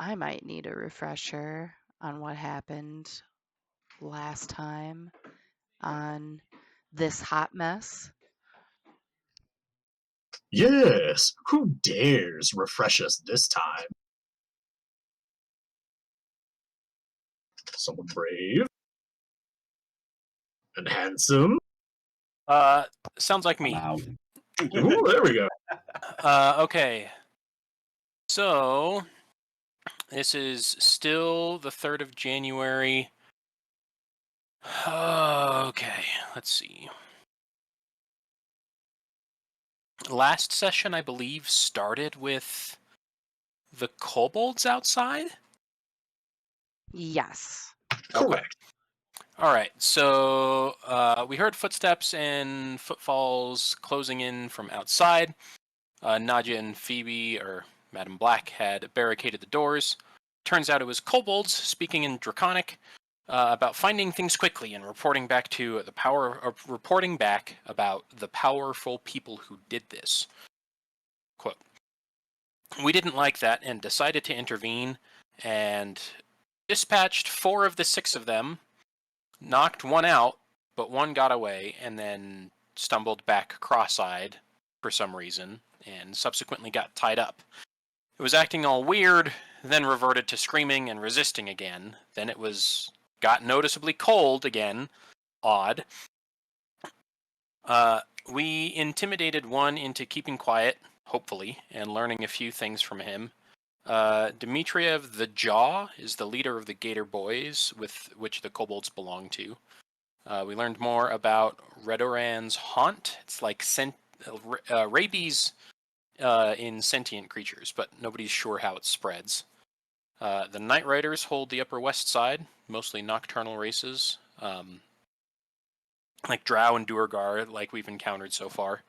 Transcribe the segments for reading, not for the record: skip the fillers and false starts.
I might need a refresher on what happened last time on this hot mess. Yes, who dares refresh us this time? Someone brave and handsome. Sounds like I'm me. out. Ooh, there we go. Okay. So, this is still the 3rd of January. Okay, let's see. Last session, I believe, started with the kobolds outside? Yes. Correct. All right, so we heard footsteps and footfalls closing in from outside. Nadja and Phoebe, or Madam Black, had barricaded the doors. Turns out it was kobolds speaking in Draconic about finding things quickly and reporting back about the powerful people who did this. Quote: "We didn't like that and decided to intervene and dispatched 4 of the 6 of them, knocked one out, but one got away and then stumbled back cross-eyed for some reason and subsequently got tied up. It was acting all weird, then reverted to screaming and resisting again. Then it got noticeably cold again. Odd. We intimidated one into keeping quiet, hopefully, and learning a few things from him. Dmitriev the Jaw is the leader of the Gator Boys, with which the kobolds belong to. We learned more about Redoran's haunt. It's like rabies in sentient creatures, but nobody's sure how it spreads. The Night Riders hold the Upper West Side, mostly nocturnal races, like Drow and Duergar, like we've encountered so far.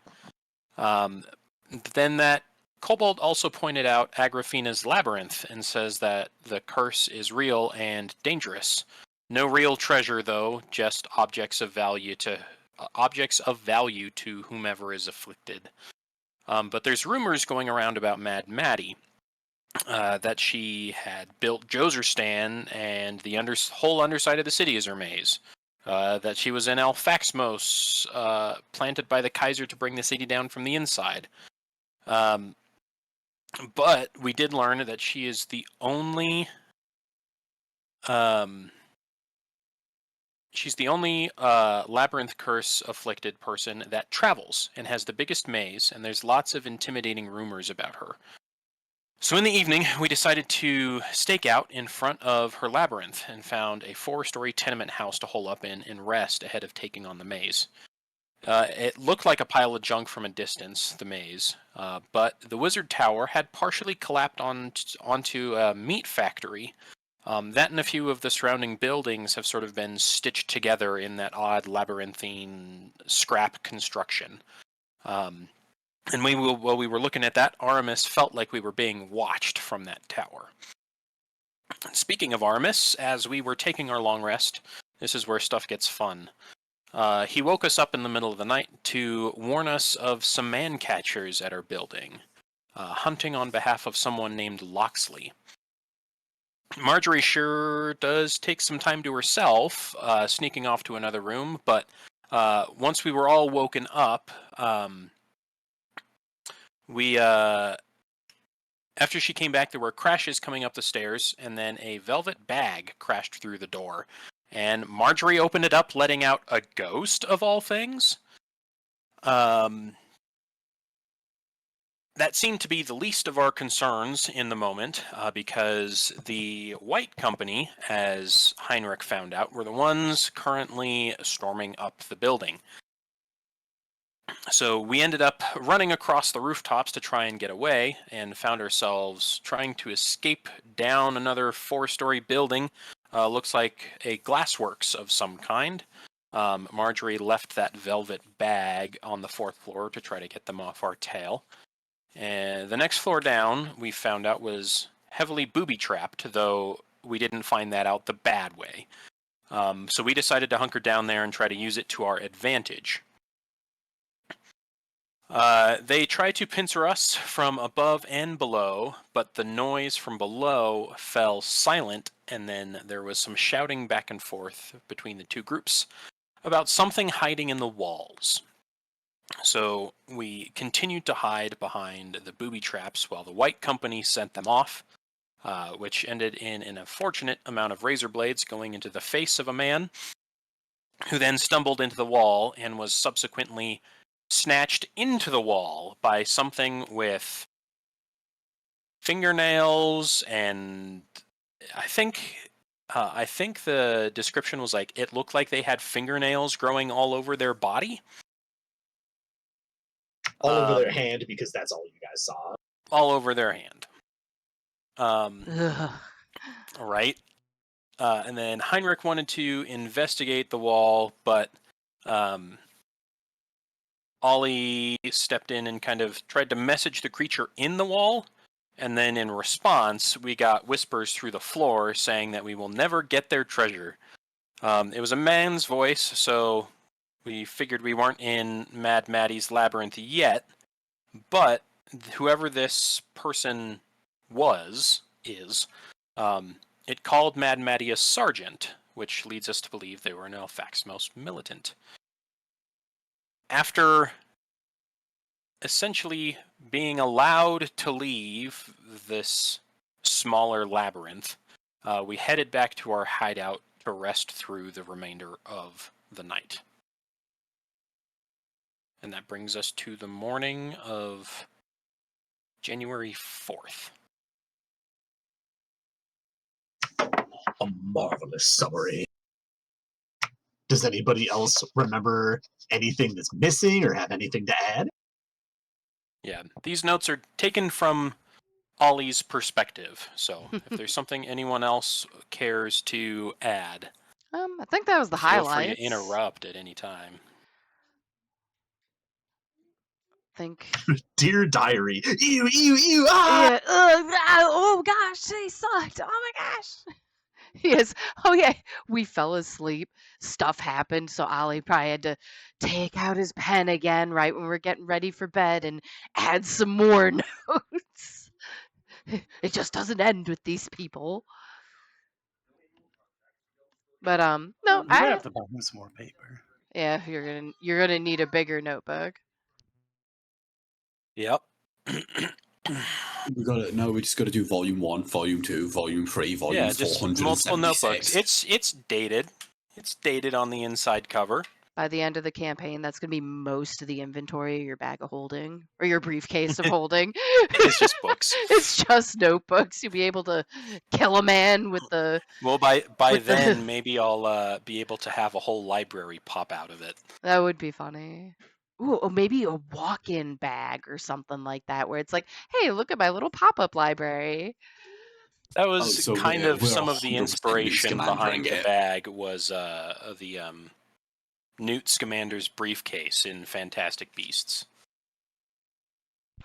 Then that kobold also pointed out Agrafena's Labyrinth and says that the curse is real and dangerous. No real treasure, though, just objects of value to whomever is afflicted. But there's rumors going around about Mad Maddie, that she had built Djozerstan and the whole underside of the city is her maze. That she was in Alfaxmos, planted by the Kaiser to bring the city down from the inside. But we did learn that she is the only Labyrinth curse afflicted person that travels and has the biggest maze, and there's lots of intimidating rumors about her. So in the evening, we decided to stake out in front of her labyrinth and found a 4-story tenement house to hole up in and rest ahead of taking on the maze. It looked like a pile of junk from a distance, the maze, but the wizard tower had partially collapsed onto a meat factory. That and a few of the surrounding buildings have sort of been stitched together in that odd labyrinthine scrap construction. And while we were looking at that, Aramis felt like we were being watched from that tower. Speaking of Aramis, as we were taking our long rest, this is where stuff gets fun. He woke us up in the middle of the night to warn us of some man-catchers at our building, hunting on behalf of someone named Loxley. Marjorie sure does take some time to herself, sneaking off to another room, but once we were all woken up, after she came back, there were crashes coming up the stairs, and then a velvet bag crashed through the door. And Marjorie opened it up, letting out a ghost, of all things. That seemed to be the least of our concerns in the moment, because the White Company, as Heinrich found out, were the ones currently storming up the building. So we ended up running across the rooftops to try and get away, and found ourselves trying to escape down another 4-story building. Looks like a glassworks of some kind. Marjorie left that velvet bag on the 4th floor to try to get them off our tail. And the next floor down, we found out, was heavily booby-trapped, though we didn't find that out the bad way. So we decided to hunker down there and try to use it to our advantage. They tried to pincer us from above and below, but the noise from below fell silent, and then there was some shouting back and forth between the two groups about something hiding in the walls. So we continued to hide behind the booby traps while the white company sent them off, which ended in an unfortunate amount of razor blades going into the face of a man, who then stumbled into the wall and was subsequently snatched into the wall by something with fingernails, and I think I think the description was like it looked like they had fingernails growing all over their body. All over their hand, because that's all you guys saw. All over their hand. Ugh. Right. And then Heinrich wanted to investigate the wall, but Ollie stepped in and kind of tried to message the creature in the wall. And then in response, we got whispers through the floor saying that we will never get their treasure. It was a man's voice, so we figured we weren't in Mad Maddie's Labyrinth yet. But whoever this person is, it called Mad Maddie a sergeant, which leads us to believe they were in Elfax's most militant. After essentially being allowed to leave this smaller labyrinth, we headed back to our hideout to rest through the remainder of the night. And that brings us to the morning of January 4th. A marvelous summary. Does anybody else remember anything that's missing or have anything to add? Yeah, these notes are taken from Ollie's perspective, so if there's something anyone else cares to add, I think that was the feel free highlights. to interrupt at any time. Think. Dear diary. Ew, ew, ew. Ah! Yeah. Oh gosh, they sucked. Oh my gosh. Yes. Oh yeah. We fell asleep. Stuff happened, so Ollie probably had to take out his pen again right when we were getting ready for bed and add some more notes. It just doesn't end with these people. But no, We're gonna have to buy him some more paper. yeah, you're gonna need a bigger notebook. Yep. We just gotta do volume 1, volume 2, volume 3, volume Yeah, just 476. multiple notebooks. It's dated. It's dated on the inside cover. By the end of the campaign, that's gonna be most of the inventory of your bag of holding or your briefcase of holding. It's just books. It's just notebooks. You'll be able to kill a man with the. Well, by with then, the... maybe I'll be able to have a whole library pop out of it. That would be funny. Ooh, or maybe a walk-in bag or something like that, where it's like, hey, look at my little pop-up library. That was so kind we're of some of the 100% inspiration behind Scamandering the it. bag was the Newt Scamander's briefcase in Fantastic Beasts.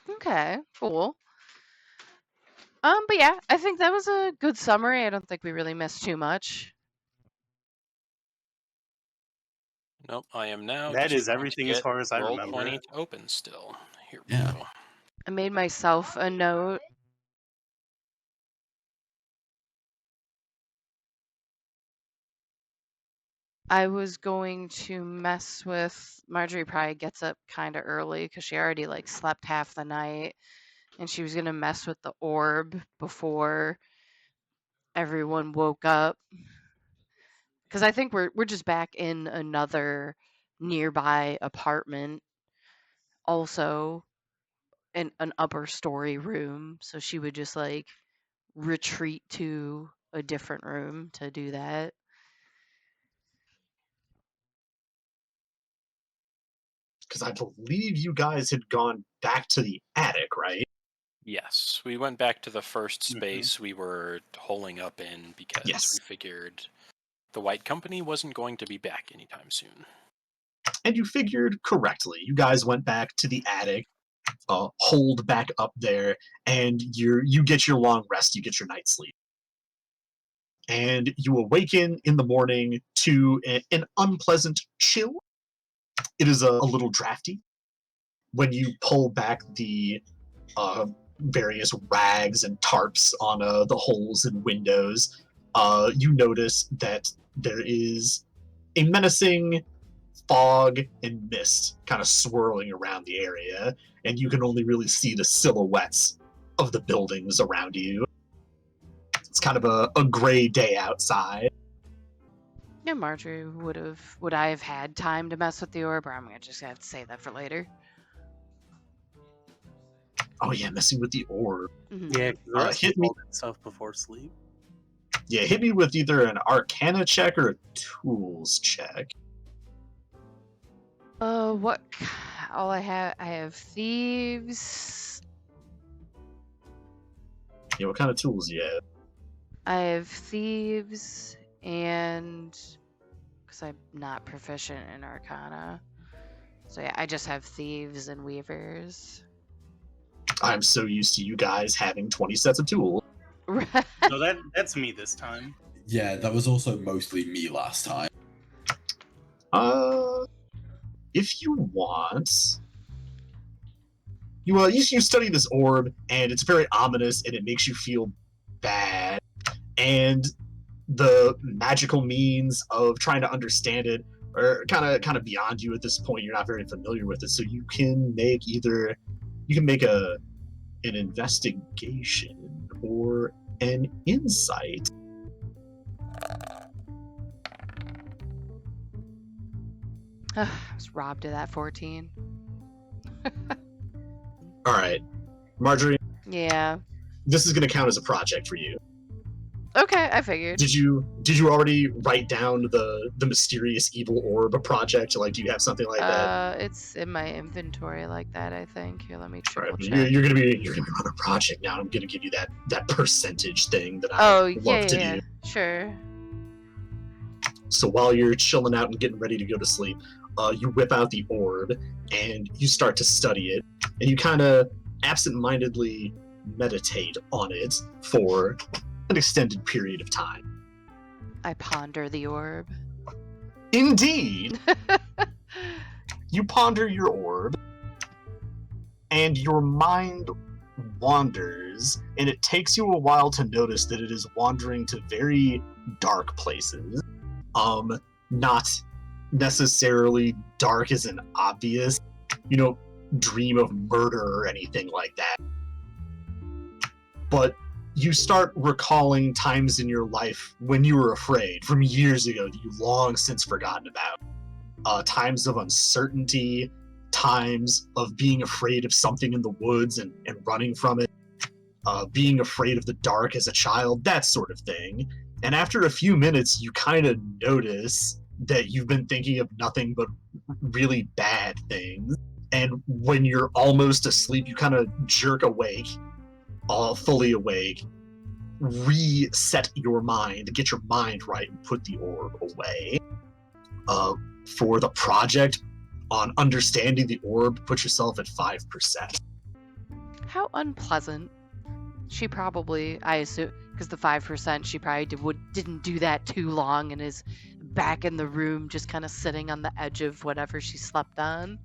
Okay, cool. But yeah, I think that was a good summary. I don't think we really missed too much. Nope, I am now. That just is trying to everything get as far as I Roll20 remember. open still. Here we Yeah. go. I made myself a note. I was going to mess with Marjorie. Probably gets up kind of early because she already like slept half the night, and she was gonna mess with the orb before everyone woke up. Because I think we're just back in another nearby apartment, also in an upper story room. So she would just like retreat to a different room to do that. Because I believe you guys had gone back to the attic, right? Yes, we went back to the first space we were holing up in because Yes. we figured the White Company wasn't going to be back anytime soon. And you figured correctly. You guys went back to the attic, holed back up there, and you get your long rest, you get your night's sleep. And you awaken in the morning to an unpleasant chill. It is a little drafty. when you pull back the various rags and tarps on the holes and windows, you notice that there is a menacing fog and mist kind of swirling around the area, and you can only really see the silhouettes of the buildings around you. It's kind of a gray day outside. Yeah, Marjorie would I have had time to mess with the orb, or I'm gonna just have to say that for later. Oh yeah, messing with the orb. Mhm. Yeah, 'cause the rest hit of me. all that stuff before sleep. Yeah, hit me with either an Arcana check or a Tools check. What? All I have thieves. Yeah, what kind of tools do you have? I have thieves, and because I'm not proficient in Arcana, so yeah, I just have thieves and weavers. I'm so used to you guys having 20 sets of tools. No, that's me this time. Yeah, that was also mostly me last time. If you want, you study this orb, and it's very ominous, and it makes you feel bad. And the magical means of trying to understand it are kind of beyond you at this point. You're not very familiar with it, so you can make an investigation or an insight. I was robbed of that 14. All right, Marjorie, Yeah. this is going to count as a project for you. Okay, I figured. Did you already write down the mysterious evil orb project? Like, do you have something like that? It's in my inventory like that, I think. Here, let me All right, triple check. you're gonna be running a project now. I'm gonna give you that percentage thing that I love to do. Sure. So while you're chilling out and getting ready to go to sleep, you whip out the orb and you start to study it, and you kind of absent-mindedly meditate on it for an extended period of time. I ponder the orb. Indeed, you ponder your orb, and your mind wanders, and it takes you a while to notice that it is wandering to very dark places. Not necessarily dark as in obvious. You don't dream of murder or anything like that. But you start recalling times in your life when you were afraid from years ago that you've long since forgotten about. Times of uncertainty, times of being afraid of something in the woods and running from it, being afraid of the dark as a child, that sort of thing. And after a few minutes, you kind of notice that you've been thinking of nothing but really bad things. And when you're almost asleep, you kind of jerk awake, fully awake, reset your mind, get your mind right, and put the orb away. For the project on understanding the orb, put yourself at 5%. How unpleasant. She probably, I assume, because the 5%, she probably didn't do that too long and is back in the room just kind of sitting on the edge of whatever she slept on,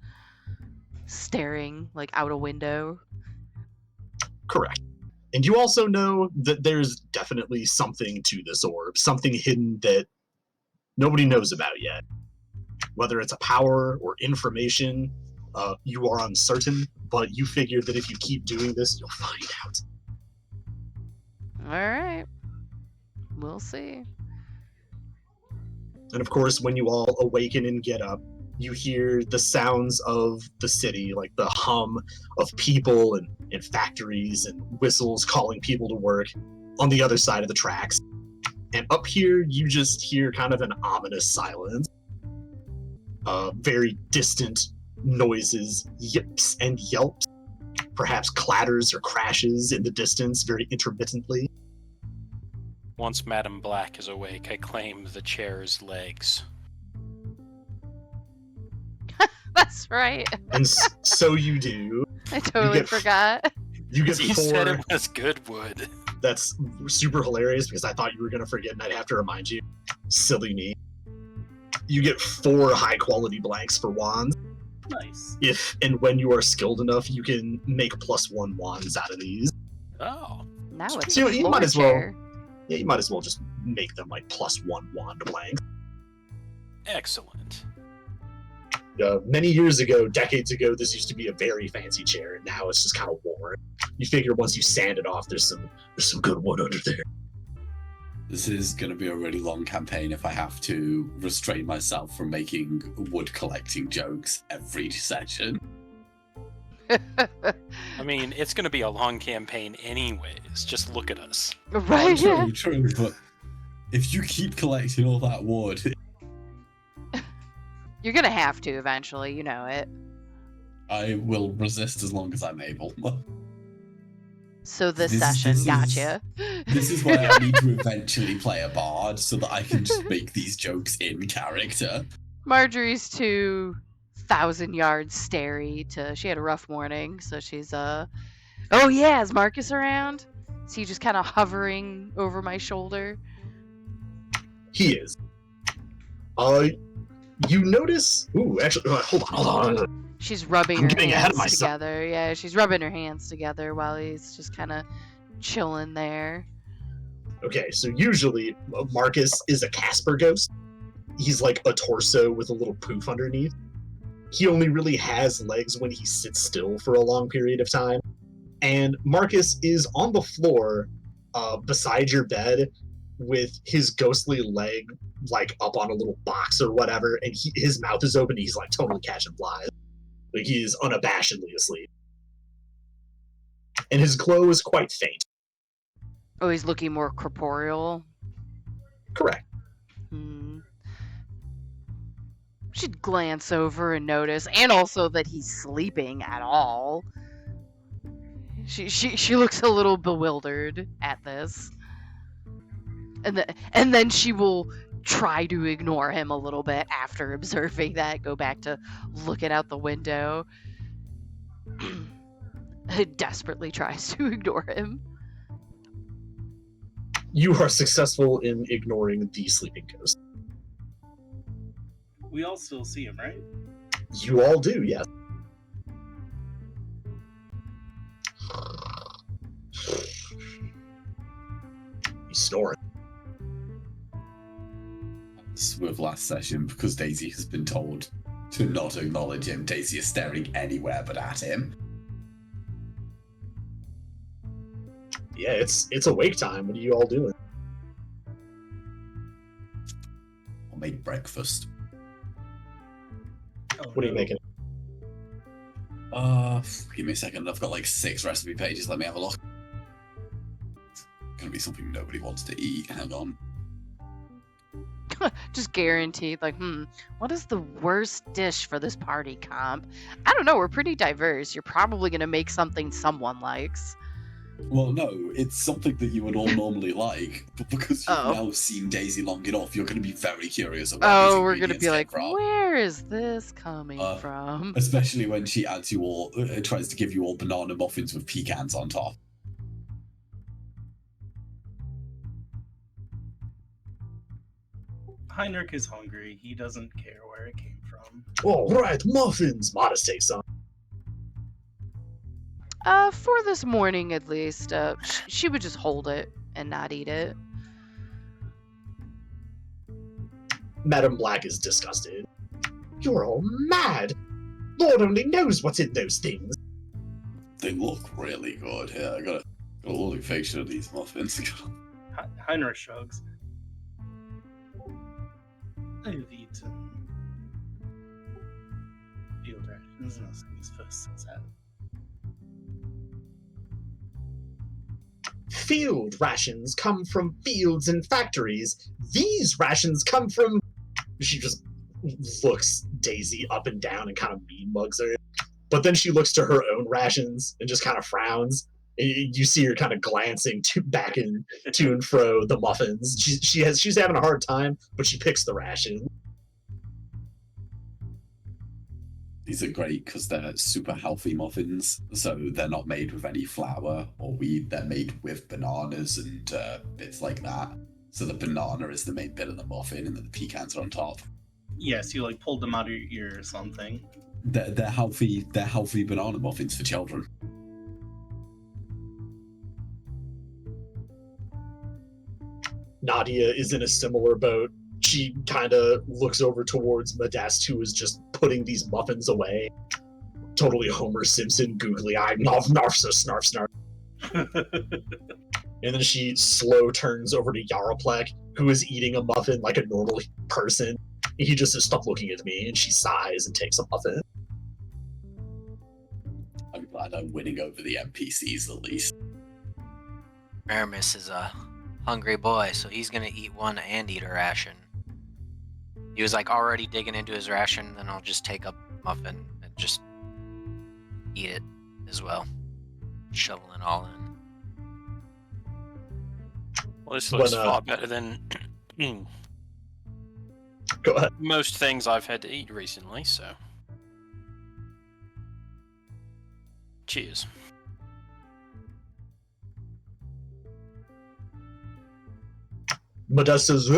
staring like out a window. Correct. And you also know that there's definitely something to this orb, something hidden that nobody knows about yet. Whether it's a power or information, you are uncertain, but you figure that if you keep doing this, you'll find out. All right. We'll see. And of course, when you all awaken and get up, you hear the sounds of the city, like the hum of people and factories and whistles calling people to work on the other side of the tracks. And up here, you just hear kind of an ominous silence. Very distant noises, yips and yelps, perhaps clatters or crashes in the distance very intermittently. Once Madam Black is awake, I claim the chair's legs. That's right. And so you do. I totally forgot. You get He said four. it was good wood. That's super hilarious because I thought you were going to forget and I'd have to remind you. Silly me. You get 4 high quality blanks for wands. Nice. If and when you are skilled enough, you can make +1 wands out of these. Oh. Now it's So a you floor might as well- chair. Yeah, you might as well just make them like +1 wand blank. Excellent. Many years ago, decades ago, this used to be a very fancy chair, and now it's just kind of worn. You figure once you sand it off, there's some good wood under there. This is going to be a really long campaign if I have to restrain myself from making wood collecting jokes every session. I mean, it's going to be a long campaign anyways. Just look at us. Right? Yeah. True, but if you keep collecting all that wood, You're gonna have to eventually, you know it. I will resist as long as I'm able. So this This is- session, this is- gotcha. This is why I need to eventually play a bard so that I can just make these jokes in character. Marjorie's too 1,000 yards starey to. She had a rough morning, so she's Oh yeah, is Marcus around? Is he just kind of hovering over my shoulder? He is. You notice? Ooh, actually, hold on. She's rubbing I'm her getting ahead of hands myself. together. Yeah, she's rubbing her hands together while he's just kind of chilling there. Okay, so usually Marcus is a Casper ghost. He's like a torso with a little poof underneath. He only really has legs when he sits still for a long period of time. And Marcus is on the floor beside your bed with his ghostly leg like up on a little box or whatever, and his mouth is open and he's like totally catching flies. Like he is unabashedly asleep. And his glow is quite faint. Oh, he's looking more corporeal. Correct. She'd glance over and notice, and also that he's sleeping at all. She looks a little bewildered at this, and then she will try to ignore him a little bit after observing that. Go back to looking out the window. Desperately tries to ignore him. You are successful in ignoring the sleeping ghost. We all still see him, right? You all do, yes. He's snoring. As with last session, because Daisy has been told to not acknowledge him, Daisy is staring anywhere but at him. Yeah, it's awake time. What are you all doing? I'll make breakfast. Oh, What are you no. making? Give me a second. I've got like 6 recipe pages. Let me have a look. It's gonna be something nobody wants to eat. Hang on. Just guaranteed, like, what is the worst dish for this party comp? I don't know, we're pretty diverse. You're probably gonna make something someone likes. Well, no, it's something that you would all normally like, but because you've Oh. now seen Daisy long enough, you're going to be very curious about Oh, we're gonna be like, from. where is this coming from? Especially when she adds you all, tries to give you all banana muffins with pecans on top. Heinrich is hungry. He doesn't care where it came from. All right, muffins. Modest takes some. For this morning at least, she would just hold it and not eat it. Madam Black is disgusted. You're all mad. Lord only knows what's in those things. They look really good. Yeah, I got a little picture of these muffins. Heinrich shrugs. I've eaten field rations and things first since that. Field rations come from fields and factories. These rations come from... She just looks Daisy up and down and kind of mean mugs her. But then she looks to her own rations and just kind of frowns. And you see her kind of glancing back and to and fro the muffins. She's having a hard time, but she picks the ration. These are great because they're super healthy muffins, so they're not made with any flour or wheat. They're made with bananas and bits like that. So the banana is the main bit of the muffin, and then the pecans are on top. Yes, you like pulled them out of your ear or something. They're healthy. They're healthy banana muffins for children. Nadia is in a similar boat. She kind of looks over towards Modeste, who is just putting these muffins away. Totally Homer Simpson, googly eyed, narf, narf, snarf, snarf. And then she slow turns over to Yarroplek, who is eating a muffin like a normal person. He just says, "Stop looking at me," and she sighs and takes a muffin. I'm glad I'm winning over the NPCs at least. Aramis is a hungry boy, so he's gonna eat one and eat a ration. He was like already digging into his ration, then I'll just take a muffin and just eat it as well. Shoveling all in. Well, this looks When, far better than Go ahead. most things I've had to eat recently, so. Cheers. Modeste says,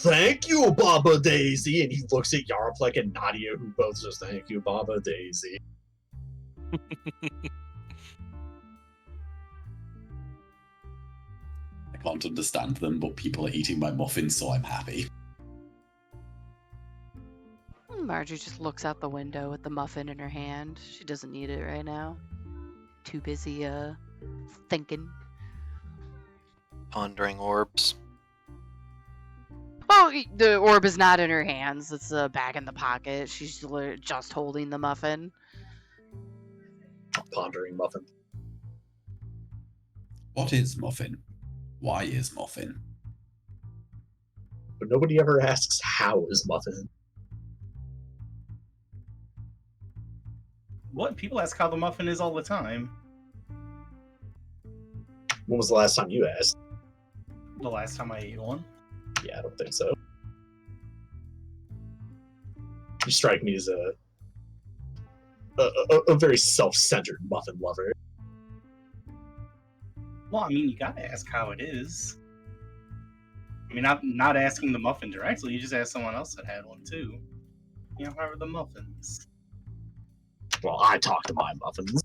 "Thank you, Baba Daisy," and he looks at Yarroplek and Nadia, who both just, "Thank you, Baba Daisy." I can't understand them, but people are eating my muffins, so I'm happy. Marjorie just looks out the window with the muffin in her hand. She doesn't need it right now. Too busy thinking. Pondering orbs. Well, the orb is not in her hands. It's back in the pocket. She's just holding the muffin. Pondering muffin. What is muffin? Why is muffin? But nobody ever asks, how is muffin? What? People ask how the muffin is all the time. When was the last time you asked? The last time I ate one. Yeah, I don't think so. You strike me as a very self-centered muffin lover. Well, I mean, you gotta ask how it is. I mean, not asking the muffin directly, you just ask someone else that had one too. You know, how are the muffins? Well, I talk to my muffins.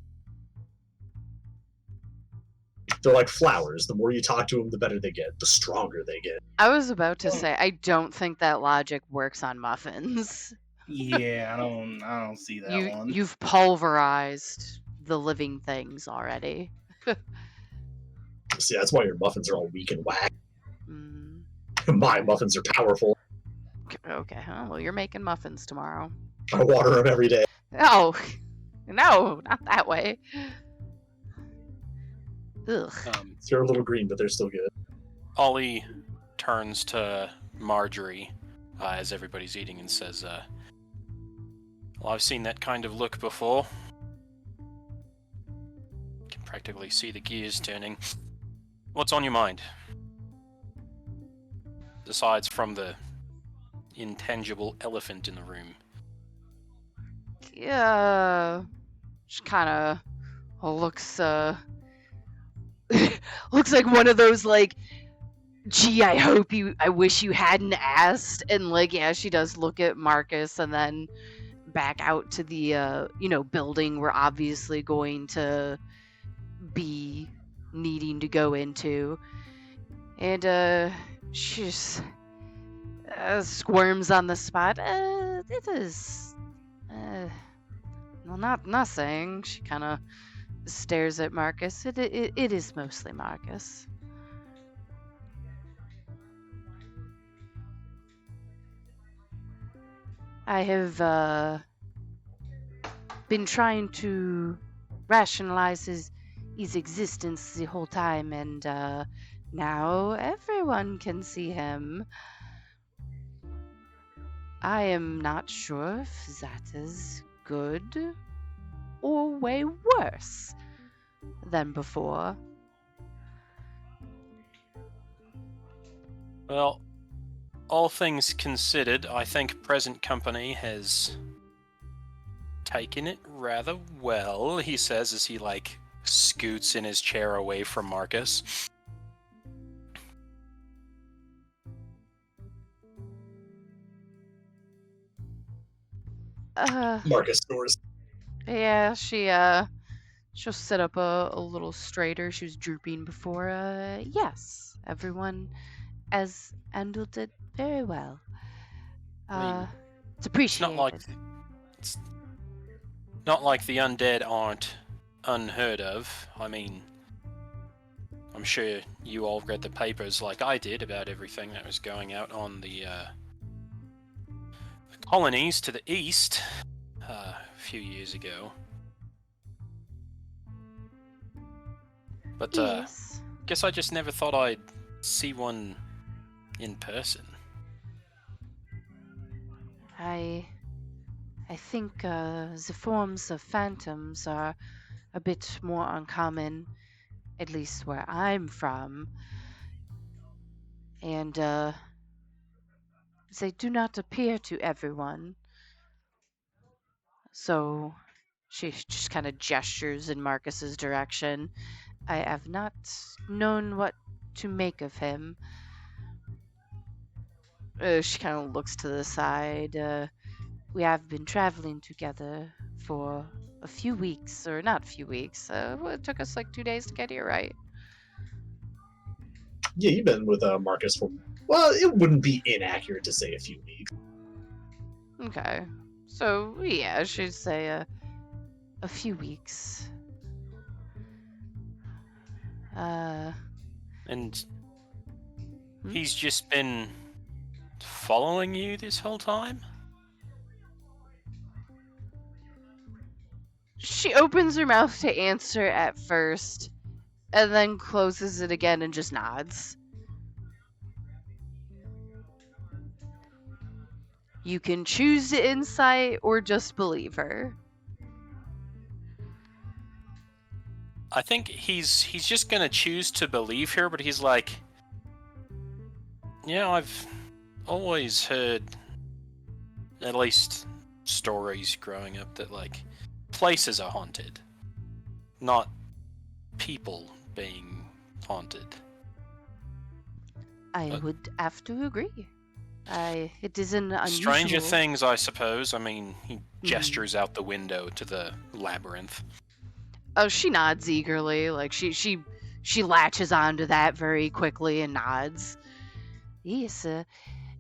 They're like flowers. The more you talk to them, the better they get, the stronger they get. I was about to say, I don't think that logic works on muffins. Yeah, I don't see that one. You've pulverized the living things already. See, that's why your muffins are all weak and whack. Mm, My muffins are powerful. okay, well, you're making muffins tomorrow. I water them every day. Oh, no, not that way. Ugh. They're a little green, but they're still good. Ollie turns to Marjorie as everybody's eating and says, well, I've seen that kind of look before. Can practically see the gears turning. What's on your mind? Aside from the intangible elephant in the room. Yeah, she kind of looks looks like one of those like, gee, I wish you hadn't asked. And like, yeah, she does look at Marcus and then back out to the building we're obviously going to be needing to go into. And she just squirms on the spot. It is well, not nothing. She kind of stares at Marcus. It is mostly Marcus. I have been trying to rationalize his existence the whole time, and now everyone can see him. I am not sure if that is good or way worse than before. Well, all things considered, I think present company has taken it rather well, he says as he, scoots in his chair away from Marcus. Marcus snores. Yeah, she'll sit up a little straighter. She was drooping before. Yes, everyone has handled it very well. I mean, It's it's not like appreciated. it's not like the undead aren't unheard of. I mean, I'm sure you all read the papers like I did about everything that was going out on the colonies to the east a few years ago. But Yes. guess I just never thought I'd see one in person. I think the forms of phantoms are a bit more uncommon, at least where I'm from, and they do not appear to everyone. So she just kind of gestures in Marcus's direction. I have not known what to make of him. She kind of looks to the side. We have been traveling together for a few weeks, or not a few weeks. It took us like 2 days to get here, right? Yeah, you've been with Marcus for. Well, it wouldn't be inaccurate to say a few weeks. Okay. So, yeah, she'd say a few weeks. And Hmm? he's just been following you this whole time? She opens her mouth to answer at first, and then closes it again and just nods. You can choose to insight or just believe her. I think he's just gonna choose to believe her, but he's like, I've always heard, at least stories growing up, that like places are haunted, not people being haunted. I would have to agree. It is an unusual. Stranger things, I suppose. I mean, he gestures out the window to the labyrinth. Oh, she nods eagerly. Like she latches onto that very quickly and nods. Yes, a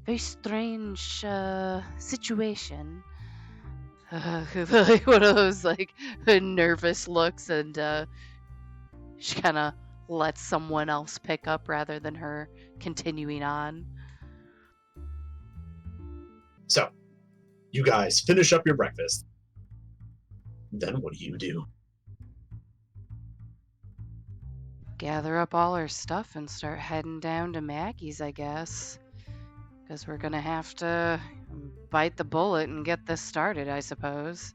very strange situation. Like one of those like nervous looks, and she kind of lets someone else pick up rather than her continuing on. So, you guys finish up your breakfast. Then what do? Gather up all our stuff and start heading down to Maggie's, I guess. Because we're gonna have to bite the bullet and get this started, I suppose.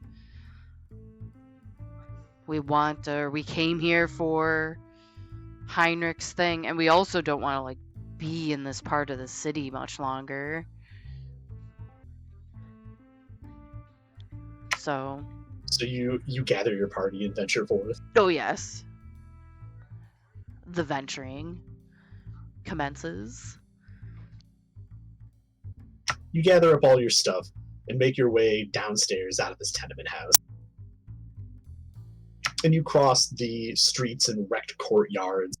We came here for Heinrich's thing, and we also don't want to like be in this part of the city much longer. So you gather your party and venture forth. oh yes. The venturing commences. You gather up all your stuff and make your way downstairs out of this tenement house. And you cross the streets and wrecked courtyards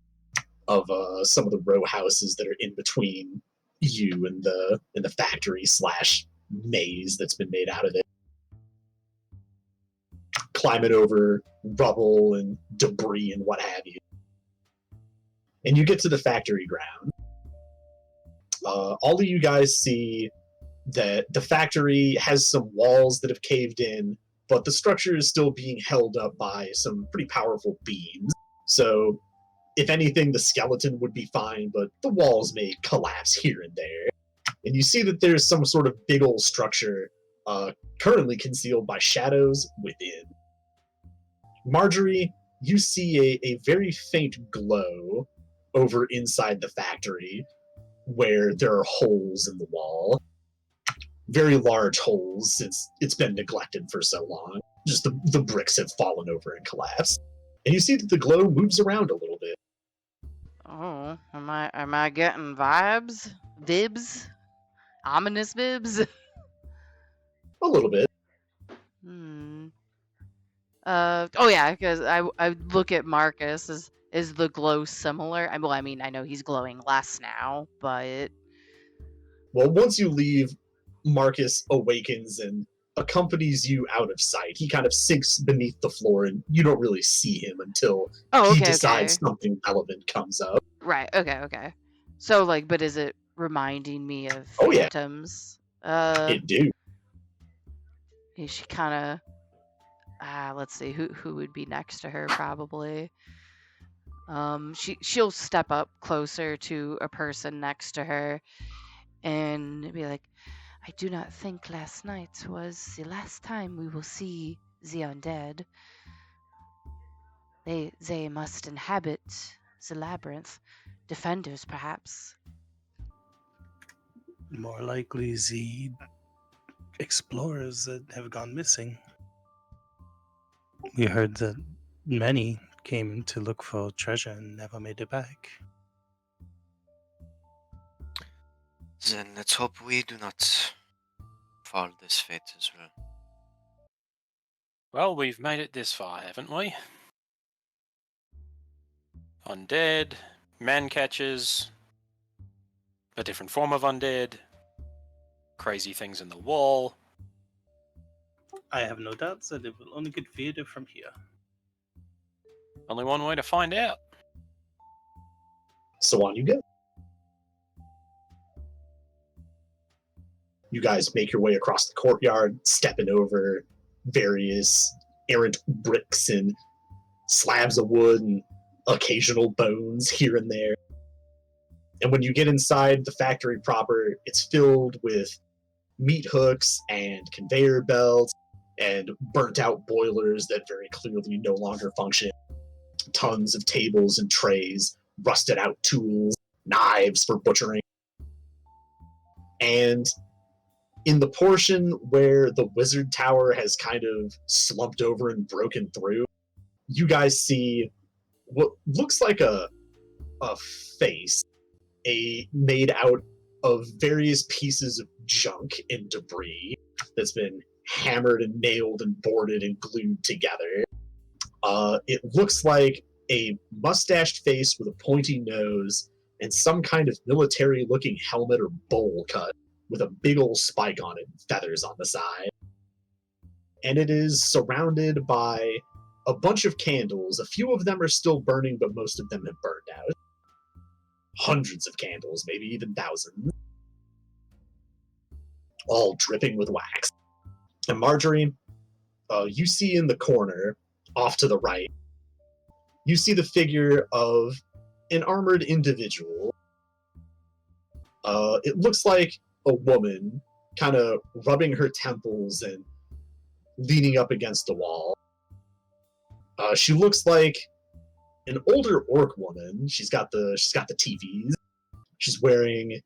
of some of the row houses that are in between you and the factory / maze that's been made out of it. Climbing over rubble and debris and what have you. And you get to the factory ground. All of you guys see that the factory has some walls that have caved in, but the structure is still being held up by some pretty powerful beams. So, if anything, the skeleton would be fine, but the walls may collapse here and there. And you see that there's some sort of big old structure currently concealed by shadows within. Marjorie, you see a very faint glow over inside the factory where there are holes in the wall. Very large holes since it's been neglected for so long. Just the bricks have fallen over and collapsed. And you see that the glow moves around a little bit. Oh, am I getting vibes? Vibs? Ominous vibs? A little bit. Oh yeah, because I would look at Marcus. Is the glow similar? Well, I mean, I know he's glowing less now, but Well, once you leave, Marcus awakens and accompanies you out of sight. He kind of sinks beneath the floor, and you don't really see him until oh, he okay, decides okay, something relevant comes up. right, okay. So like, but is it reminding me of Oh yeah, phantoms? it do. She kind of let's see who would be next to her probably. She'll step up closer to a person next to her and be like, I do not think last night was the last time we will see the undead. They must inhabit the labyrinth. Defenders, perhaps. More likely the explorers that have gone missing. We heard that many came to look for treasure and never made it back. Then let's hope we do not fall this fate as well. Well, we've made it this far, haven't we? Undead, man catchers, a different form of undead, crazy things in the wall. I have no doubts that it will only get weirder from here. Only one way to find out. So on you go. You guys make your way across the courtyard, stepping over various errant bricks and slabs of wood and occasional bones here and there. And when you get inside the factory proper, it's filled with meat hooks and conveyor belts and burnt out boilers that very clearly no longer function. Tons of tables and trays, rusted out tools, knives for butchering. And in the portion where the wizard tower has kind of slumped over and broken through, you guys see what looks like a face, made out of various pieces of junk and debris that's been hammered and nailed and boarded and glued together. It looks like a mustached face with a pointy nose and some kind of military-looking helmet or bowl cut with a big old spike on it and feathers on the side. And it is surrounded by a bunch of candles. A few of them are still burning, but most of them have burned out. Hundreds of candles, maybe even thousands. All dripping with wax. And Marjorie, you see in the corner, off to the right, you see the figure of an armored individual. It looks like a woman, kind of rubbing her temples and leaning up against the wall. She looks like an older orc woman. She's got the TVs. She's wearing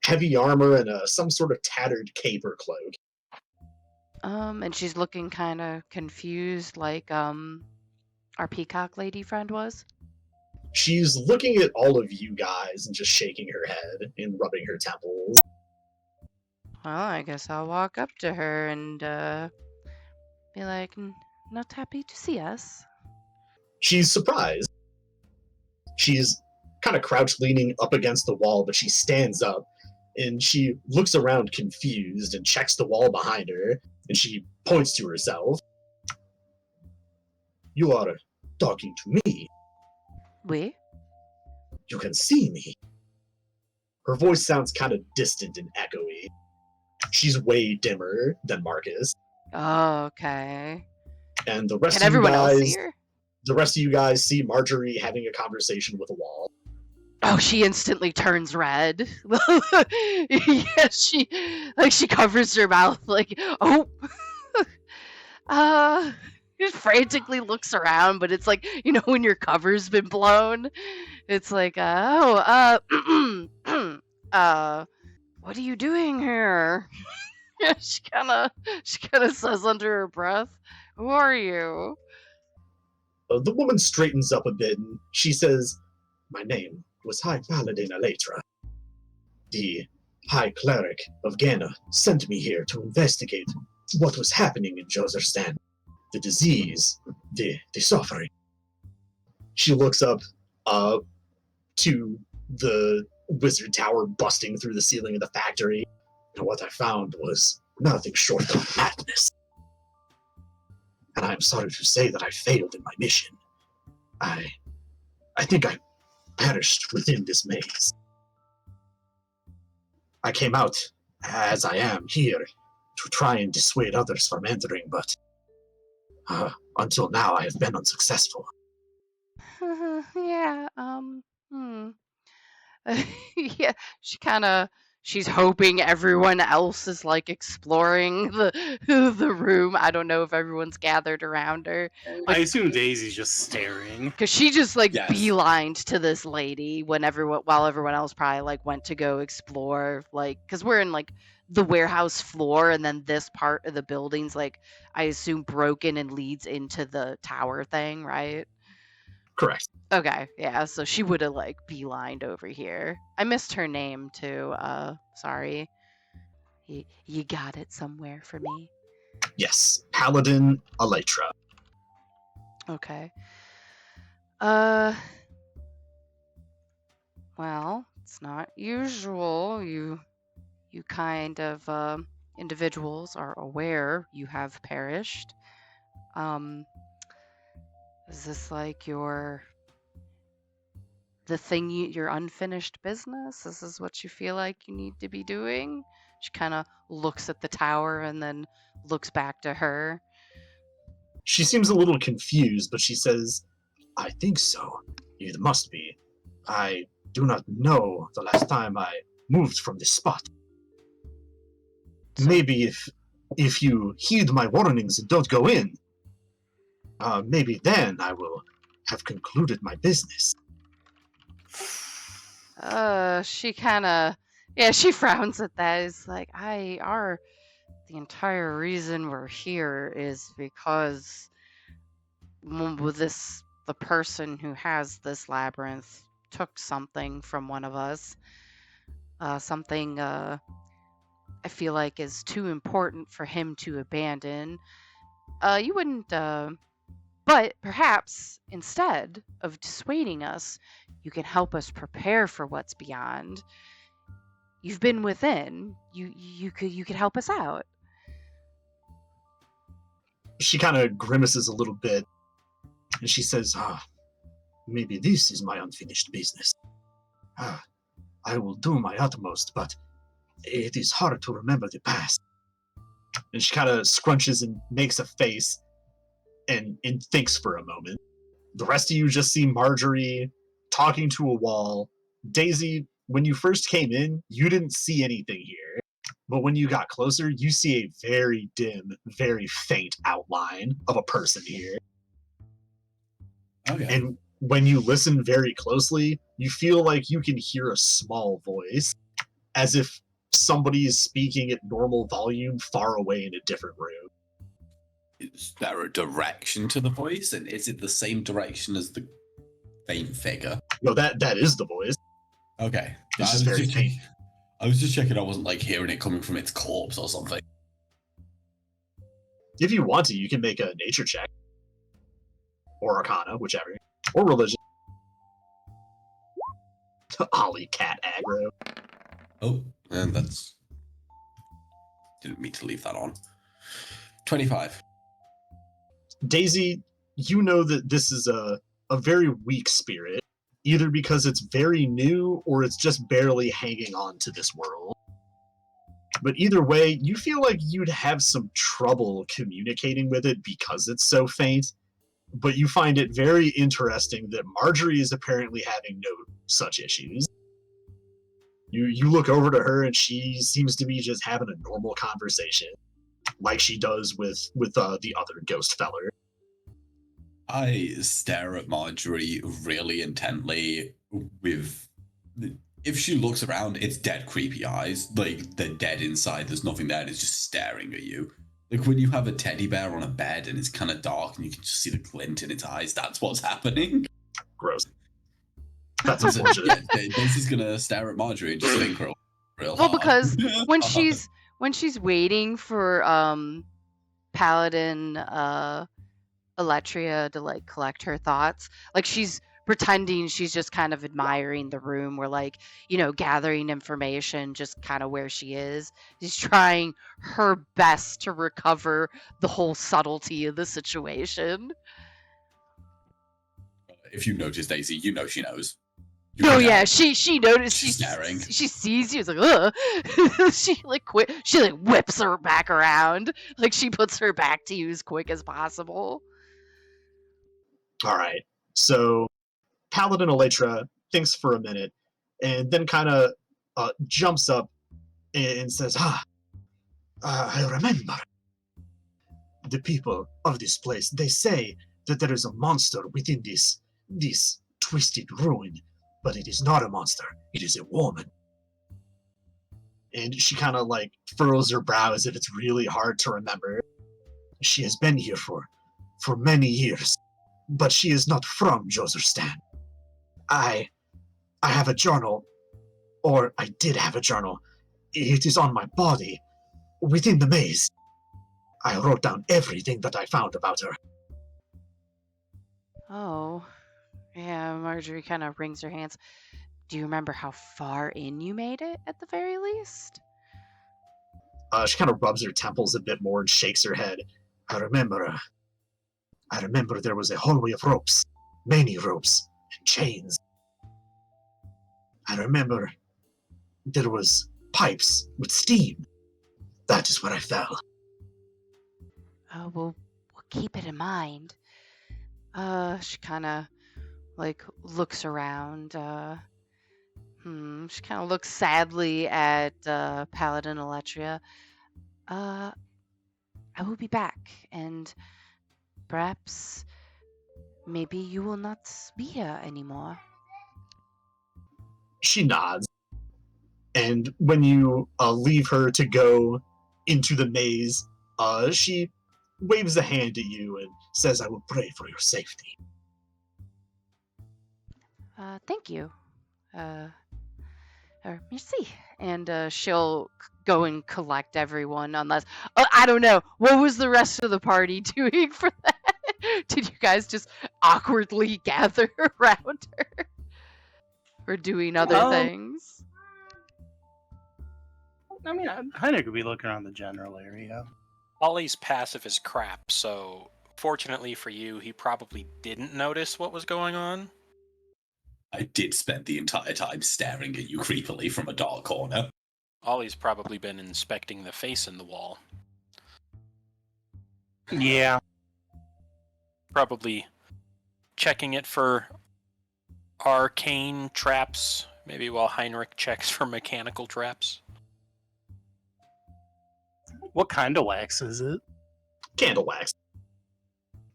heavy armor and some sort of tattered cape or cloak. And she's looking kind of confused, like our peacock lady friend was. She's looking at all of you guys and just shaking her head and rubbing her temples. Well, I guess I'll walk up to her and be like, not happy to see us. She's surprised. She's kind of crouched leaning up against the wall, but she stands up and she looks around confused and checks the wall behind her, and she points to herself. You are talking to me. We? You can see me. Her voice sounds kind of distant and echoey. She's way dimmer than Marcus. Oh, okay. And the rest Can of you everyone else see guys, her? the rest of you guys see Marjorie having a conversation with a wall. Oh, she instantly turns red. Yeah, she covers her mouth like, oh. She frantically looks around, but it's like, when your cover's been blown, it's like, what are you doing here? she kind of says under her breath, who are you? The woman straightens up a bit and she says, my name was High Paladin Aletra. The High Cleric of Ghana sent me here to investigate what was happening in Djozerstan. the disease, the suffering. She looks up to the wizard tower busting through the ceiling of the factory, and what I found was nothing short of madness. And I am sorry to say that I failed in my mission. I think I perished within this maze. I came out, as I am here, to try and dissuade others from entering, but until now I have been unsuccessful. Yeah, yeah, she's hoping everyone else is like exploring the room. I don't know if everyone's gathered around her, I assume Daisy's just staring. because she just like Yes. beelined to this lady while everyone else probably like went to go explore, like, because we're in like the warehouse floor, and then this part of the building's like, I assume, broken and leads into the tower thing, right? Correct. Okay, yeah, so she would have like beelined over here. I missed her name too. Sorry. You got it somewhere for me? Yes, Paladin Elytra. Okay. Well, it's not usual. You kind of individuals are aware you have perished. Is this like your unfinished business? This is what you feel like you need to be doing? She kind of looks at the tower and then looks back to her. She seems a little confused, but she says, I think so. It must be. I do not know the last time I moved from this spot. So- Maybe if you heed my warnings and don't go in, maybe then I will have concluded my business. She kind of, yeah, she frowns at that. It's like, the entire reason we're here is because the person who has this labyrinth took something from one of us. Something I feel like is too important for him to abandon. You wouldn't, but perhaps instead of dissuading us, you can help us prepare for what's beyond. You've been within. You could help us out. She kind of grimaces a little bit, and she says, maybe this is my unfinished business. I will do my utmost, but it is hard to remember the past. And she kind of scrunches and makes a face and thinks for a moment. The rest of you just see Marjorie talking to a wall. Daisy, when you first came in, you didn't see anything here. But when you got closer, you see a very dim, very faint outline of a person here. Okay. And when you listen very closely, you feel like you can hear a small voice, as if somebody is speaking at normal volume far away in a different room. Is there a direction to the voice? And is it the same direction as the faint figure? No, that is the voice. Okay. It's just very faint. I was just checking I wasn't like hearing it coming from its corpse or something. If you want to, you can make a nature check. Or Arcana, whichever. Or religion. Ollie cat aggro. Oh, and that's... Didn't mean to leave that on. 25. Daisy, you know that this is a very weak spirit, either because it's very new or it's just barely hanging on to this world. But either way, you feel like you'd have some trouble communicating with it because it's so faint. But you find it very interesting that Marjorie is apparently having no such issues. You look over to her and she seems to be just having a normal conversation, like she does with the other ghost feller. I stare at Marjorie really intently with... If she looks around, it's dead creepy eyes. Like, they're dead inside, there's nothing there, and it's just staring at you. Like when you have a teddy bear on a bed and it's kind of dark and you can just see the glint in its eyes, that's what's happening. Gross. That's unfortunate. Daisy's gonna stare at Marjorie and just think real Well, hard. because when she's waiting for Paladin Eletria to like collect her thoughts. Like she's pretending she's just kind of admiring the room or like, gathering information just kind of where she is. She's trying her best to recover the whole subtlety of the situation. If you notice Daisy, you know she knows. You No, can yeah, tell. she noticed She's staring. she sees you. It's like, ugh. She like she like whips her back around. Like she puts her back to you as quick as possible. All right. So Paladin Elytra thinks for a minute and then kind of jumps up and says, I remember. The people of this place, they say that there is a monster within this twisted ruin, but it is not a monster. It is a woman. And she kind of like furrows her brow as if it's really hard to remember. She has been here for many years, but she is not from Djozerstan. I have a journal, or I did have a journal. It is on my body, within the maze. I wrote down everything that I found about her. Oh, yeah, Marjorie kind of wrings her hands. Do you remember how far in you made it at the very least? She kind of rubs her temples a bit more and shakes her head. I remember there was a hallway of ropes, many ropes, and chains. I remember there was pipes with steam. That is where I fell. Oh, we'll keep it in mind. She kind of like looks around. She kind of looks sadly at Paladin Eletria. I will be back, and perhaps maybe you will not be here anymore. She nods, and when you leave her to go into the maze, she waves a hand at you and says, I will pray for your safety. Thank you. Merci. And she'll go and collect everyone unless... I don't know. What was the rest of the party doing for that? Did you guys just awkwardly gather around her? Or doing other things? I mean, Heiner could be looking around the general area. Ollie's passive is crap, so fortunately for you, he probably didn't notice what was going on. I did spend the entire time staring at you creepily from a dark corner. Ollie's probably been inspecting the face in the wall. Yeah. Probably checking it for arcane traps, maybe while Heinrich checks for mechanical traps. What kind of wax is it? Candle wax.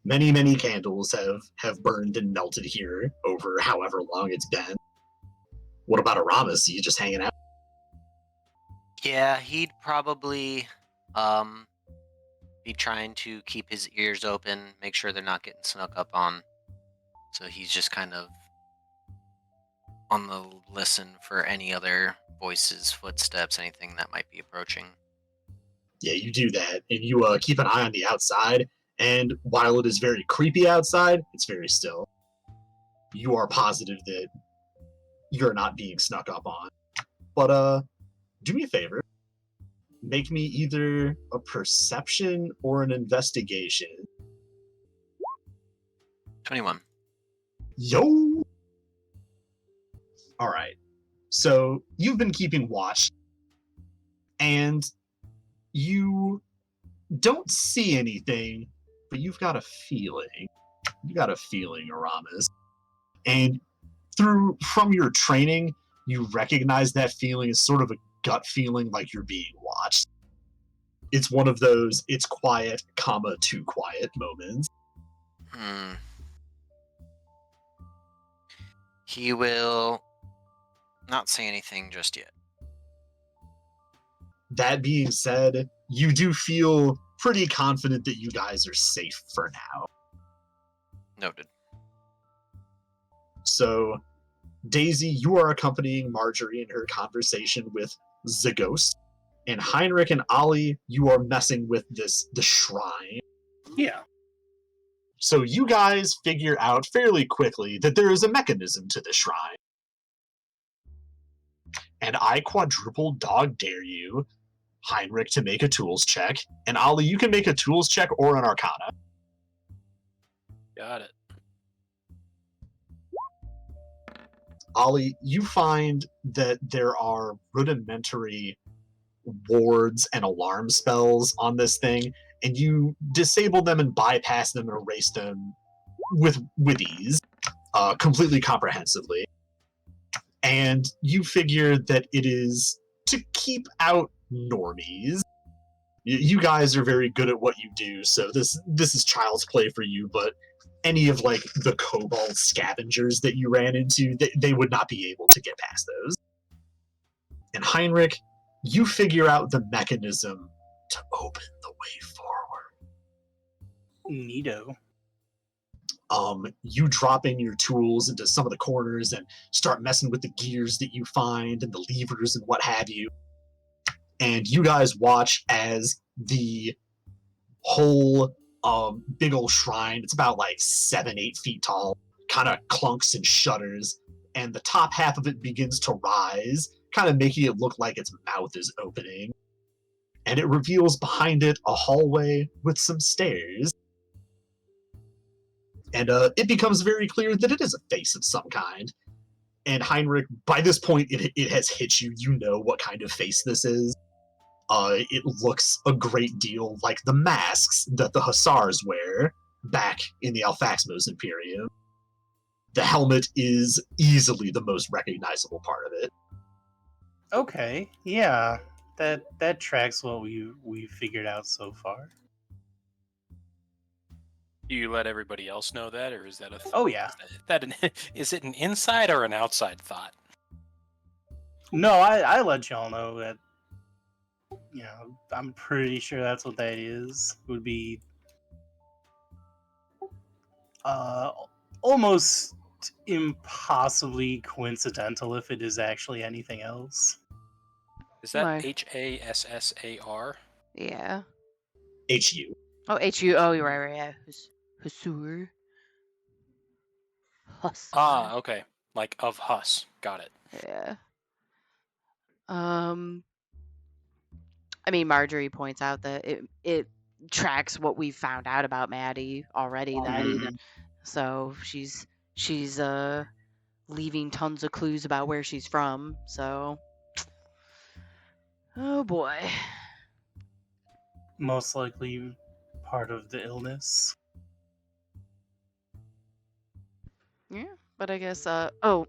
Many, many candles have burned and melted here over however long it's been. What about Aramis? You just hanging out? Yeah, he'd probably be trying to keep his ears open, make sure they're not getting snuck up on. So he's just kind of on the listen for any other voices, footsteps, anything that might be approaching. Yeah, you do that, and you keep an eye on the outside, and while it is very creepy outside, it's very still. You are positive that you're not being snuck up on. But, do me a favor. Make me either a perception or an investigation. 21. Yo! Alright. So, you've been keeping watch, and you don't see anything, but you've got a feeling. You got a feeling, Aramis. And from your training, you recognize that feeling as sort of a gut feeling like you're being watched. It's one of those, it's quiet, too quiet moments. He will not say anything just yet. That being said, you do feel pretty confident that you guys are safe for now. Noted. So, Daisy, you are accompanying Marjorie in her conversation with the ghost. And Heinrich and Ollie, you are messing with the shrine. Yeah. So you guys figure out fairly quickly that there is a mechanism to this shrine. And I quadruple dog dare you, Heinrich, to make a tools check. And Ollie, you can make a tools check or an arcana. Got it. Ollie, you find that there are rudimentary wards and alarm spells on this thing, and you disable them and bypass them and erase them with ease, completely comprehensively. And you figure that it is to keep out normies. You guys are very good at what you do, so this is child's play for you, but any of like the kobold scavengers that you ran into, they would not be able to get past those. And Heinrich, you figure out the mechanism to open the way forward. Neato. You drop in your tools into some of the corners and start messing with the gears that you find and the levers and what have you. And you guys watch as the whole big old shrine, it's about like 7-8 feet tall, kind of clunks and shudders, and the top half of it begins to rise, kind of making it look like its mouth is opening. And it reveals behind it a hallway with some stairs. And it becomes very clear that it is a face of some kind. And Heinrich, by this point, it has hit you. You know what kind of face this is. It looks a great deal like the masks that the Hussars wear back in the Alfaxmos Imperium. The helmet is easily the most recognizable part of it. Okay, yeah, that tracks what we figured out so far. Do you let everybody else know that, or is that a? Oh yeah. Is it an inside or an outside thought? No, I let y'all know that. You know, I'm pretty sure that's what that is. Would be almost impossibly coincidental if it is actually anything else. Is that My- HASSAR? Yeah. HU. Oh, HU. Oh, you're right. Yeah. Hussur. Huss. Ah, okay. Like of Huss. Got it. Yeah. I mean, Marjorie points out that it tracks what we found out about Maddie already. Then, so she's leaving tons of clues about where she's from. So, oh boy. Most likely part of the illness. Yeah, but I guess oh,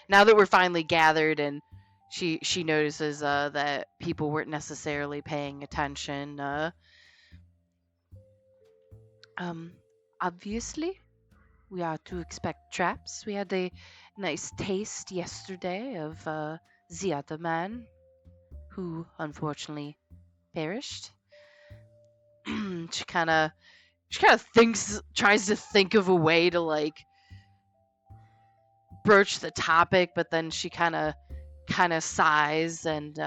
now that we're finally gathered and she notices that people weren't necessarily paying attention. Obviously, we are to expect traps. We had a nice taste yesterday of the other man, who unfortunately perished. She kind of tries to think of a way to like broach the topic, but then she kind of sighs, and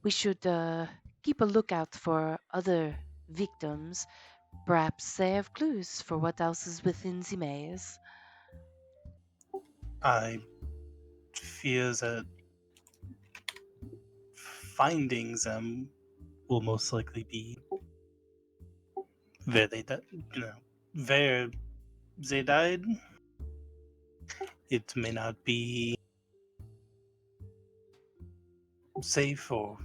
we should keep a lookout for other victims. Perhaps they have clues for what else is within the maze. I fear that finding them will most likely be where they where they died. It may not be safe or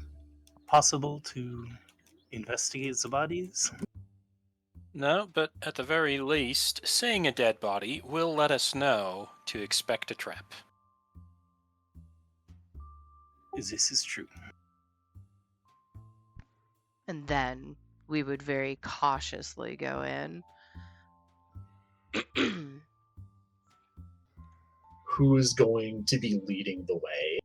possible to investigate the bodies. No, but at the very least, seeing a dead body will let us know to expect a trap. This is true. And then we would very cautiously go in. Who is going to be leading the way?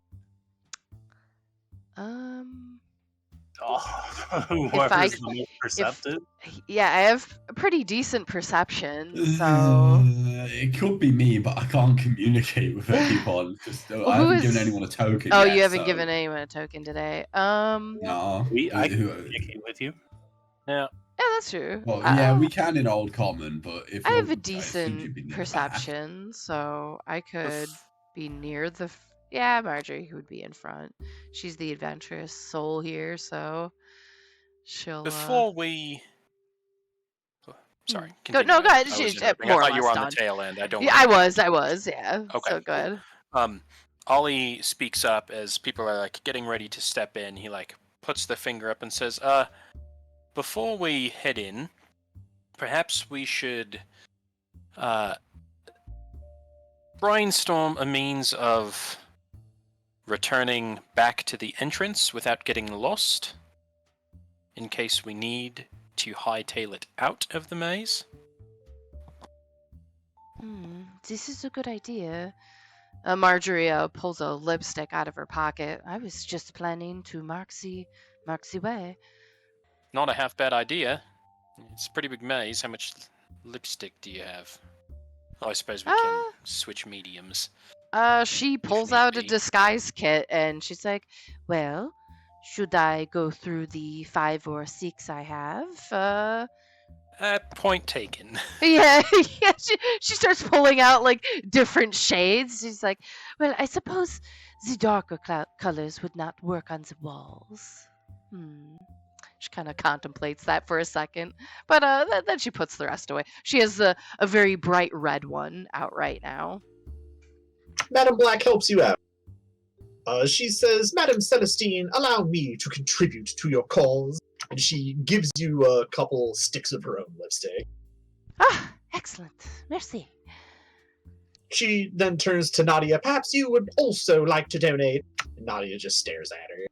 Oh, I- whoever's the most perceptive. Yeah, I have a pretty decent perception, so It could be me, but I can't communicate with anyone. Just Well, I who haven't is- given anyone a token. oh, yet, you haven't so- given anyone a token today. No. I can Who- communicate with you. Yeah. Yeah, that's true. Well, yeah, we can in Old Common, but if I have a I assumed you'd decent be near the back. perception, so I could be near the. Yeah, Marjorie would be in front. She's the adventurous soul here, so she'll. Before we. Sorry, Go continue. no, go ahead. I was She's interrupting. I more or thought you less were on the done. tail end. I don't Yeah, want I was. Yeah. Okay, So cool. good. Ollie speaks up as people are like getting ready to step in. He like puts the finger up and says, before we head in, perhaps we should brainstorm a means of returning back to the entrance without getting lost, in case we need to hightail it out of the maze. This is a good idea. Marjorie pulls a lipstick out of her pocket. I was just planning to Marksy way. Not a half bad idea. It's a pretty big maze. How much lipstick do you have? Oh, I suppose we can switch mediums. She pulls need out a be. disguise kit and she's like, well, should I go through the 5 or 6 I have? Point taken. Yeah, she starts pulling out like different shades. She's like, well, I suppose the darker colors would not work on the walls. She kind of contemplates that for a second, but then she puts the rest away. She has a very bright red one out right now. Madam Black helps you out. She says, Madam Celestine, allow me to contribute to your cause. And she gives you a couple sticks of her own lipstick. Ah, excellent. Merci. She then turns to Nadia. Perhaps you would also like to donate. And Nadia just stares at her.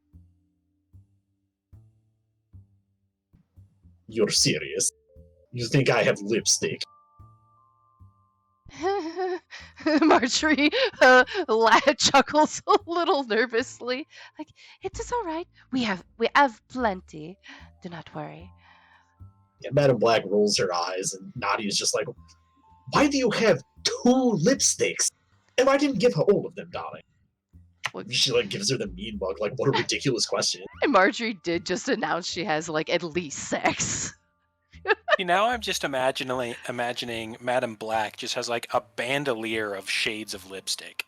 You're serious? You think I have lipstick? Marjorie chuckles a little nervously. Like, it is all right. We have plenty. Do not worry. Yeah, Madam Black rolls her eyes, and Nadia's just like, why do you have 2 lipsticks? And I didn't give her all of them, darling. She like gives her the mean mug. Like, what a ridiculous question. And Marjorie did just announce she has like at least 6. See, now I'm just imagining Madam Black just has like a bandolier of shades of lipstick.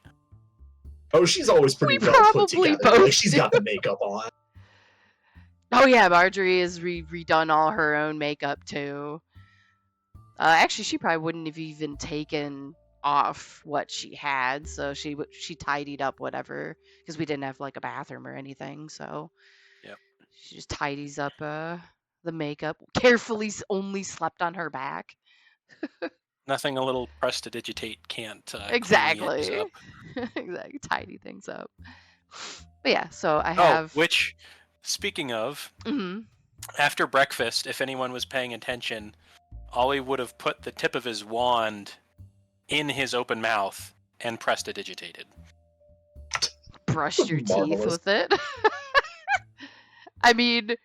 Oh, she's always pretty We well put probably together. both Like, she's got the makeup on. Oh yeah, Marjorie has redone all her own makeup too. Actually, she probably wouldn't have even taken off what she had, so she tidied up whatever because we didn't have like a bathroom or anything. So Yep. She just tidies up the makeup. Carefully only slept on her back. Nothing a little prestidigitate can't clean Exactly. things up. Exactly. Tidy things up. But yeah, so I have. Oh, which, speaking of, after breakfast, if anyone was paying attention, Ollie would have put the tip of his wand in his open mouth and prestidigitated. Brushed your teeth Marvelous. with it. I mean,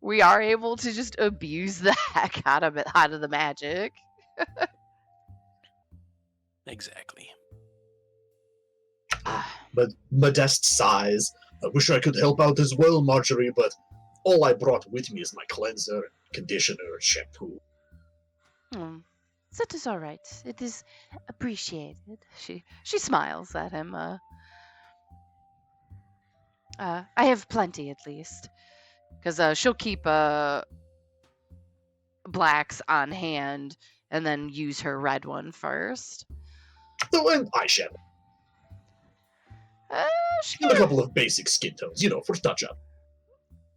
we are able to just abuse the heck out of the magic. Exactly. But Modeste sighs. I wish I could help out as well, Marjorie, but all I brought with me is my cleanser, conditioner, and shampoo. That is all right. It is appreciated. She smiles at him. I have plenty, at least, because she'll keep blacks on hand and then use her red one first. Oh, and eyeshadow. And a couple of basic skin tones, for touch-up.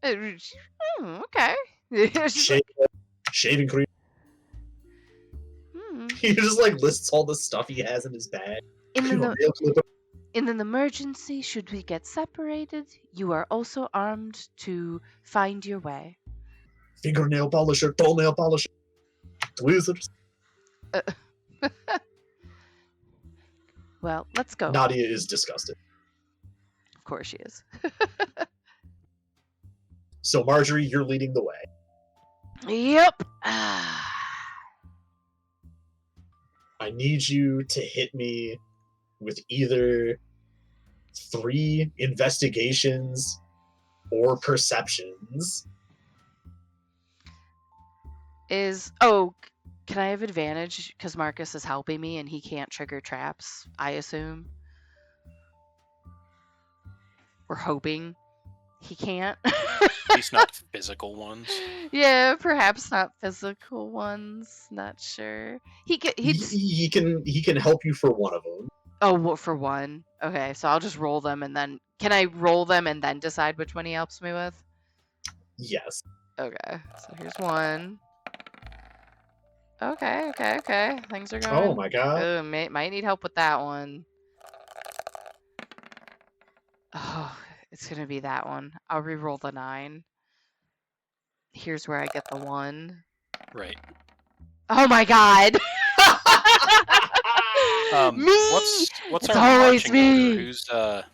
Okay. Shaving cream. He just lists all the stuff he has in his bag. In an emergency, should we get separated, you are also armed to find your way. Fingernail polisher, toenail polisher, tweezers. Well, let's go. Nadia is disgusted. Of course she is. So Marjorie, you're leading the way. Yep. I need you to hit me with either 3 investigations or perceptions. Can I have advantage because Marcus is helping me and he can't trigger traps, I assume? We're hoping he can't. At least not physical ones. Yeah, perhaps not physical ones. Not sure. He can help you for one of them. Oh, for one. Okay, so I'll just roll them and then can I roll them and then decide which one he helps me with? Yes. Okay, so here's one. Okay. Things are Oh going. my god. Might need help with that one. Oh, it's gonna be that one. I'll re-roll the 9. Here's where I get the 1. Right. Oh my god! Me! What's It's our always marching me! order?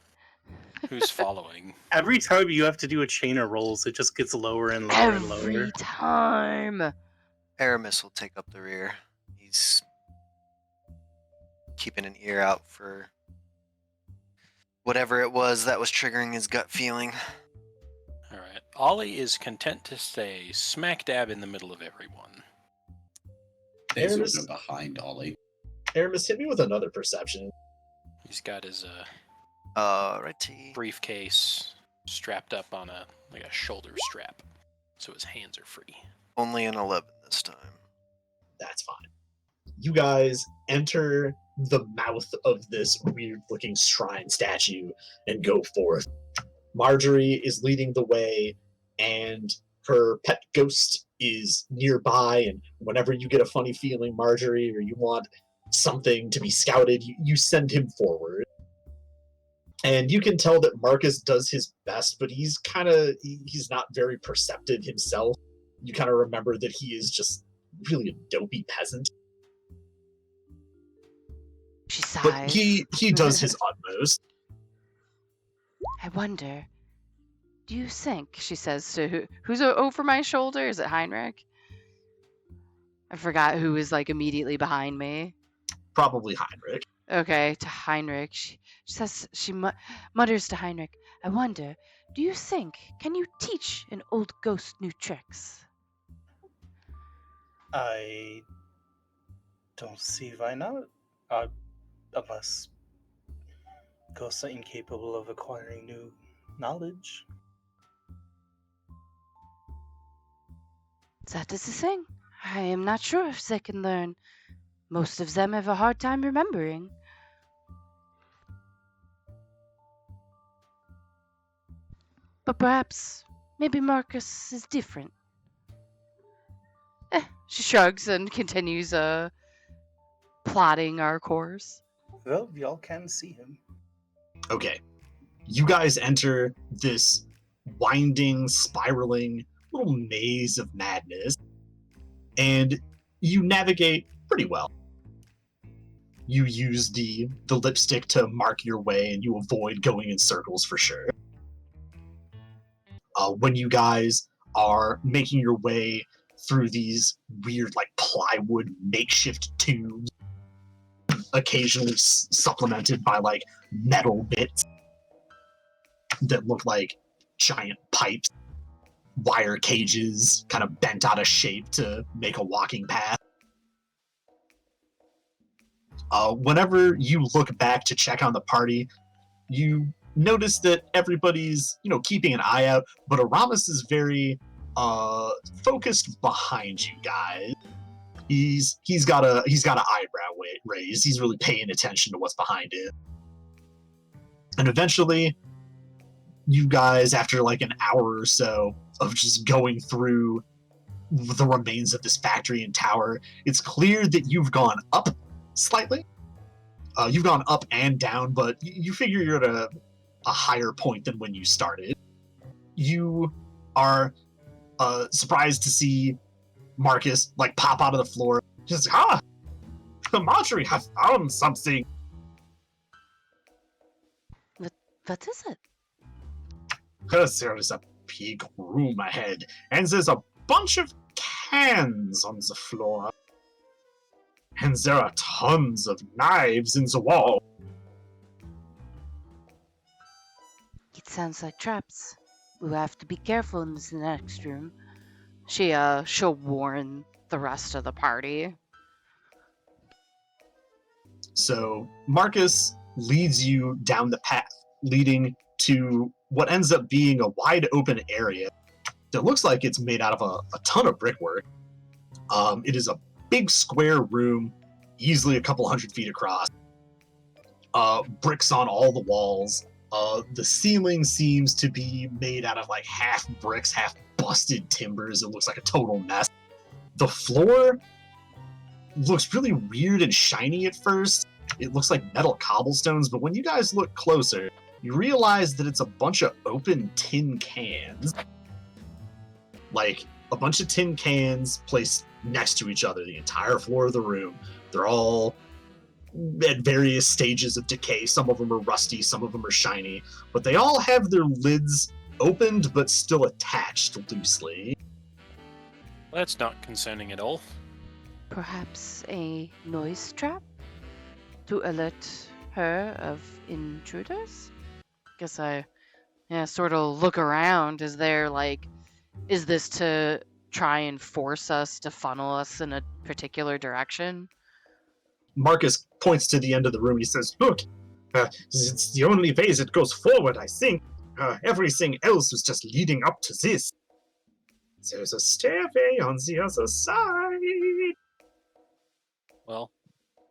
Who's following? Every time you have to do a chain of rolls, it just gets lower and lower and lower. Every time. Aramis will take up the rear. He's keeping an ear out for whatever it was that was triggering his gut feeling. All right. Ollie is content to stay smack dab in the middle of everyone. Days will Aramis- go behind Ollie. Aramis, hit me with another perception. He's got his Righty. briefcase strapped up on a shoulder strap, so his hands are free. Only an 11 this time. That's fine. You guys enter the mouth of this weird-looking shrine statue and go forth. Marjorie is leading the way, and her pet ghost is nearby, and whenever you get a funny feeling, Marjorie, or you want something to be scouted, you send him forward. And you can tell that Marcus does his best, but he's not very perceptive himself. You kind of remember that he is just really a dopey peasant. She sighs. But he does his utmost. I wonder. Do you think, she says to who's over my shoulder? Is it Heinrich? I forgot who was immediately behind me. Probably Heinrich. Okay, to Heinrich. She mutters to Heinrich, I wonder, do you think, can you teach an old ghost new tricks? I don't see why not. Unless ghosts are incapable of acquiring new knowledge. That is the thing. I am not sure if they can learn. Most of them have a hard time remembering. But perhaps, maybe Marcus is different. She shrugs and continues plotting our course. Well, y'all can see him. Okay. You guys enter this winding, spiraling little maze of madness, and you navigate pretty well. You use the lipstick to mark your way, and you avoid going in circles for sure. When you guys are making your way through these weird, plywood makeshift tubes, occasionally supplemented by, metal bits that look like giant pipes, wire cages, kind of bent out of shape to make a walking path. Whenever you look back to check on the party, you notice that everybody's, keeping an eye out, but Aramis is very focused behind you guys. He's got an eyebrow raised. He's really paying attention to what's behind it. And eventually, you guys, after an hour or so of just going through the remains of this factory and tower, it's clear that you've gone up slightly. You've gone up and down, but you figure you're at a higher point than when you started. You are surprised to see Marcus pop out of the floor. Just Marjorie, I found something. What is it? There is a big room ahead, and there's a bunch of cans on the floor. And there are tons of knives in the wall. It sounds like traps. We'll have to be careful in this next room. She'll warn the rest of the party. So Marcus leads you down the path, leading to what ends up being a wide open area that looks like it's made out of a ton of brickwork. It is a big square room, easily a couple 100 feet across. Bricks on all the walls. The ceiling seems to be made out of like half bricks, half busted timbers. It looks like a total mess. The floor looks really weird and shiny at first. It looks like metal cobblestones, but when you guys look closer, you realize that it's a bunch of open tin cans. Like a bunch of tin cans placed next to each other, the entire floor of the room. They're all at various stages of decay. Some of them are rusty, some of them are shiny, but they all have their lids opened but still attached loosely. Well, that's not concerning at all. Perhaps a noise trap to alert her of intruders? Guess I sort of look around. Is this to try and force us to funnel us in a particular direction? Marcus points to the end of the room. He says, look, it's the only way it goes forward, I think. Everything else was just leading up to this. There's a stairway on the other side. Well,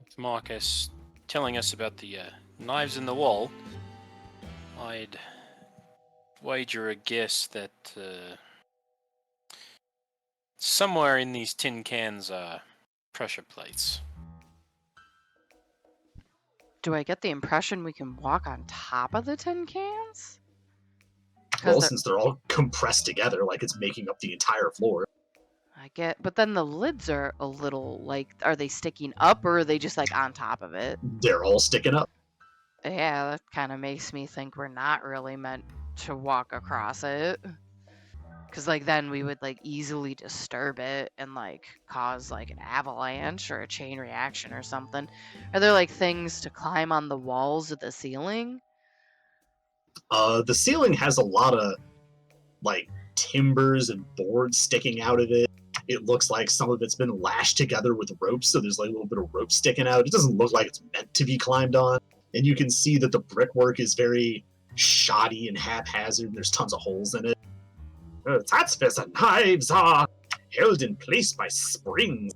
with Marcus telling us about the knives in the wall, I'd wager a guess that somewhere in these tin cans are pressure plates. Do I get the impression we can walk on top of the tin cans? Well, since they're all compressed together, like it's making up the entire floor. But then the lids are a little, like, are they sticking up or are they just, like, on top of it? They're all sticking up. Yeah, that kind of makes me think we're not really meant to walk across it. Because, like, then we would, like, easily disturb it and, like, cause, like, an avalanche or a chain reaction or something. Are there, like, things to climb on the walls of the ceiling? The ceiling has a lot of, like, timbers and boards sticking out of it. It looks like some of it's been lashed together with ropes, so there's like a little bit of rope sticking out. It doesn't look like it's meant to be climbed on. And you can see that the brickwork is very shoddy and haphazard. There's tons of holes in it. That's where the knives are, held in place by springs.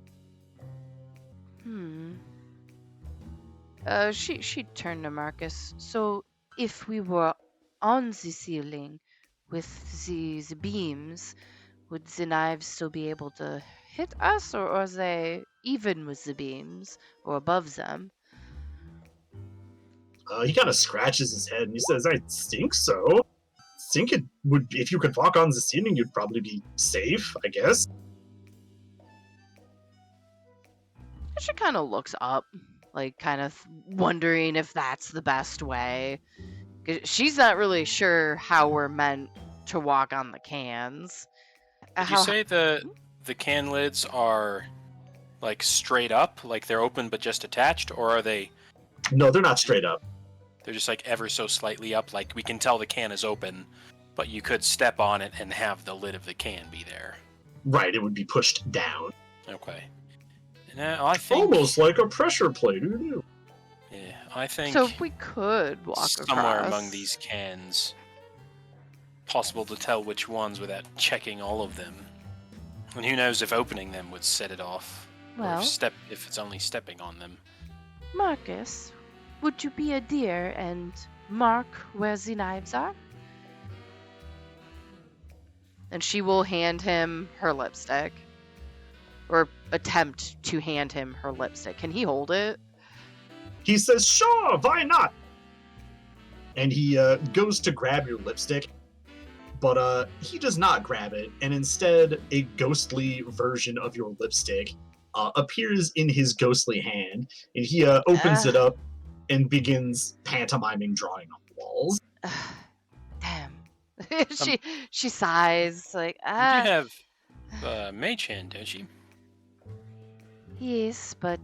She turned to Marcus. So, if we were on the ceiling with these beams, would the knives still be able to hit us, or are they even with the beams or above them? He kind of scratches his head and he says, I think so. I think it would, if you could walk on the ceiling, you'd probably be safe, I guess. She kind of looks up, like kind of wondering if that's the best way. 'Cause she's not really sure how we're meant to walk on the cans. Did you say the can lids are like straight up, like they're open but just attached, or are they? No, they're not straight up. They're just like ever so slightly up, like we can tell the can is open, but you could step on it and have the lid of the can be there. Right, it would be pushed down. Okay. Now I think almost like a pressure plate. Yeah, I think so. If we could walk somewhere across among these cans, possible to tell which ones without checking all of them. And who knows if opening them would set it off, or if it's only stepping on them. Marcus, would you be a dear and mark where the knives are? And she will hand him her lipstick. Or attempt to hand him her lipstick. Can he hold it? He says, sure, why not? And he goes to grab your lipstick, but he does not grab it, and instead a ghostly version of your lipstick appears in his ghostly hand, and he opens it up and begins pantomiming drawing on the walls. Damn. she sighs, like, You have mage hand, don't you? Yes, but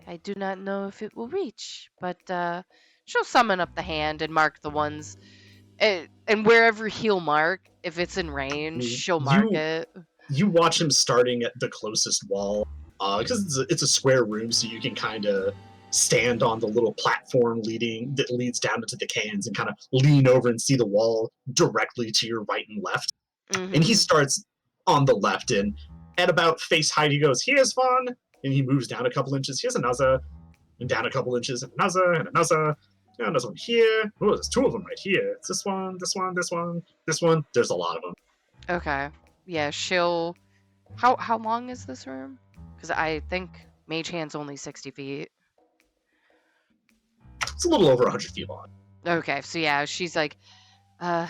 I do not know if it will reach. But she'll summon up the hand and mark the ones, and wherever he'll mark, if it's in range, she'll mark it. you watch him starting at the closest wall, because it's a square room, so you can kind of stand on the little platform that leads down into the cans and kind of lean over and see the wall directly to your right and left. And he Mm-hmm. starts on the left, and at about face height, he goes, "Here's one," and he moves down a couple inches. Here's another, and down a couple inches, and another, and another. Yeah, there's one here. Oh, there's two of them right here. It's this one, this one, this one, this one. There's a lot of them. Okay. Yeah, she'll. How long is this room? Because I think Mage Hand's only 60 feet. It's a little over 100 feet long. Okay, so yeah, she's like, I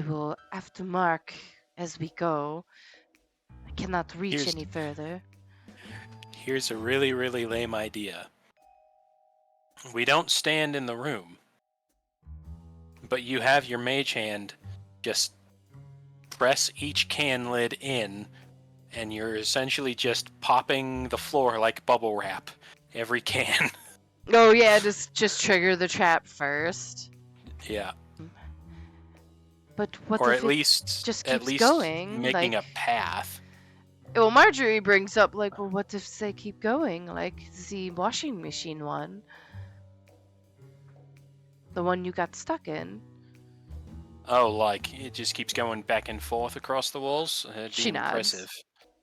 will have to mark as we go. I cannot reach any further. Here's a really, really lame idea. We don't stand in the room, but you have your mage hand just press each can lid in, and you're essentially just popping the floor like bubble wrap every can. Oh yeah, just trigger the trap first. Yeah. But what Or if at it least just at keeps least going? making Like, a path. well, Marjorie brings up like, well, what if they keep going? Like the washing machine one, the one you got stuck in. Oh, like it just keeps going back and forth across the walls? It'd be She nods. impressive.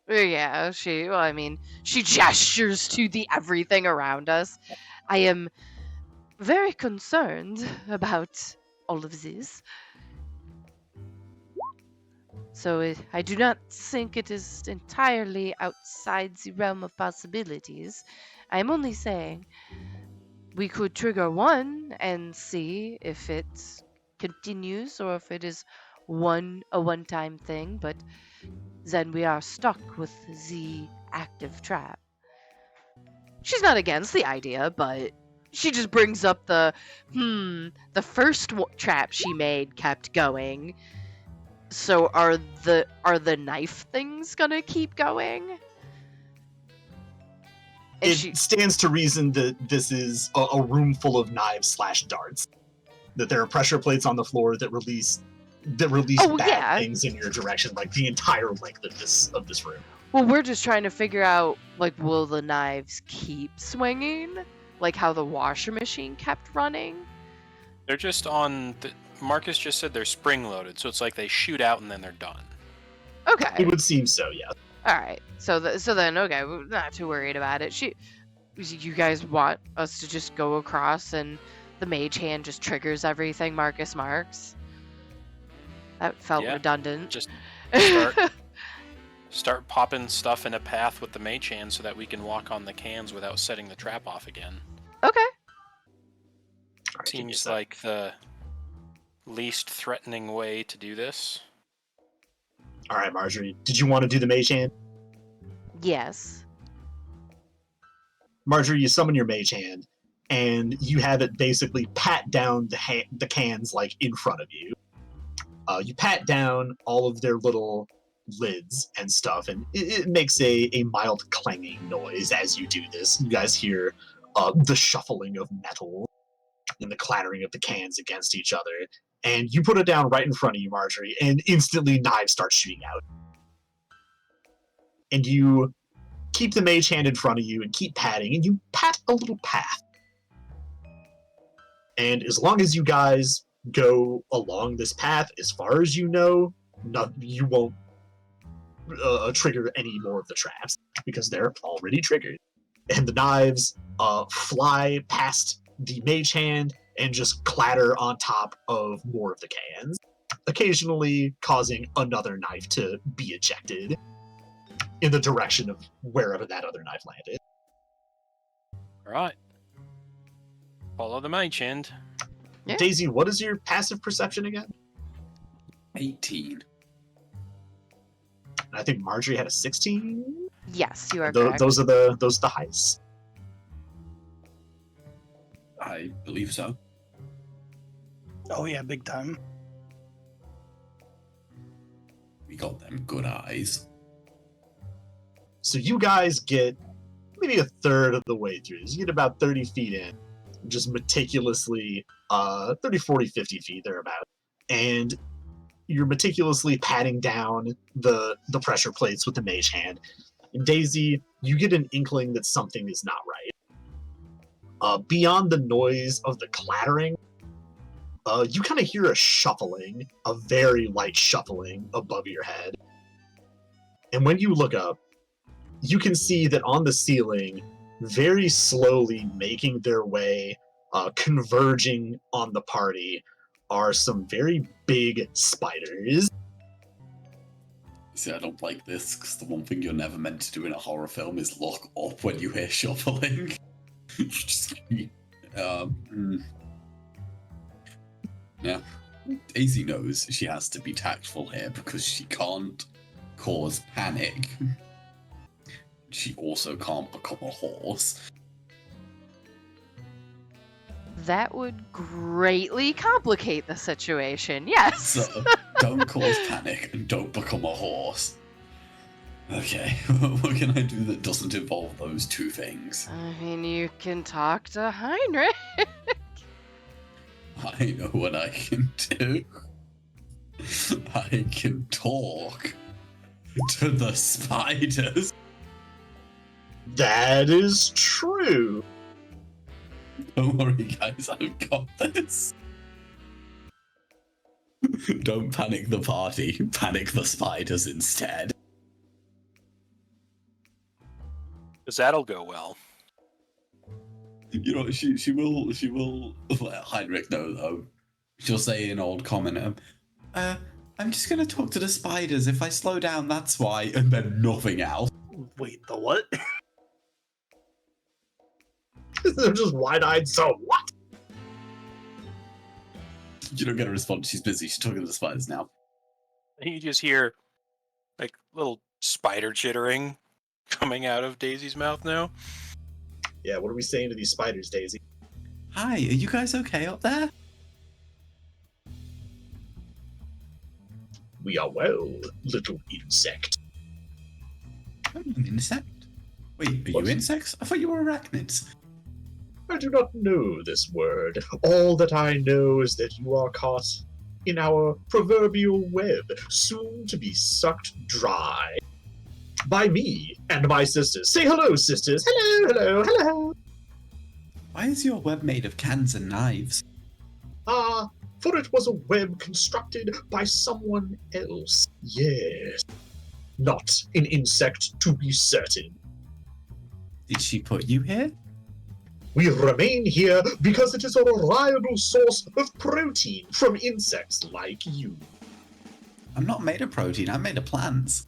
Yeah, well, I mean, she gestures to the everything around us. I am very concerned about all of this. So I do not think it is entirely outside the realm of possibilities. I am only saying we could trigger one and see if it continues or if it is a one-time thing, but then we are stuck with the active trap. She's not against the idea, but she just brings up the first trap she made kept going. So are the knife things gonna keep going? And It stands to reason that this is a room full of knives / darts. That there are pressure plates on the floor that release bad things in your direction, like the entire length of this room. Well, we're just trying to figure out, like, will the knives keep swinging? Like how the washer machine kept running? They're just on... Marcus just said they're spring-loaded, so it's like they shoot out and then they're done. Okay. It would seem so, yeah. Alright. So then, okay, we're not too worried about it. You guys want us to just go across and the mage hand just triggers everything Marcus marks? That felt redundant. Just start popping stuff in a path with the mage hand so that we can walk on the cans without setting the trap off again. Okay. Right, seems like the least threatening way to do this. All right, Marjorie, did you want to do the mage hand? Yes. Marjorie, you summon your mage hand, and you have it basically pat down the cans like in front of you. You pat down all of their little lids and stuff, and it makes a mild clanging noise as you do this. You guys hear the shuffling of metal and the clattering of the cans against each other, and you put it down right in front of you, Marjorie, and instantly knives start shooting out. And you keep the mage hand in front of you and keep patting, and you pat a little path. And as long as you guys go along this path, as far as you know, you won't trigger any more of the traps, because they're already triggered. And the knives fly past the mage hand and just clatter on top of more of the cans, occasionally causing another knife to be ejected in the direction of wherever that other knife landed. Alright. Follow the mage hand. Yeah. Daisy, what is your passive perception again? 18. I think Marjorie had a 16. Yes, you are correct. Those are the highest. I believe so. Oh yeah, big time. We got them good eyes. So you guys get maybe a third of the way through. You get about 30 feet in, just meticulously, 30, 40, 50 feet, thereabout. And you're meticulously patting down the pressure plates with the mage hand. And Daisy, you get an inkling that something is not right. Beyond the noise of the clattering, you kind of hear a shuffling, a very light shuffling above your head. And when you look up, you can see that on the ceiling, very slowly making their way, converging on the party, are some very big spiders. See, I don't like this, because the one thing you're never meant to do in a horror film is look up when you hear shuffling. Yeah. Daisy knows she has to be tactful here, because she can't cause panic. She also can't become a horse. That would greatly complicate the situation, yes. So, don't cause panic and don't become a horse. Okay, what can I do that doesn't involve those two things? I mean, you can talk to Heinrich. I know what I can do. I can talk to the spiders. That is true. Don't worry, guys, I've got this. Don't panic the party, panic the spiders instead. Because that'll go well. You know, she will let Heinrich know, though. She'll say in old common, I'm just gonna talk to the spiders. If I slow down, that's why, and then nothing else. Wait, the what? They're just wide-eyed, so what? You don't get a response, she's busy, she's talking to the spiders now. And you just hear, like, little spider chittering coming out of Daisy's mouth now. Yeah, what are we saying to these spiders, Daisy? Hi, are you guys okay up there? We are well, little insect. I'm an insect. Wait, are What? you insects? I thought you were arachnids. I do not know this word. All that I know is that you are caught in our proverbial web, soon to be sucked dry. By me and my sisters. Say hello, sisters. Hello, hello, hello. Why is your web made of cans and knives? For it was a web constructed by someone else. Yes. Not an insect, to be certain. Did she put you here? We remain here because it is a reliable source of protein from insects like you. I'm not made of protein, I'm made of plants.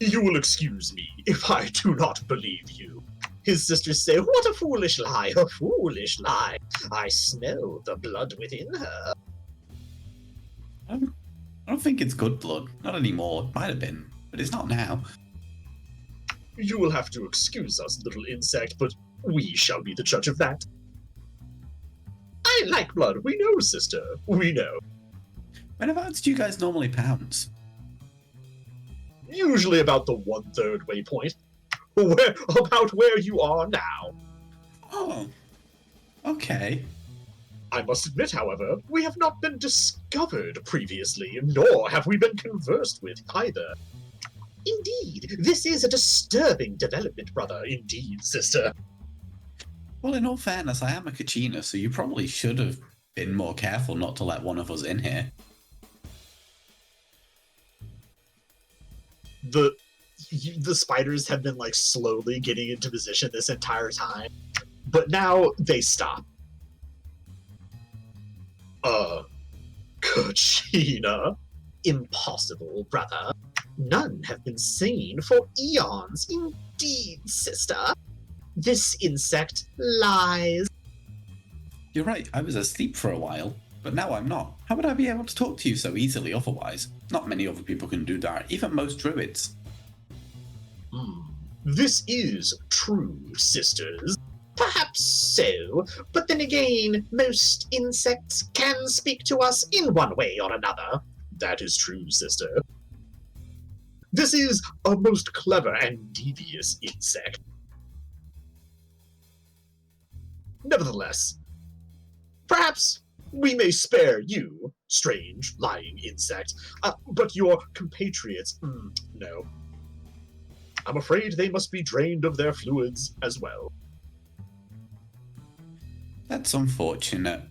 You will excuse me if I do not believe you. His sisters say, what a foolish lie, a foolish lie. I smell the blood within her. I don't think it's good blood. Not anymore. It might have been, but it's not now. You will have to excuse us, little insect, but we shall be the judge of that. I like blood. We know, sister. We know. Whereabouts do you guys normally pounce? Usually about the 1/3 waypoint. About where you are now. Oh, okay. I must admit, however, we have not been discovered previously, nor have we been conversed with either. Indeed, this is a disturbing development, brother. Indeed, sister. Well, in all fairness, I am a Kachina, so you probably should have been more careful not to let one of us in here. The spiders have been like slowly getting into position this entire time, but now they stop. Kachina? Impossible, brother. None have been seen for eons. Indeed, sister. This insect lies. You're right, I was asleep for a while, but now I'm not. How would I be able to talk to you so easily otherwise? Not many other people can do that, even most druids. This is true, sisters. Perhaps so, but then again, most insects can speak to us in one way or another. That is true, sister. This is a most clever and devious insect. Nevertheless, perhaps We may spare you, strange, lying insect, but your compatriots, no. I'm afraid they must be drained of their fluids as well. That's unfortunate.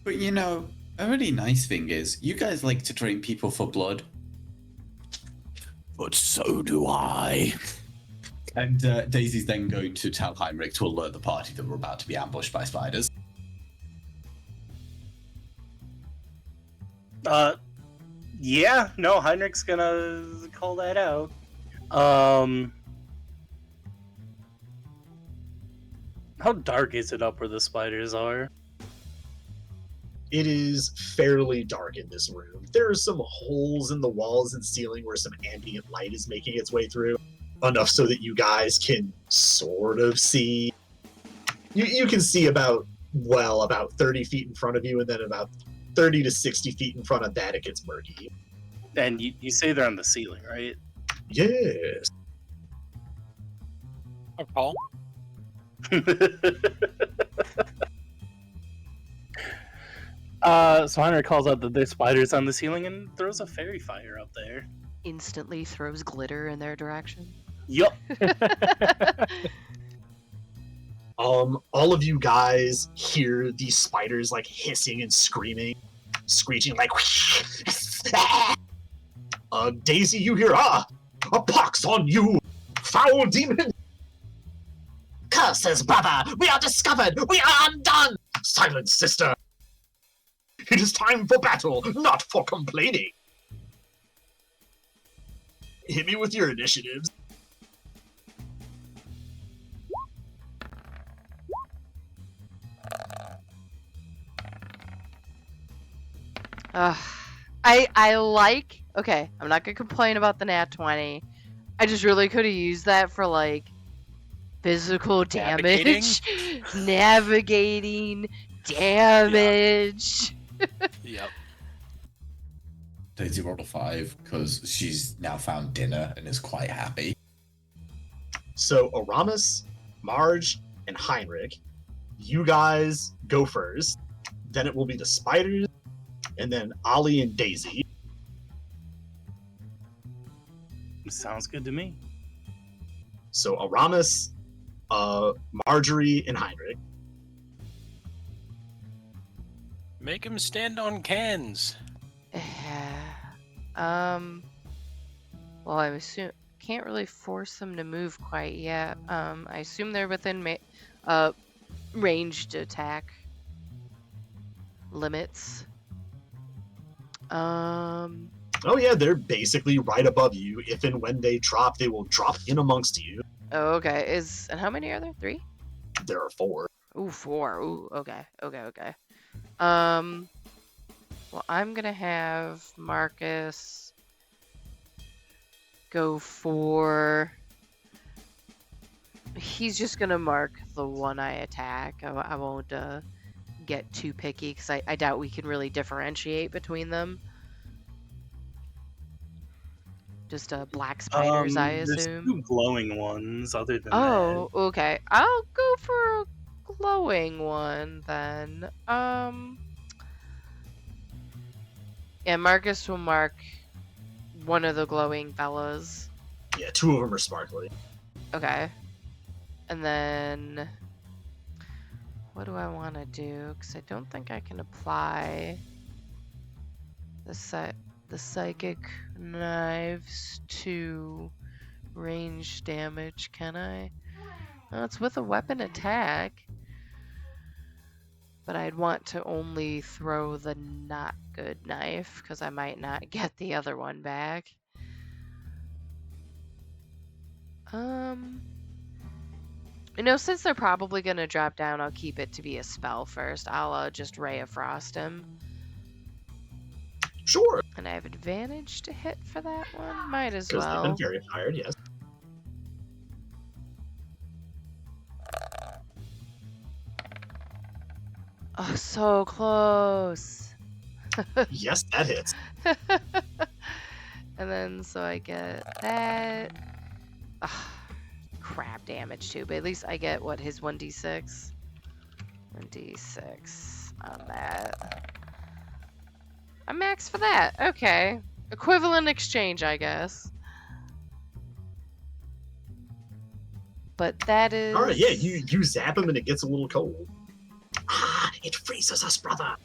But you know, a really nice thing is, you guys like to drain people for blood. But so do I. And Daisy's then going to tell Heinrich to alert the party that we're about to be ambushed by spiders. Yeah, no, Heinrich's gonna call that out. How dark is it up where the spiders are? It is fairly dark in this room. There are some holes in the walls and ceiling where some ambient light is making its way through, enough so that you guys can sort of see. You can see about 30 feet in front of you, and then about 30 to 60 feet in front of that, it gets murky. And you say they're on the ceiling, right? Yes. Oh, Paul. So Heinrich calls out that there's spiders on the ceiling and throws a fairy fire up there. Instantly throws glitter in their direction. Yup. All of you guys hear these spiders like hissing and screaming, screeching like. Daisy, you hear a pox on you, foul demon! Curses, brother! We are discovered! We are undone! Silence, sister! It is time for battle, not for complaining! Hit me with your initiatives. I like. Okay, I'm not gonna complain about the nat 20. I just really could have used that for like physical damage, navigating damage. Yep. Daisy rolled a 5 because she's now found dinner and is quite happy. So Aramis, Marge, and Heinrich, you guys go first. Then it will be the spiders, and then Ollie and Daisy. Sounds good to me. So Aramis, Marjorie, and Heinrich. Make him stand on cans. Well, I assume can't really force them to move quite yet. I assume they're within ranged attack limits. Oh yeah, they're basically right above you. If and when they drop, they will drop in amongst you. Oh, okay. And how many are there? 3? There are 4. Ooh, 4. Ooh, okay. Well, I'm gonna have Marcus go for. He's just gonna mark the one I attack. I won't get too picky because I doubt we can really differentiate between them. Just black spiders, I assume. There's 2 glowing ones other than Oh, okay. I'll go for a glowing one then. Yeah, Marcus will mark one of the glowing fellas. Yeah, 2 of them are sparkly. Okay. And then what do I want to do? Because I don't think I can apply the psychic knives to range damage, can I? Oh, it's with a weapon attack. But I'd want to only throw the not good knife because I might not get the other one back. Since they're probably going to drop down, I'll keep it to be a spell first. I'll just Ray of Frost him. Sure. And I have advantage to hit for that one? Might as Because well. they've been very tired, yes. Oh, so close. Yes, that hits. And then, so I get that. Crap damage too, but at least I get, what, his 1d6? 1d6. on that. A max for that. Okay. Equivalent exchange, I guess. But that is... All right, yeah, you zap him and it gets a little cold. Ah, it freezes us, brother.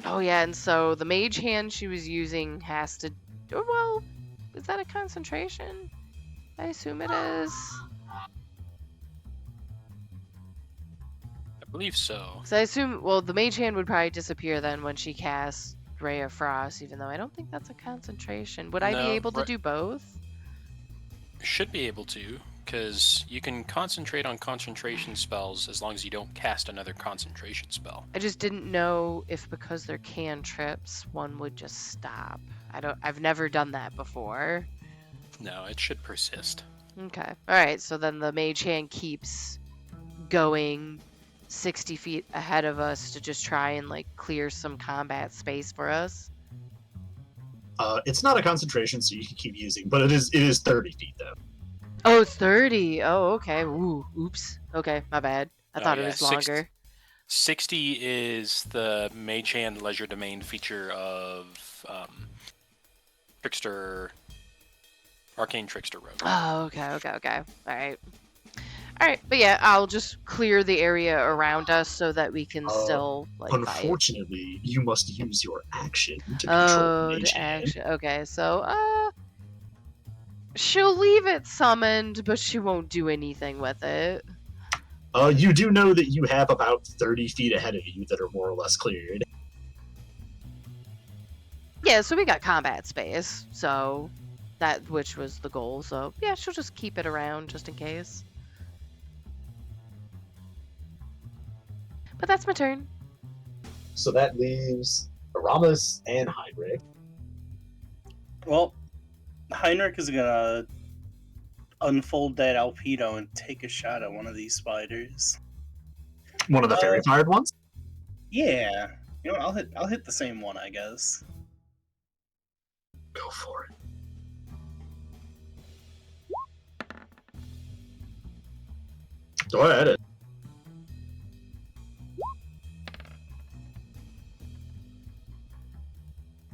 Oh yeah, and so the mage hand she was using has to... Well, is that a concentration? I assume it is. I believe so. So I assume, well, the mage hand would probably disappear then when she casts Ray of Frost, even though I don't think that's a concentration. Would I be No, able to do both? Should be able to, because you can concentrate on concentration spells as long as you don't cast another concentration spell. I just didn't know if because they're cantrips, one would just stop. I've never done that before. No, it should persist. Okay. Alright, so then the mage hand keeps going 60 feet ahead of us to just try and like clear some combat space for us. It's not a concentration, so you can keep using, but it is 30 feet though. Oh, it's 30. Oh, okay. Ooh, oops. Okay, my bad. I thought it was longer. 60 is the Mage Hand Leisure Domain feature of Trickster, Arcane Trickster Rogue. Oh, okay. Alright, but yeah, I'll just clear the area around us so that we can still, like, fight. Unfortunately, you must use your action to control the mage hand. Action. Okay, so, she'll leave it summoned, but she won't do anything with it. You do know that you have about 30 feet ahead of you that are more or less cleared. Yeah, so we got combat space, so that which was the goal. So yeah, she'll just keep it around just in case. But that's my turn. So that leaves Aramis and Heinrich. Well, Heinrich is gonna unfold that Alpedo and take a shot at one of these spiders. One of the fairy fired ones? Yeah. You know, I'll hit the same one, I guess. Go for it. Go ahead.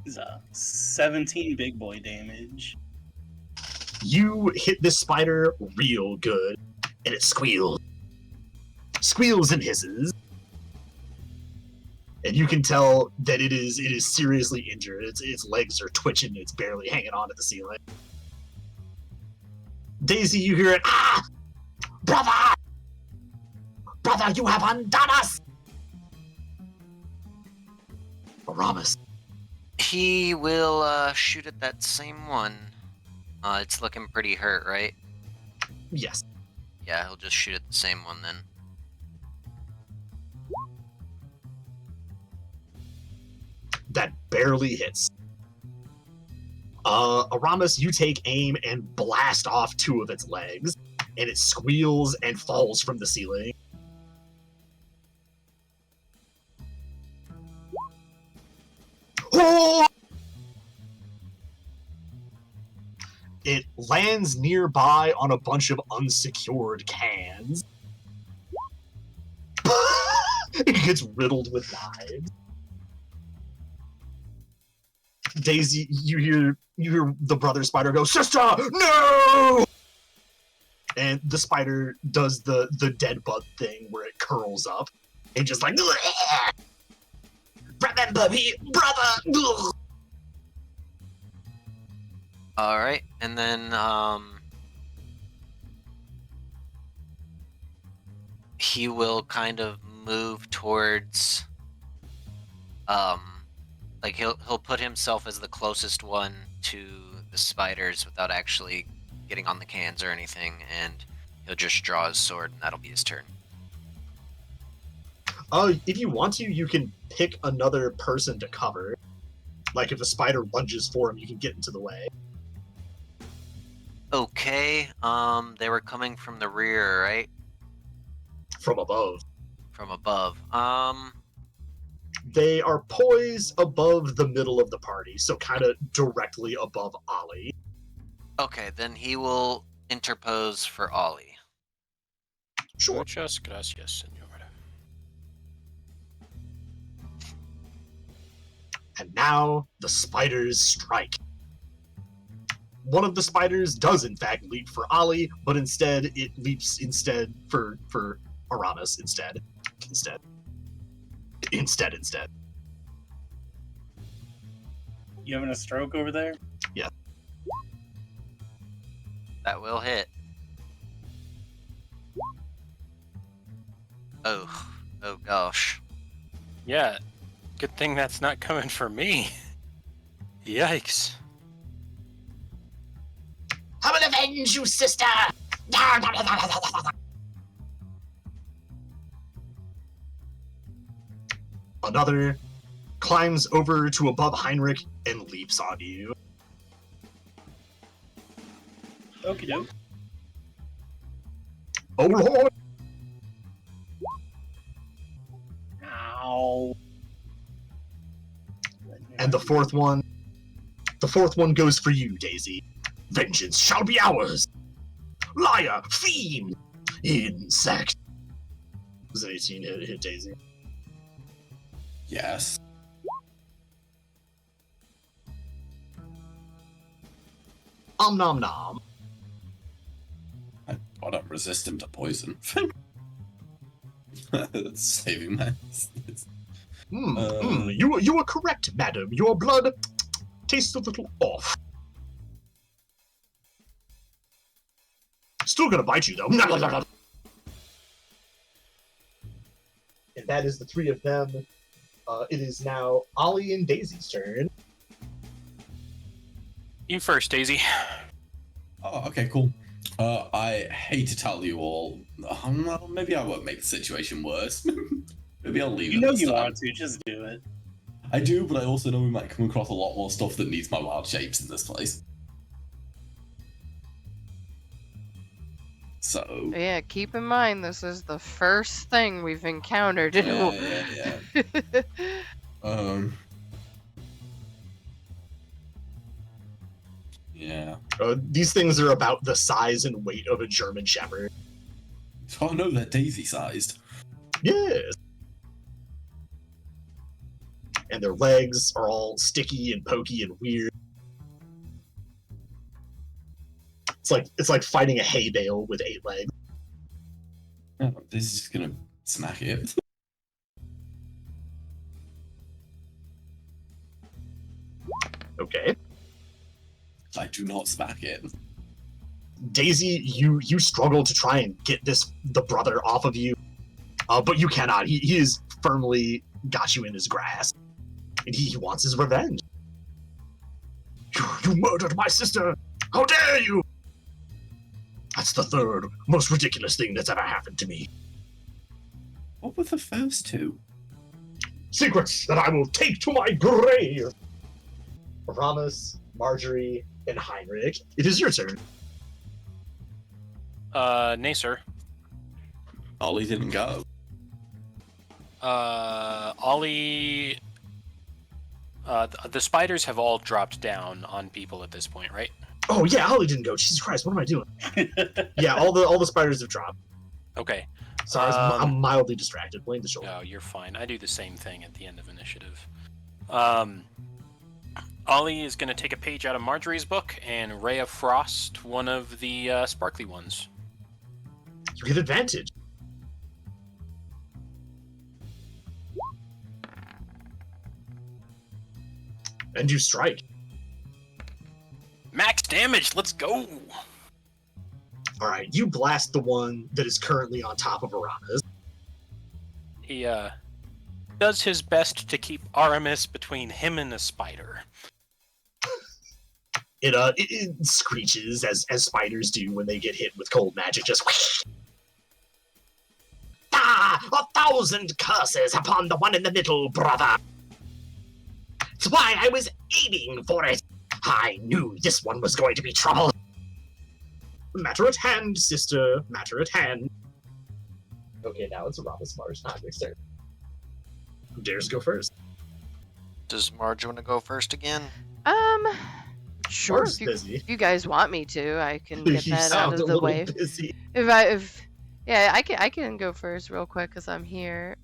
It's a 17 big boy damage. You hit this spider real good, and it squeals. Squeals and hisses. And you can tell that it is seriously injured. Its legs are twitching, it's barely hanging on to the ceiling. Daisy, you hear it. Ah! Brother! Brother, you have undone us! Aramis. He will shoot at that same one. It's looking pretty hurt, right? Yes. Yeah, he'll just shoot at the same one then. That barely hits. Aramis, you take aim and blast off two of its legs, and it squeals and falls from the ceiling. Oh! It lands nearby on a bunch of unsecured cans. It gets riddled with knives. Daisy, you hear the brother spider go, "Sister, no!" And the spider does the dead bug thing where it curls up and just like, remember me, brother. All right, and then he will kind of move towards like he'll put himself as the closest one to the spiders without actually getting on the cans or anything, and he'll just draw his sword, and that'll be his turn. If you want to, you can pick another person to cover. Like if a spider lunges for him, you can get into the way. Okay, they were coming from the rear, right? From above. From above. They are poised above the middle of the party, so kind of directly above Ollie. Okay, then he will interpose for Ollie. Sure. Muchas gracias, señor. And now the spiders strike. One of the spiders does in fact leap for Ollie, but instead it leaps instead for Aramis instead. You having a stroke over there? Yeah. That will hit. Oh gosh. Yeah, good thing that's not coming for me. Yikes. I will avenge you, sister! Another climbs over to above Heinrich and leaps on you. Okie doke. Oh lord! Ow. And the fourth one goes for you, Daisy. Vengeance shall be ours! Liar! Fiend! Insect! Was it 18 hit Daisy? Yes. Nom nom. I'm resistant to poison. That's saving my. You are correct, madam. Your blood tastes a little off. Still gonna bite you, though. And that is the three of them. It is now Ollie and Daisy's turn. You first, Daisy. Oh, okay, cool. I hate to tell you all. Well, maybe I won't make the situation worse. Maybe I'll leave it. You know this you time. want to, just do it. I do, but I also know we might come across a lot more stuff that needs my wild shapes in this place. So. Yeah, keep in mind this is the first thing we've encountered. Yeah. Yeah. These things are about the size and weight of a German Shepherd. Oh no, they're daisy-sized. Yes. And their legs are all sticky and pokey and weird. It's like fighting a hay bale with 8 legs. Oh, this is just gonna smack it. Okay. I do not smack it. Daisy, you struggle to try and get the brother off of you, but you cannot. He has firmly got you in his grasp, and he wants his revenge. You murdered my sister! How dare you! That's the third most ridiculous thing that's ever happened to me. What were the first two? Secrets that I will take to my grave! Ramus, Marjorie, and Heinrich, it is your turn. Nay, sir. Ollie didn't go. Ollie... the spiders have all dropped down on people at this point, right? Oh yeah, Ollie didn't go. Jesus Christ, what am I doing? Yeah, all the spiders have dropped. Okay. Sorry, I'm mildly distracted. Blame the shoulder. No, you're fine. I do the same thing at the end of initiative. Ollie is going to take a page out of Marjorie's book and Ray of Frost one of the sparkly ones. You get advantage. And you strike. Max damage, let's go! Alright, you blast the one that is currently on top of Aramis. He does his best to keep Aramis between him and the spider. It screeches as spiders do when they get hit with cold magic, just whoosh. Ah! 1,000 curses upon the one in the middle, brother! That's why I was aiming for it! I knew this one was going to be trouble! Matter at hand, sister, matter at hand. Okay, now it's Aramis, Marge, not Heinrich's turn. Who dares go first? Does Marge want to go first again? Sure. Marge's If busy. you guys want me to, I can get You that out sound of a the little way. busy. Yeah, I can go first real quick because I'm here.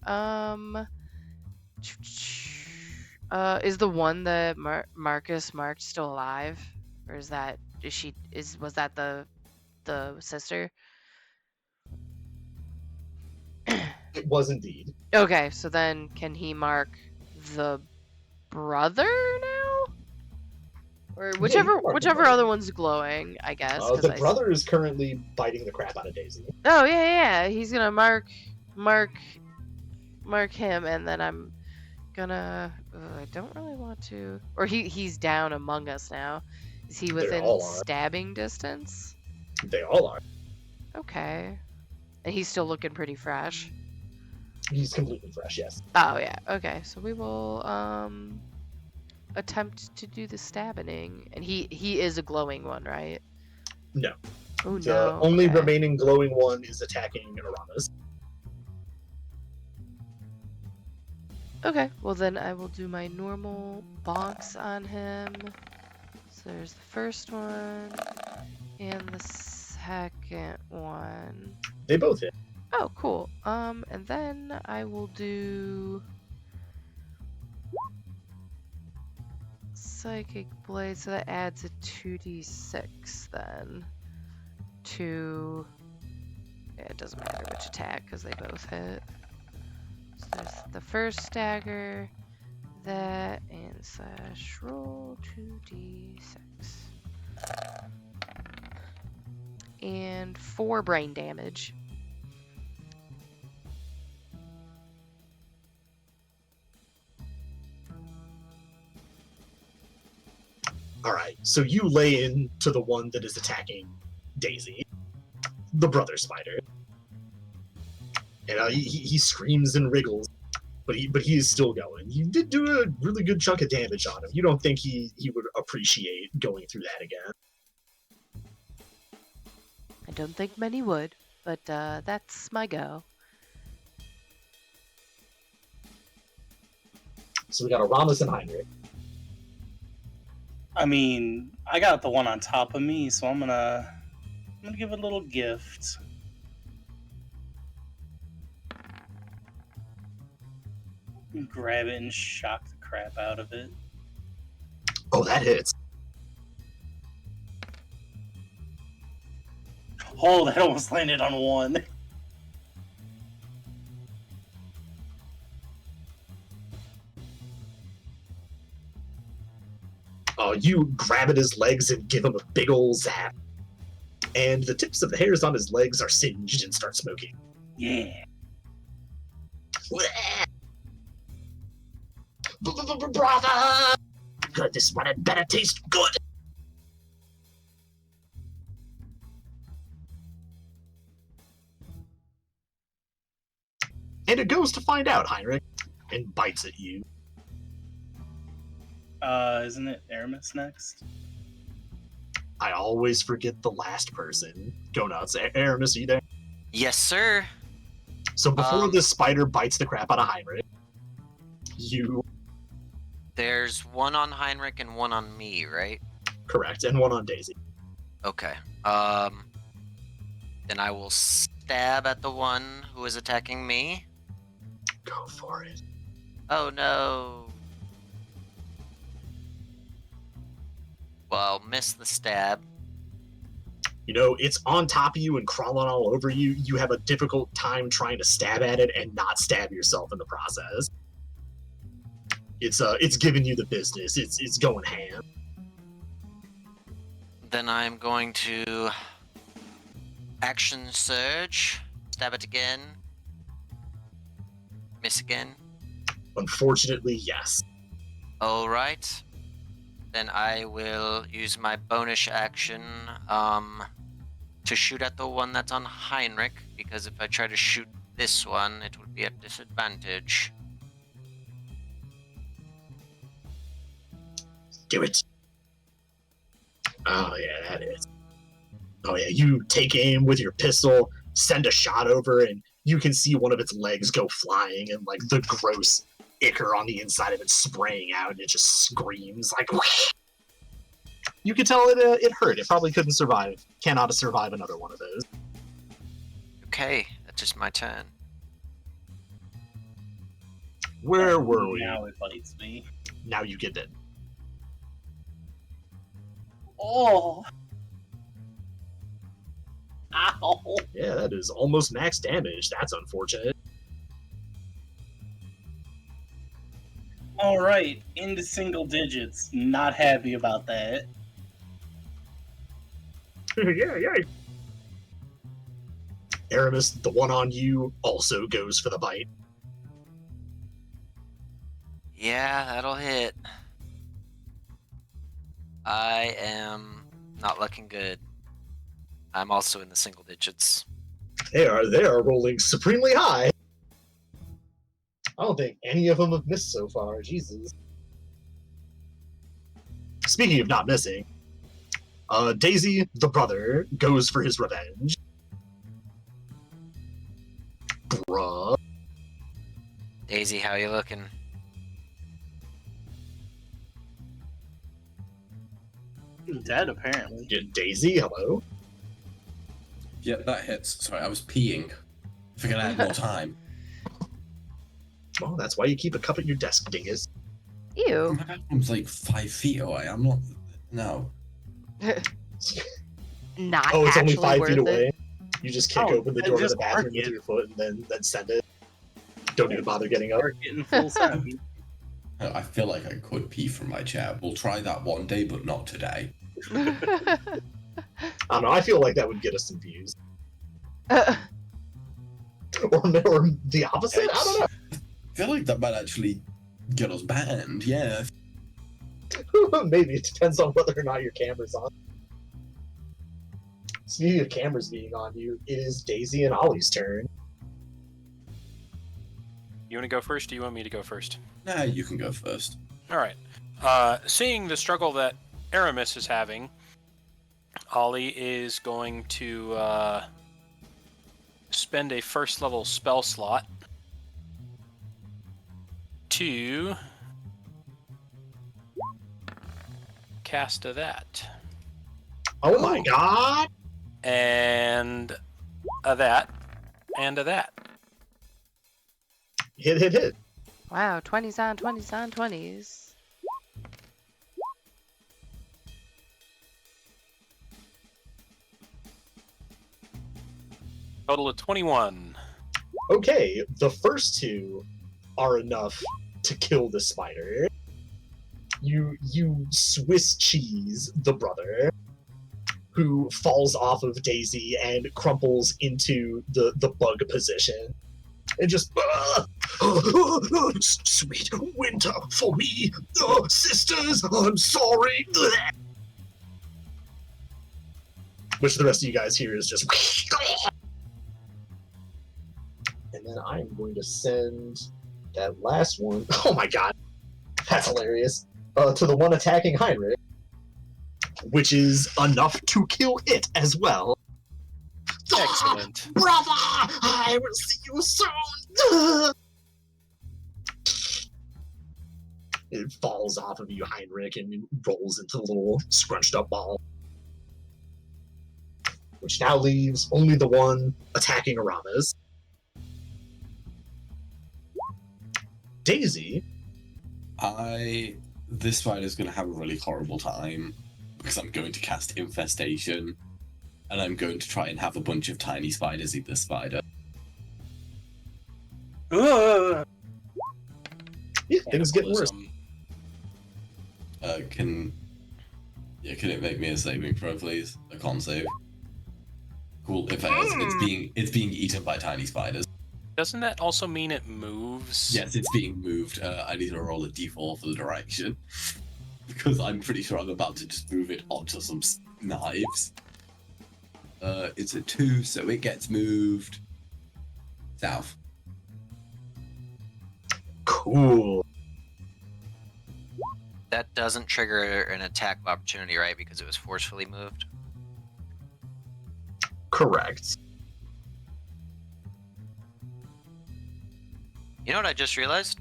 Is the one that Marcus marked still alive, or was that the sister? It was indeed. Okay, so then can he mark the brother now, or Yeah, you whichever can mark the whichever brother. other one's glowing? I guess. The brother is currently biting the crap out of Daisy. Oh yeah. He's gonna mark him, and then I'm gonna. I don't really want to. Or he's down among us now. Is he They within all are. stabbing distance? They all are. Okay. And he's still looking pretty fresh. He's completely fresh, yes. Oh yeah. Okay. So we will attempt to do the stabbing, and he is a glowing one, right? No. Oh The no. only okay. remaining glowing one is attacking Aramis. Okay, well then I will do my normal bonks on him. So there's the first one and the second one. They both hit. Oh, cool. And then I will do Psychic Blade, so that adds a 2d6 then to. Yeah, it doesn't matter which attack because they both hit. So there's the first stagger, that, and slash roll 2d6. And 4 brain damage. Alright, so you lay into the one that is attacking Daisy, the brother spider. And he screams and wriggles, but he is still going. You did do a really good chunk of damage on him. You don't think he would appreciate going through that again. I don't think many would, but that's my go. So we got Aramis and Heinrich. I mean, I got the one on top of me, so I'm gonna give it a little gift. Grab it and shock the crap out of it. Oh, that hits. Oh, that almost landed on one. You grab at his legs and give him a big ol' zap. And the tips of the hairs on his legs are singed and start smoking. Yeah. Brother! Good, this one had better taste good. And it goes to find out, Heinrich, and bites at you. Isn't it Aramis next? I always forget the last person. Go nuts. Aramis, are you there? Yes, sir. So before this spider bites the crap out of Heinrich, you... There's one on Heinrich and one on me, right? Correct, and one on Daisy. Okay. Then I will stab at the one who is attacking me. Go for it. Oh no. Well, miss the stab. You know, it's on top of you and crawling all over you. You have a difficult time trying to stab at it and not stab yourself in the process. It's giving you the business. It's going ham. Then I'm going to action surge, stab it again, miss again. Unfortunately, yes. All right. Then I will use my bonus action to shoot at the one that's on Heinrich, because if I try to shoot this one, it would be at disadvantage. Do it. Oh, yeah, that is. Oh, yeah, you take aim with your pistol, send a shot over, and you can see one of its legs go flying, and, like, the gross ichor on the inside of it spraying out, and it just screams, like, whoosh. You can tell it hurt. It probably couldn't survive. Cannot survive another one of those. Okay, that's just my turn. Where were we? Now it bites me. now you get it. Oh. Ow. Yeah, that is almost max damage. That's unfortunate. All right, into single digits. Not happy about that. Yeah. Aramis, the one on you, also goes for the bite. Yeah, that'll hit. I am not looking good. I'm also in the single digits. They are rolling supremely high. I don't think any of them have missed so far. Jesus. Speaking of not missing, Daisy, the brother, goes for his revenge. Bruh. Daisy, how you looking? Dead, apparently. Daisy, hello? Yeah, that hits. Sorry, I was peeing. Figured I had more time. Well, that's why you keep a cup at your desk, dingus. Ew. My bathroom's like 5 feet away. I'm not. No. Not Oh, it's only actually 5 worth feet it. away. You just kick open the then door to just the bathroom mark with it. your foot and then send it. Don't even bother getting up. Start getting full sound. I feel like I could pee from my chair. We'll try that one day, but not today. I don't know, I feel like that would get us some views. Or the opposite? I don't know. I feel like that might actually get us banned, yeah. Maybe it depends on whether or not your camera's on. Speaking of cameras being on you, it is Daisy and Ollie's turn. You want to go first? Or do you want me to go first? Nah, you can go first. All right. Seeing the struggle that Aramis is having, Ollie is going to spend a first level spell slot to cast that. Oh my god! And that. And that. Hit. Wow, 20s on 20s on 20s. Total of 21. Okay, the first two are enough to kill the spider. You Swiss cheese the brother, who falls off of Daisy and crumples into the bug position. And just sweet winter for me, sisters. I'm sorry. Which the rest of you guys hear is just. And then I'm going to send that last one. Oh my god, that's hilarious. To the one attacking Heinrich, which is enough to kill it as well. Excellent. Brother, I will see you soon. It falls off of you, Heinrich, and it rolls into a little scrunched up ball. Which now leaves only the one attacking Aramis. Daisy. This spider's gonna have a really horrible time because I'm going to cast Infestation and I'm going to try and have a bunch of tiny spiders eat this spider. Yeah, things get worse. Can it make me a saving throw, please? A con save. Cool. If it is, it's being eaten by tiny spiders. Doesn't that also mean it moves? Yes, it's being moved. I need to roll a d4 for the direction because I'm pretty sure I'm about to just move it onto some knives. It's a 2, so it gets moved south. Cool. That doesn't trigger an attack of opportunity, right? Because it was forcefully moved. Correct. You know what I just realized?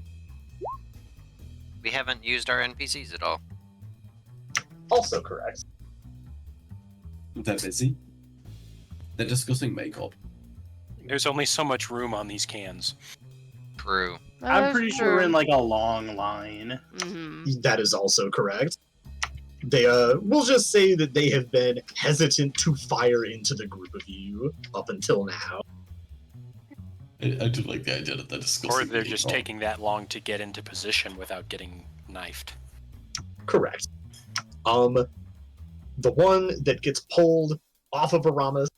We haven't used our NPCs at all. Also correct. They're busy. They're discussing makeup. There's only so much room on these cans. True. I'm pretty sure we're in like a long line. Mm-hmm. That is also correct. They we'll just say that they have been hesitant to fire into the group of you up until now. I do like the idea that they're discussing. Or they're just people. taking that long to get into position without getting knifed. Correct. The one that gets pulled off of Aramis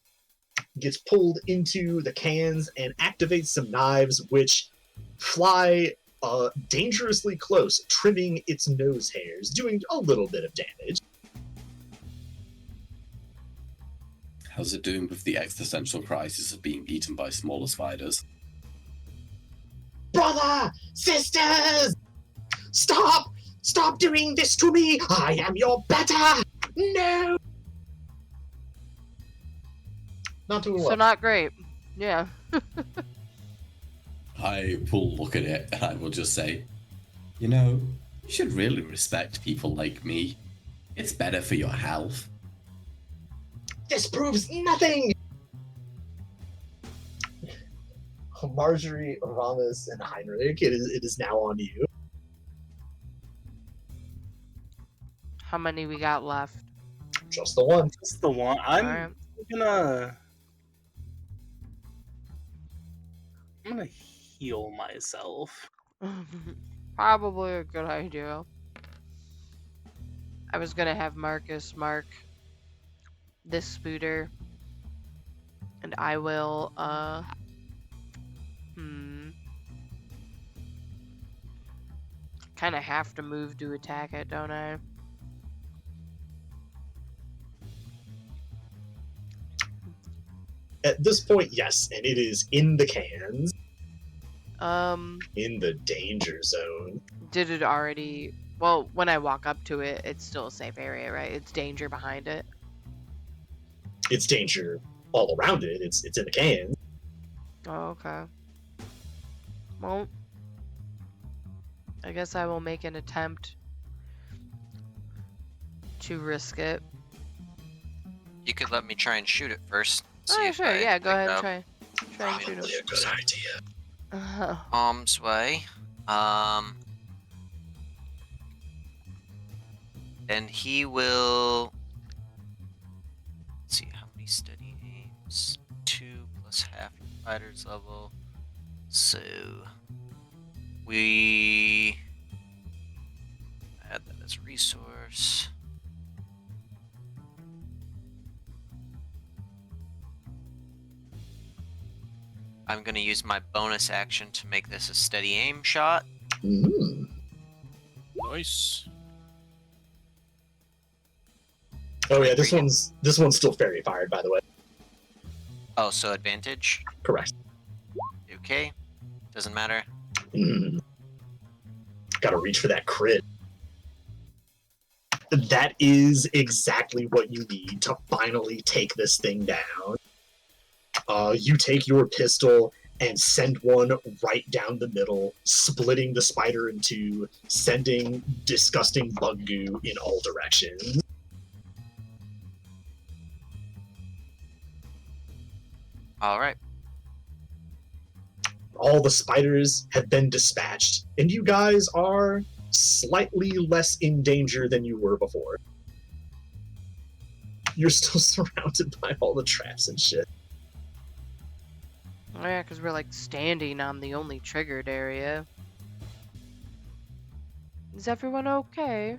gets pulled into the cans and activates some knives which fly dangerously close, trimming its nose hairs, doing a little bit of damage. How's it doing with the existential crisis of being eaten by smaller spiders? Brother! Sisters! Stop! Stop doing this to me! I am your better! No! Not doing well. So not great. Yeah. I will look at it and I will just say, you should really respect people like me. It's better for your health. This proves nothing! Marjorie, Aramis, and Heinrich, it is now on you. How many we got left? Just the one. That's the one. I'm Alright. gonna heal myself. Probably a good idea. I was gonna have Marcus mark this spooter, and I will kind of have to move to attack it, don't I? At this point, yes, and it is in the cans, in the danger zone. Did it already? Well, when I walk up to it, it's still a safe area, right? It's danger behind it. It's danger all around it. It's in the cans. Oh, okay. Well, I guess I will make an attempt to risk it. You could let me try and shoot it first. See Oh, if sure. I Yeah, go pick ahead and up. try and shoot Probably him. a good idea. Arm's way. And he will. Let's see how many steady aims. 2 plus half your fighter's level. So we add that as a resource. I'm gonna use my bonus action to make this a steady aim shot. Mm. Nice. Oh yeah, this one's still fairy fired, by the way. Oh, so advantage? Correct. Okay. Doesn't matter. Mm. Gotta reach for that crit. That is exactly what you need to finally take this thing down. You take your pistol and send one right down the middle, splitting the spider in two, sending disgusting bug goo in all directions. Alright. All the spiders have been dispatched, and you guys are slightly less in danger than you were before. You're still surrounded by all the traps and shit. Oh yeah, because we're like standing on the only triggered area. Is everyone okay?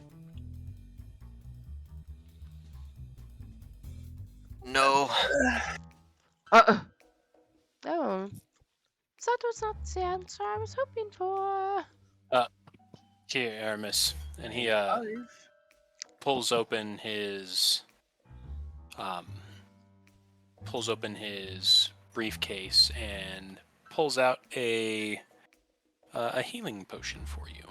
No. Oh. That was not the answer I was hoping for. Here, Aramis. And he pulls open his briefcase and pulls out a healing potion for you.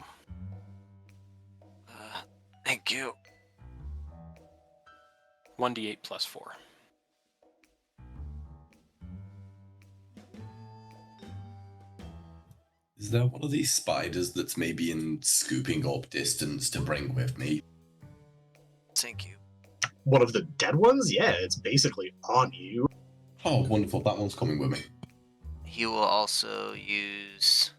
Thank you. 1d8 plus 4. Is there one of these spiders that's maybe in scooping up distance to bring with me? Thank you. One of the dead ones? Yeah, it's basically on you. Oh, wonderful. That one's coming with me. He will also use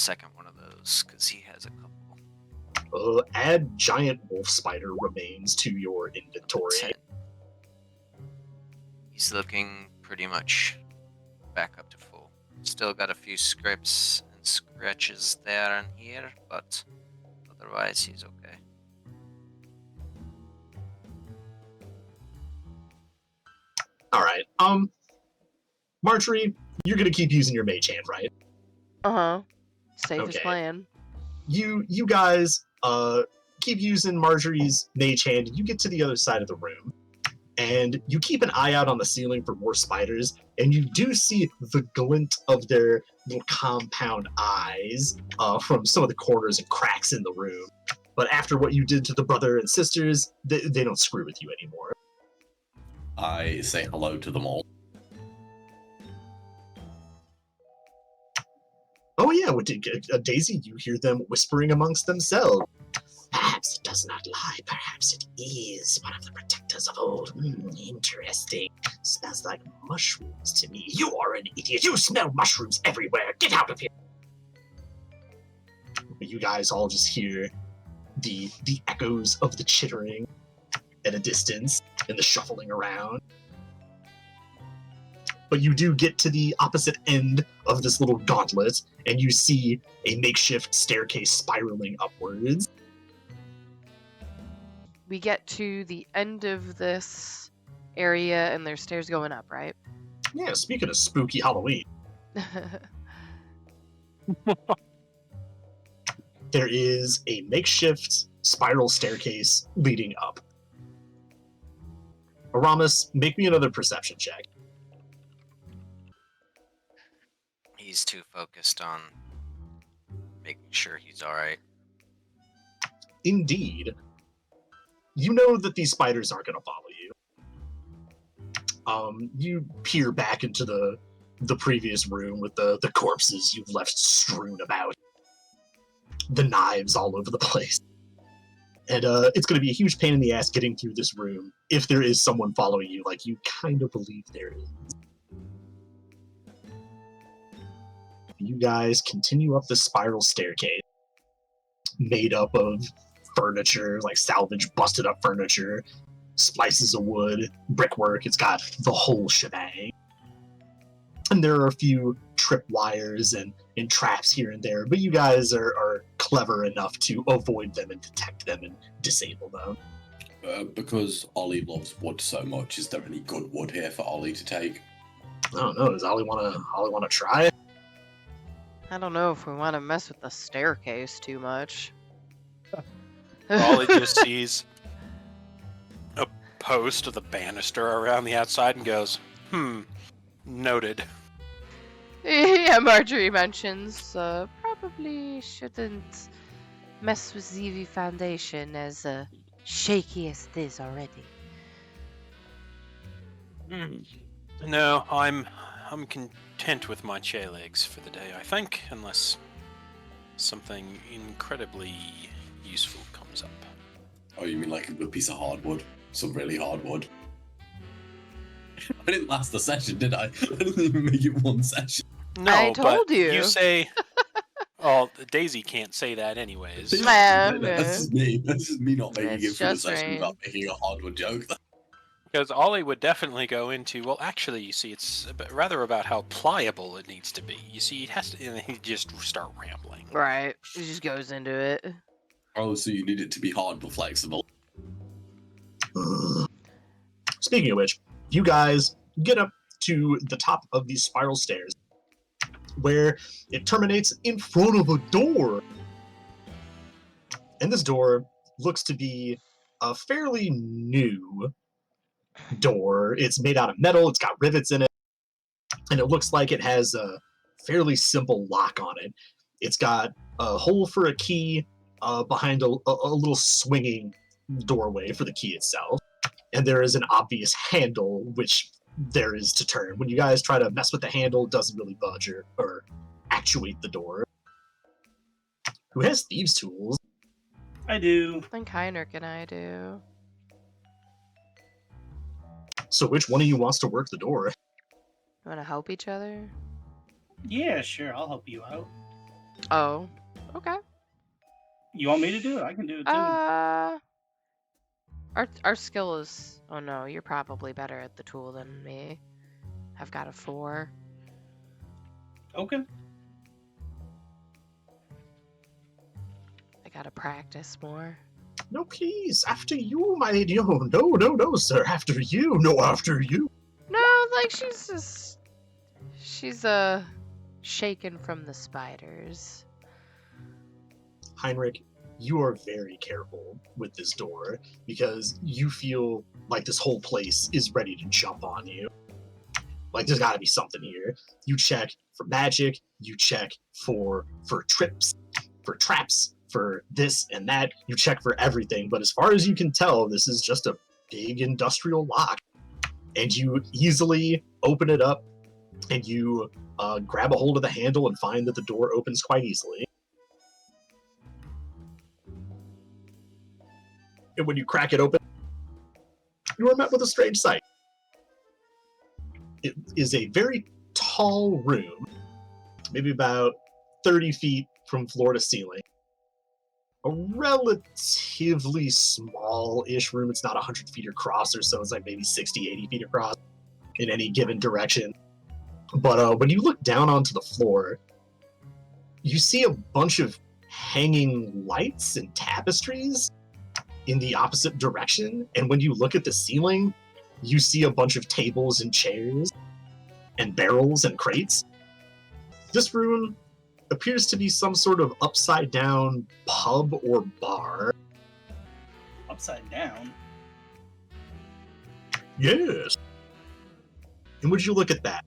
second one of those because he has a couple. Add giant wolf spider remains to your inventory. 10. He's looking pretty much back up to full. Still got a few scripts and scratches there and here, but otherwise he's okay. All right. Marjorie, you're gonna keep using your mage hand, right? Safest Okay. plan. You guys keep using Marjorie's mage hand. You get to the other side of the room, and you keep an eye out on the ceiling for more spiders, and you do see the glint of their little compound eyes from some of the corners and cracks in the room. But after what you did to the brother and sisters, they don't screw with you anymore. I say hello to them all. Oh yeah, Daisy, you hear them whispering amongst themselves. Perhaps it does not lie. Perhaps it is one of the protectors of old. Interesting. Smells like mushrooms to me. You are an idiot. You smell mushrooms everywhere. Get out of here. You guys all just hear the echoes of the chittering at a distance and the shuffling around. But you do get to the opposite end of this little gauntlet, and you see a makeshift staircase spiraling upwards. We get to the end of this area and there's stairs going up, right? Yeah, speaking of spooky Halloween, there is a makeshift spiral staircase leading up. Aramis, make me another perception check. He's too focused on making sure he's alright. Indeed. You know that these spiders aren't going to follow you. You peer back into the previous room with the corpses you've left strewn about. The knives all over the place. And it's going to be a huge pain in the ass getting through this room if there is someone following you, like you kind of believe there is. You guys continue up the spiral staircase, made up of furniture, like salvage, busted up furniture, splices of wood, brickwork. It's got the whole shebang. And there are a few tripwires and traps here and there, but you guys are clever enough to avoid them and detect them and disable them. Because Ollie loves wood so much, is there any good wood here for Ollie to take? I don't know. Does Ollie wanna try it? I don't know if we want to mess with the staircase too much. Ollie just sees a post of the banister around the outside and goes, noted. Yeah, Marjorie mentions probably shouldn't mess with ZV Foundation as shaky as it is already. No, I'm content with my chair legs for the day, I think, unless something incredibly useful comes up. Oh, you mean like a good piece of hardwood? Some really hard wood? I didn't last the session, did I? I didn't even make it one session. No, I told but you. You say... Oh, Daisy can't say that anyways. That's just me. That's just me not making It's it through the just session rain. without making a hardwood joke. Because Ollie would definitely go into, well, actually, you see, it's rather about how pliable it needs to be. You see, it has to, and he just start rambling. Right. He just goes into it. Oh, so you need it to be hard but flexible. Speaking of which, you guys get up to the top of these spiral stairs, where it terminates in front of a door. And this door looks to be a fairly new door. It's made out of metal, it's got rivets in it, and it looks like it has a fairly simple lock on it. It's got a hole for a key behind a little swinging doorway for the key itself. And there is an obvious handle, which there is to turn. When you guys try to mess with the handle, it doesn't really budge or actuate the door. Who has thieves' tools? I do. I think Heinrich and I do. So which one of you wants to work the door? You want to help each other? Yeah, sure. I'll help you out. Oh, okay. You want me to do it? I can do it too. Our skill is. Oh no, you're probably better at the tool than me. I've got a 4. Okay. I gotta practice more. No, please, after you, my lady. Oh, no, sir, after you. No, after you. No, like she's shaken from the spiders. Heinrich, you are very careful with this door because you feel like this whole place is ready to jump on you. Like there's got to be something here. You check for magic, you check for trips, for traps, for this and that. You check for everything, but as far as you can tell, this is just a big industrial lock. And you easily open it up, and you grab a hold of the handle and find that the door opens quite easily. And when you crack it open, you are met with a strange sight. It is a very tall room, maybe about 30 feet from floor to ceiling. A relatively small-ish room. It's not 100 feet across or so. It's like maybe 60, 80 feet across in any given direction. But when you look down onto the floor, you see a bunch of hanging lights and tapestries in the opposite direction. And when you look at the ceiling, you see a bunch of tables and chairs and barrels and crates. This room appears to be some sort of upside-down pub or bar. Upside down. Yes. And would you look at that?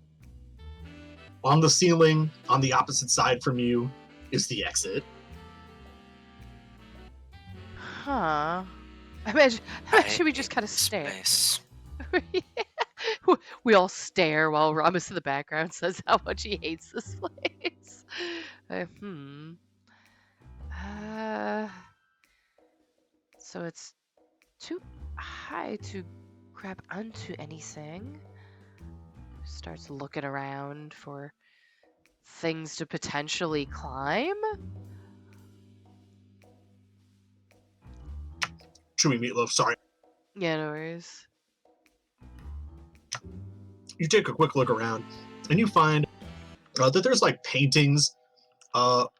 On the ceiling, on the opposite side from you, is the exit. Huh. I imagine we just kind of stare. Space. We all stare while Ramus in the background says how much he hates this place. So it's too high to grab onto anything. Starts looking around for things to potentially climb. Chewy Meatloaf, sorry. Yeah, no worries. You take a quick look around, and you find that there's like paintings, quote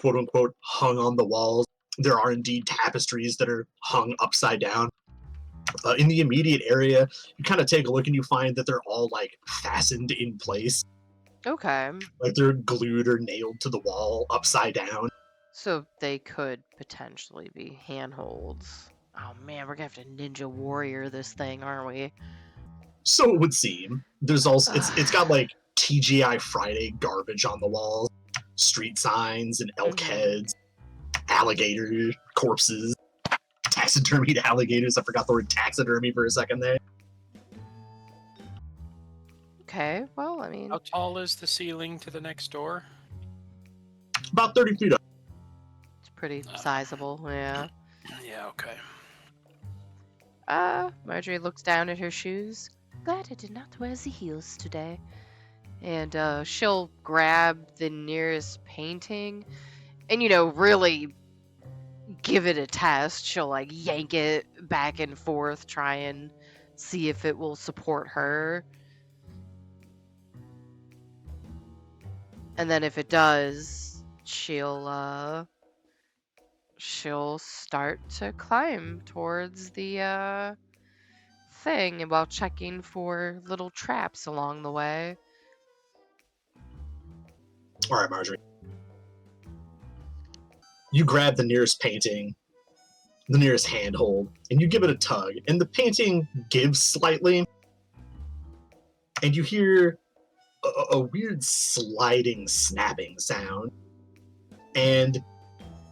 unquote, hung on the walls. There are indeed tapestries that are hung upside down. In the immediate area, you kind of take a look and you find that they're all like fastened in place. Okay. Like they're glued or nailed to the wall upside down. So they could potentially be handholds. Oh man, we're gonna have to ninja warrior this thing, aren't we? So it would seem. There's also it's got like TGI Friday garbage on the walls, street signs and elk heads, alligator corpses, taxidermied alligators. I forgot the word taxidermy for a second there. Okay, well, I mean, How tall is the ceiling to the next door? About 30 feet up. it's pretty sizable, yeah. Yeah, okay. Marjorie looks down at her shoes. Glad I did not wear the heels today. And she'll grab the nearest painting and, really give it a test. She'll like yank it back and forth, try and see if it will support her. And then if it does, she'll start to climb towards the thing while checking for little traps along the way. All right, Marjorie. You grab the nearest painting, the nearest handhold, and you give it a tug, and the painting gives slightly, and you hear a weird sliding, snapping sound, and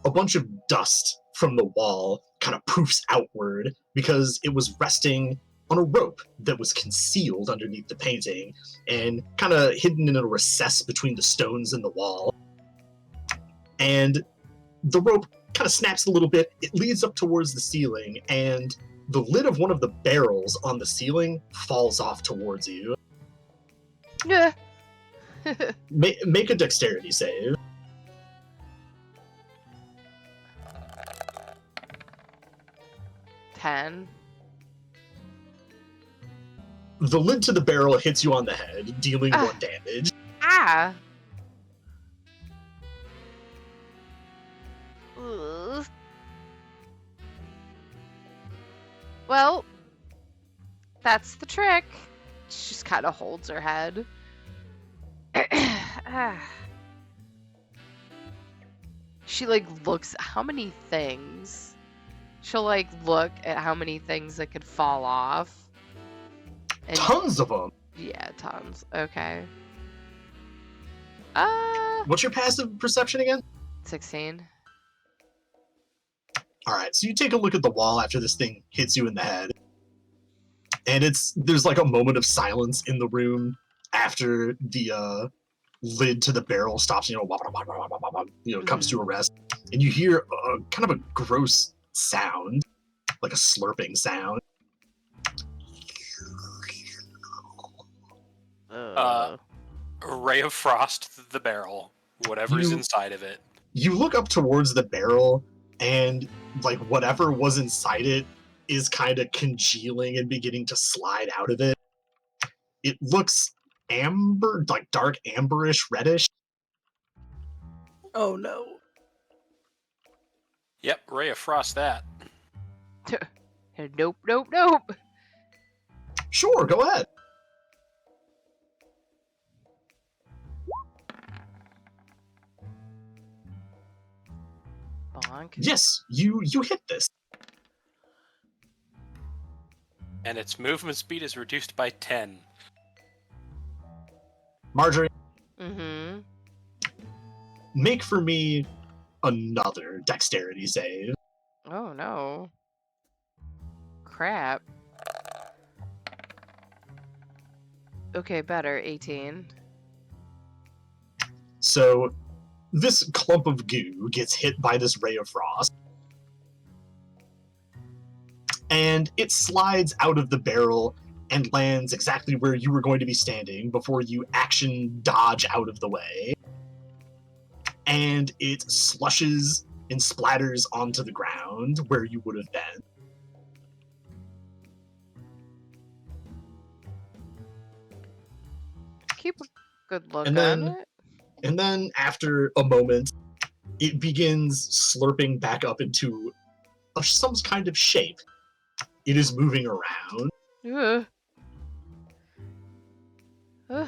a bunch of dust from the wall kind of poofs outward because it was resting on a rope that was concealed underneath the painting and kind of hidden in a recess between the stones and the wall. And the rope kind of snaps a little bit. It leads up towards the ceiling, and the lid of one of the barrels on the ceiling falls off towards you. Yeah. Make a dexterity save. 10. The lid to the barrel hits you on the head, dealing Ah. 1 damage. Ah! Ugh. Well, that's the trick. She just kind of holds her head. Ah. She like looks how many things. She'll like look at how many things that could fall off. And Tons of them. yeah, tons. Okay. What's your passive perception again? 16. Alright, so you take a look at the wall after this thing hits you in the head. And there's like a moment of silence in the room after the lid to the barrel stops, comes to a rest. And you hear kind of a gross sound, like a slurping sound. A ray of frost the barrel, whatever's You- inside of it. You look up towards the barrel, and like whatever was inside it is kind of congealing and beginning to slide out of it. It looks amber, like dark amberish, reddish. Oh no. Yep, ray of frost that. Nope, nope, nope. Sure, go ahead. Bonk. Yes, you hit this. And its movement speed is reduced by 10. Marjorie, Mm-hmm. make for me another dexterity save. Oh no. Crap. Okay, better. 18. So this clump of goo gets hit by this ray of frost, and it slides out of the barrel and lands exactly where you were going to be standing before you action dodge out of the way. And it slushes and splatters onto the ground where you would have been. Keep a good look And on then- it. And then after a moment, it begins slurping back up into some kind of shape. It is moving around. Ugh. Ugh.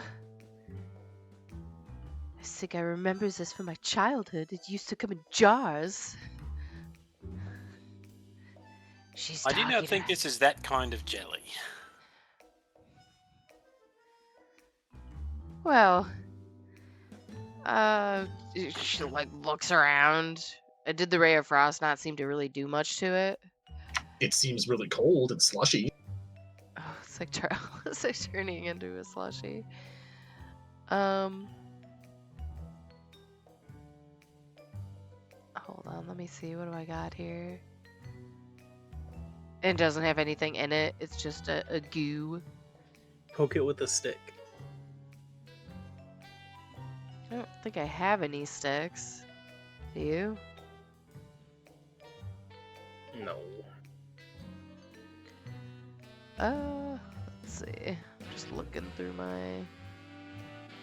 I think I remember this from my childhood. It used to come in jars. She's I do not talking think to- this is that kind of jelly. Well, she like looks around. Did the ray of frost not seem to really do much to it? It seems really cold and slushy. Oh, it's like it's like turning into a slushy. Hold on, let me see. What do I got here? It doesn't have anything in it. It's just a goo. Poke it with a stick. I don't think I have any sticks. Do you? No. Let's see. I'm just looking through my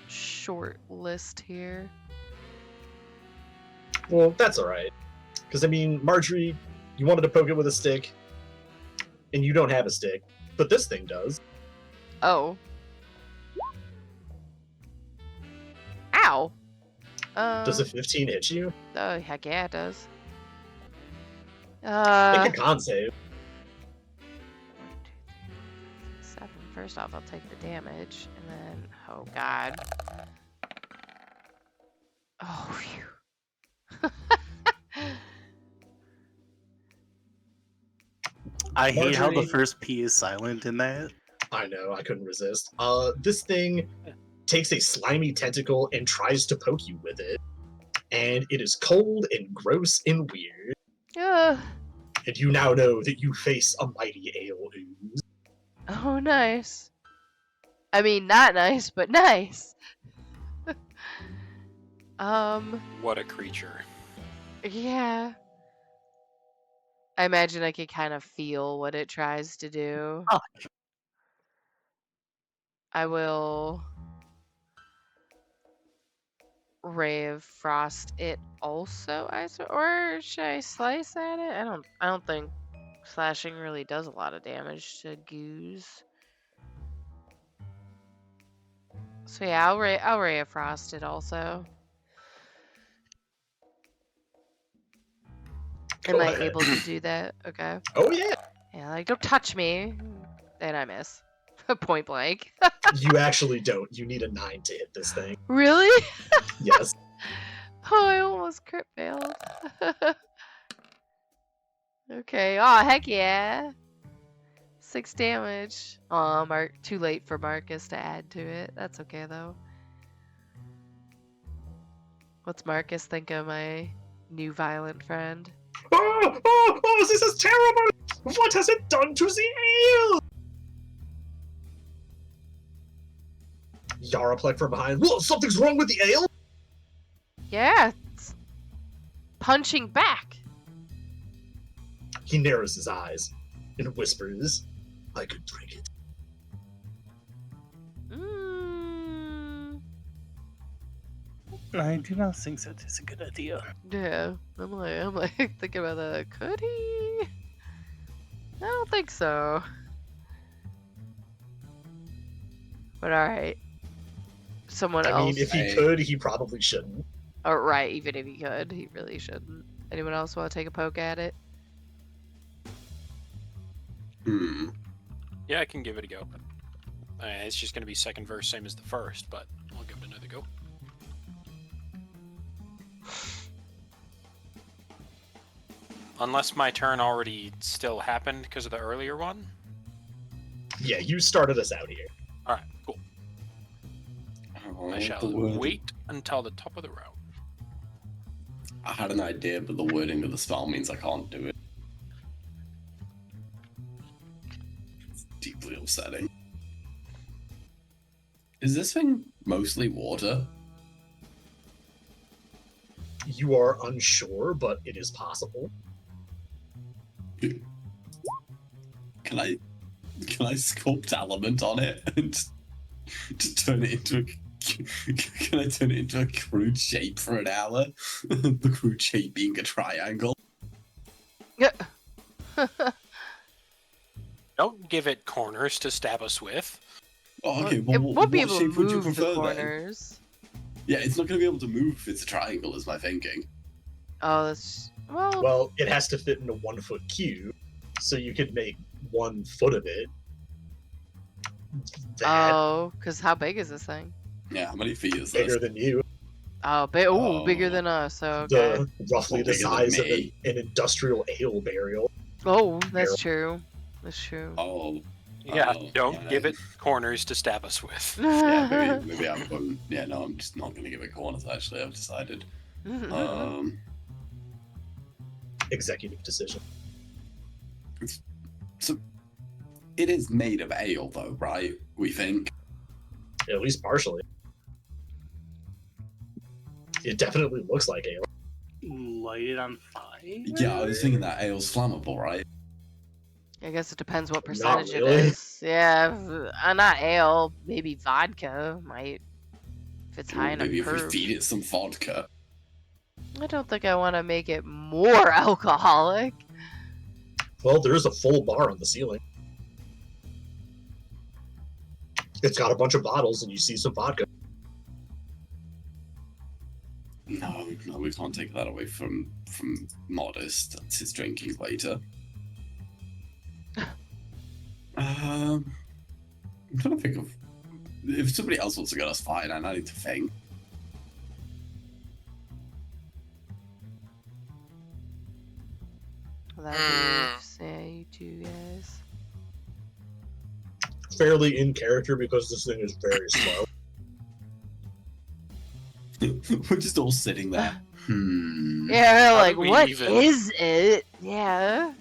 short list here. Well, that's alright. Because, I mean, Marjorie, you wanted to poke it with a stick, and you don't have a stick, but this thing does. Oh. Ow! Does a 15 hit you? Oh, heck yeah, it does. Make a con save. 7. First off, I'll take the damage, and then, oh god. Oh, phew. I hate how the Marjorie- first P is silent in that. I know, I couldn't resist. This thing takes a slimy tentacle and tries to poke you with it. And it is cold and gross and weird. Ugh. And you now know that you face a mighty ale ooze. Oh, nice. I mean, not nice, but nice. What a creature. Yeah. I imagine I could kind of feel what it tries to do. Ah. I will Ray of Frost it also, or should I slice at it? I don't think slashing really does a lot of damage to goos. So yeah, I'll Ray of Frost it also. Go Am I ahead. able to do that? Okay. Oh yeah. Yeah, like don't touch me. And I miss. Point blank. You actually don't. You need a 9 to hit this thing. Really? Yes. Oh, I almost crit failed. Okay. Oh, heck yeah. 6 damage. Oh, too late for Marcus to add to it. That's okay though. What's Marcus think of my new violent friend? Oh, this is terrible! What has it done to the ale? Yaraplex from behind. Whoa, something's wrong with the ale? Yeah, it's punching back. He narrows his eyes and whispers, I could drink it. I do not think that is a good idea. Yeah, I'm like thinking about that. Could he? I don't think so. But alright. Someone I else. mean, if he could, he probably shouldn't. Oh, right, even if he could, he really shouldn't. Anyone else want to take a poke at it? Yeah, I can give it a go. It's just going to be second verse, same as the first, but I'll give it another go. Unless my turn already still happened because of the earlier one? Yeah, you started us out here. Alright, cool. Oh, I shall the word- wait until the top of the round. I had an idea, but the wording of the spell means I can't do it. It's deeply upsetting. Is this thing mostly water? You are unsure, but it is possible. Can I sculpt element on it and to turn it into a can I turn it into a crude shape for an hour? The crude shape being a triangle. Yeah. Don't give it corners to stab us with. Oh, okay, well, It what won't be able to shape would you move the prefer then? corners. Yeah, it's not going to be able to move if it's a triangle, is my thinking. Oh, that's well. Well, it has to fit in a 1 foot cube, so you could make 1 foot of it. That Oh, because how big is this thing? Yeah, how many feet is bigger this? than you. Oh, bigger Oh. than us. So okay. Roughly the Bigger than size of me. an industrial ale burial. Oh, that's true. That's true. Oh, Yeah, Oh, don't yeah. give it corners to stab us with. yeah, maybe I won't. Yeah, no, I'm just not going to give it corners, actually, I've decided. Executive decision. So, it is made of ale, though, right? We think. At least partially. It definitely looks like ale. Light it on fire? Yeah, I was thinking that ale's flammable, right? I guess it depends what Not percentage really. it is. Yeah, not ale. Maybe vodka might. If it's high enough Maybe if we proof. feed it some vodka. I don't think I want to make it more alcoholic. Well, there is a full bar on the ceiling. It's got a bunch of bottles, and you see some vodka. No, we can't take that away from Modest. That's his drinking later. I'm trying to think of if somebody else wants to get us fired. I need to think. That yeah, you two guys. Fairly in character because this thing is very slow. We're just all sitting there. Yeah, How like do we what even- is it? Yeah.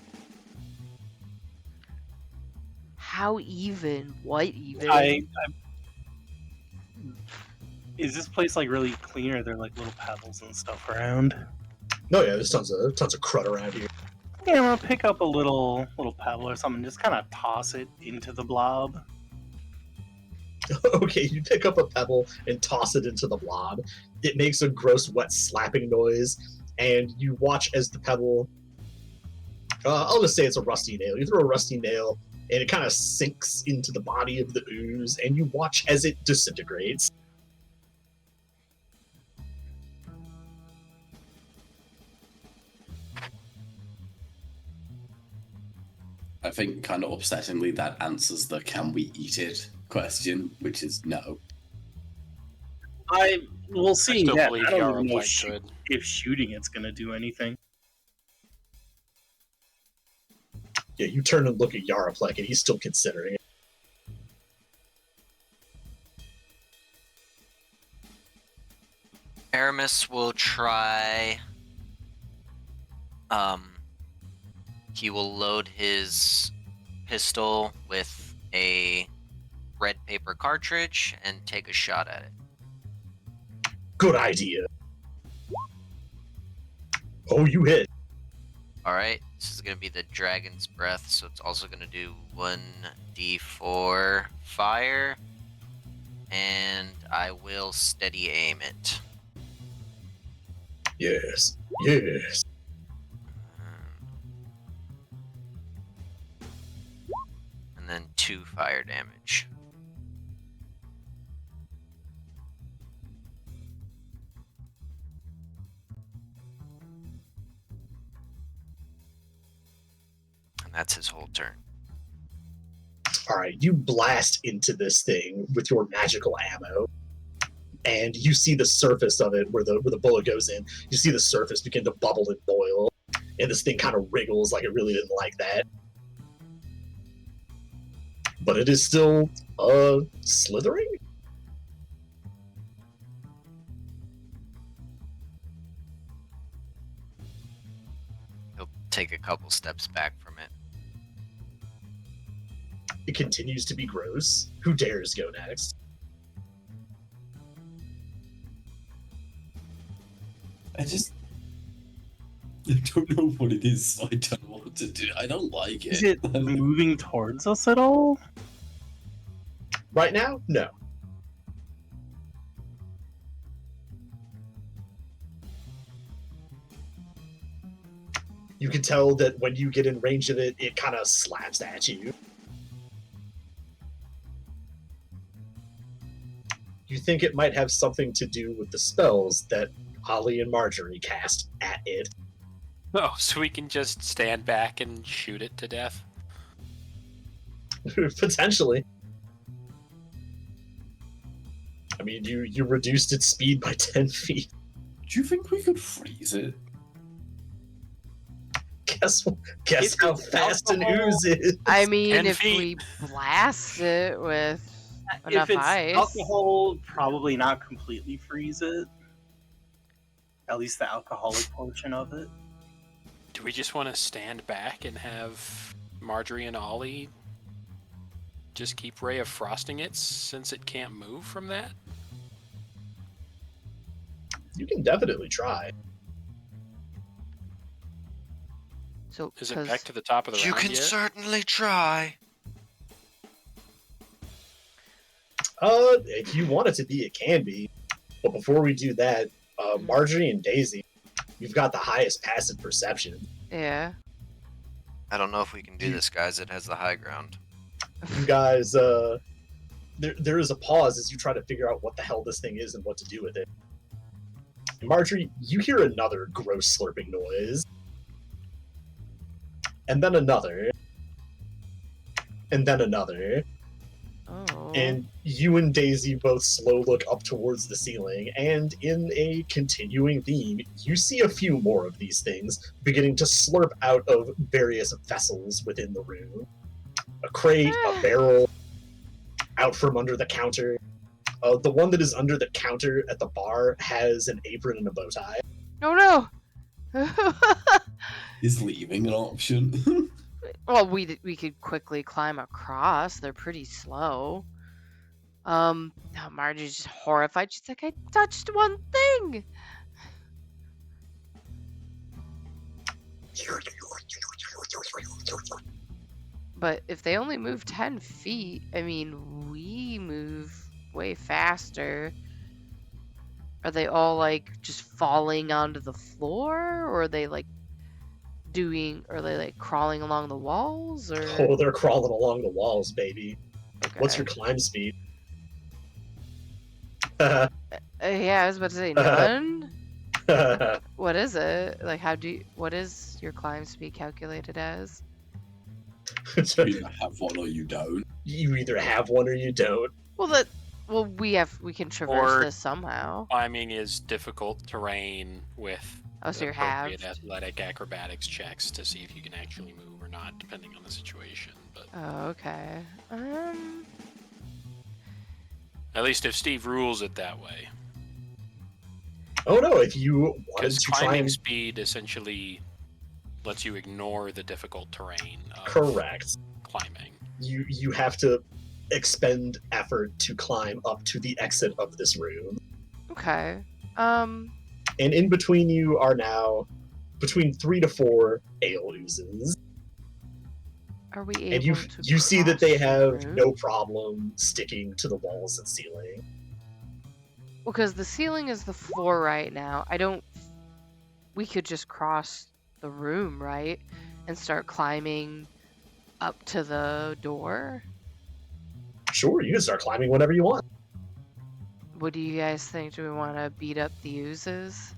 How even? What even? Is this place like really clean, or are there like little pebbles and stuff around? No, yeah, there's tons of crud around here. Yeah, I'm gonna pick up a little pebble or something, just kind of toss it into the blob. Okay, you pick up a pebble and toss it into the blob. It makes a gross, wet slapping noise, and you watch as the pebble. I'll just say it's a rusty nail. You throw a rusty nail, and it kind of sinks into the body of the ooze, and you watch as it disintegrates. I think kind of upsettingly that answers the "can we eat it" question, which is no. We'll see. still That. believe I don't Yarrow even know played good. if shooting it's gonna do anything. Yeah, you turn and look at Yaraplek, and he's still considering it. Aramis will try. He will load his pistol with a red paper cartridge and take a shot at it. Good idea. Oh, you hit. Alright, this is going to be the Dragon's Breath, so it's also going to do 1d4 fire, and I will steady aim it. Yes. Yes. And then 2 fire damage. And that's his whole turn. All right, you blast into this thing with your magical ammo, and you see the surface of it where the bullet goes in. You see the surface begin to bubble and boil, and this thing kind of wriggles like it really didn't like that. But it is still slithering. He'll take a couple steps back from it. It continues to be gross. Who dares go next? I don't know what it is. I don't know what to do. I don't like it. Is it moving towards us at all? Right now, no. You can tell that when you get in range of it, it kind of slaps at you. You think it might have something to do with the spells that Ollie and Marjorie cast at it. Oh, so we can just stand back and shoot it to death? Potentially. I mean, you reduced its speed by 10 feet. Do you think we could freeze it? Guess It's how just fast an alcohol. ooze is. I mean, 10 if feet. we blast it with enough If it's ice. alcohol, probably not completely freeze it. At least the alcoholic portion of it. Do we just want to stand back and have Marjorie and Ollie just keep Ray of Frosting it since it can't move from that? You can definitely try. So, Is it 'cause- back to the top of the You round can yet? certainly try. If you want it to be, it can be. But before we do that, Marjorie and Daisy, you've got the highest passive perception. yeah. I don't know if we can do this, guys. It has the high ground. You guys, there is a pause as you try to figure out what the hell this thing is and what to do with it. And Marjorie, you hear another gross slurping noise. And then another. And then another. Oh. And you and Daisy both slow look up towards the ceiling, and in a continuing theme, you see a few more of these things beginning to slurp out of various vessels within the room. A crate, a barrel, out from under the counter. The one that is under the counter at the bar has an apron and a bow tie. Oh no! Is leaving an option? Well, we could quickly climb across. They're pretty slow. Margie's just horrified. She's like, I touched one thing. But if they only move 10 feet, I mean, we move way faster. Are they all like just falling onto the floor, or are they like crawling along the walls, or? Oh, they're crawling along the walls, baby. Okay. What's your climb speed? Yeah, I was about to say none. What is it? Like, what is your climb speed calculated as? You either have one or you don't. You either have one or you don't. We can traverse Or- this somehow. Climbing is difficult terrain with Oh, so you're appropriate halved. athletic acrobatics checks to see if you can actually move or not, depending on the situation. But Oh, okay. at least if Steve rules it that way. Oh no, if you wanted Because to try climbing and... speed essentially lets you ignore the difficult terrain of Correct. climbing. You have to expend effort to climb up to the exit of this room. Okay. And in between you are now between 3 to 4 ale oozes. Are we able And you to see that they cross the have room? no problem sticking to the walls and ceiling. Well, because the ceiling is the floor right now. We could just cross the room, right? And start climbing up to the door? Sure, you can start climbing whenever you want. What do you guys think? Do we want to beat up the oozes?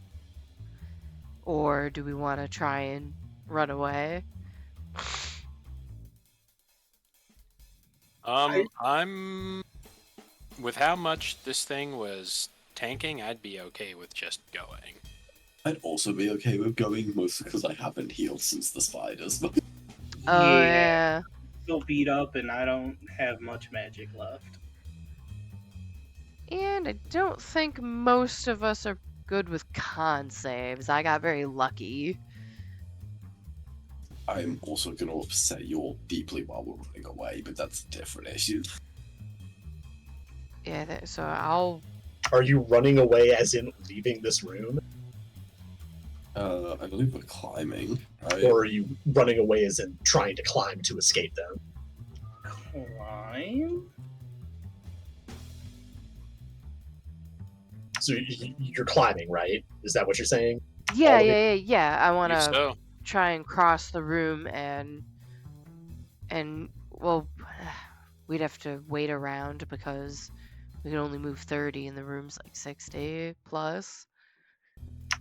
Or do we want to try and run away? I'm with how much this thing was tanking, I'd be okay with just going. I'd also be okay with going, mostly because I haven't healed since the spiders. Oh, yeah. Still beat up, and I don't have much magic left. And I don't think most of us are good with con saves. I got very lucky. I'm also going to upset you all deeply while we're running away, but that's a different issue. Yeah, so I'll... Are you running away as in leaving this room? I believe we're climbing, right? Or are you running away as in trying to climb to escape them? Climb? So you're climbing, right? Is that what you're saying? Yeah, All the- yeah. I want If to so, try and cross the room and well, we'd have to wait around because we can only move 30 and the room's like 60 plus.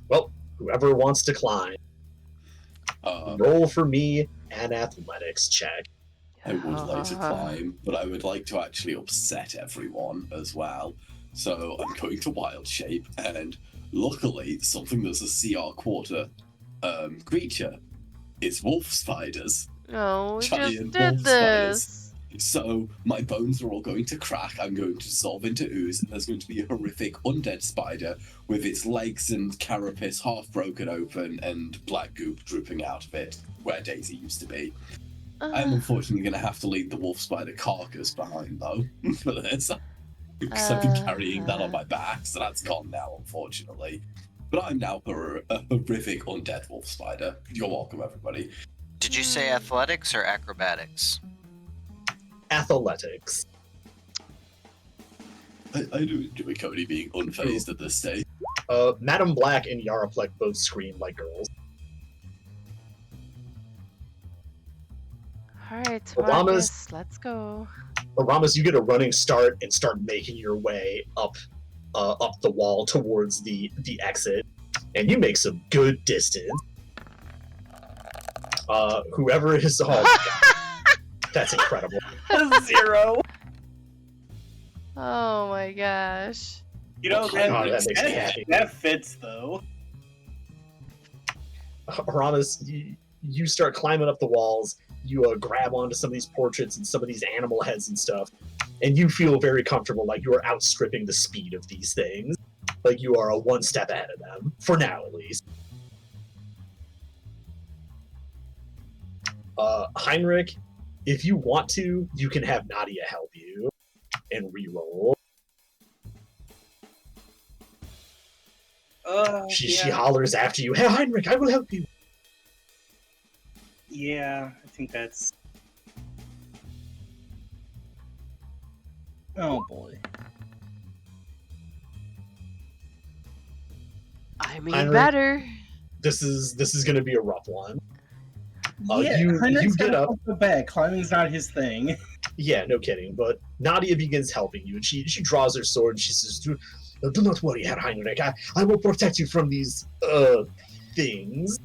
Well, whoever wants to climb, roll for me an athletics check. I would like to climb, but I would like to actually upset everyone as well. So I'm going to wild shape, and luckily, something that's a CR quarter creature is wolf spiders. No, we Giant just did wolf this. So my bones are all going to crack. I'm going to dissolve into ooze, and there's going to be a horrific undead spider with its legs and carapace half broken open and black goop drooping out of it, where Daisy used to be. I'm unfortunately going to have to leave the wolf spider carcass behind, though, for this. Because I've been carrying that on my back, so that's gone now, unfortunately. But I'm now a horrific undead wolf spider. You're welcome, everybody. Did you say athletics or acrobatics? Athletics. I do enjoy Cody being unfazed at this stage. Madam Black and Yaraplex both scream like girls. Alright, Aramas- Marcus, let's go. Aramas, you get a running start and start making your way up the wall towards the exit, and you make some good distance. Whoever is... Oh, my God. That's incredible. 0. Oh my gosh. You know, Oh, that makes me happy. that fits, though. Aramas, you start climbing up the walls. You grab onto some of these portraits and some of these animal heads and stuff, and you feel very comfortable, like you are outstripping the speed of these things. Like you are one step ahead of them, for now at least. Heinrich, if you want to, you can have Nadia help you and re-roll. She hollers after you, "Hey Heinrich, I will help you." Yeah, I think that's. Oh boy. I mean, Heinrich, better. this is going to be a rough one. Yeah, You Heinrich's get gotta up. help the bag. Climbing's not his thing. Yeah, no kidding. But Nadia begins helping you, and she draws her sword and she says, "Do not worry, Herr Heinrich. I will protect you from these things."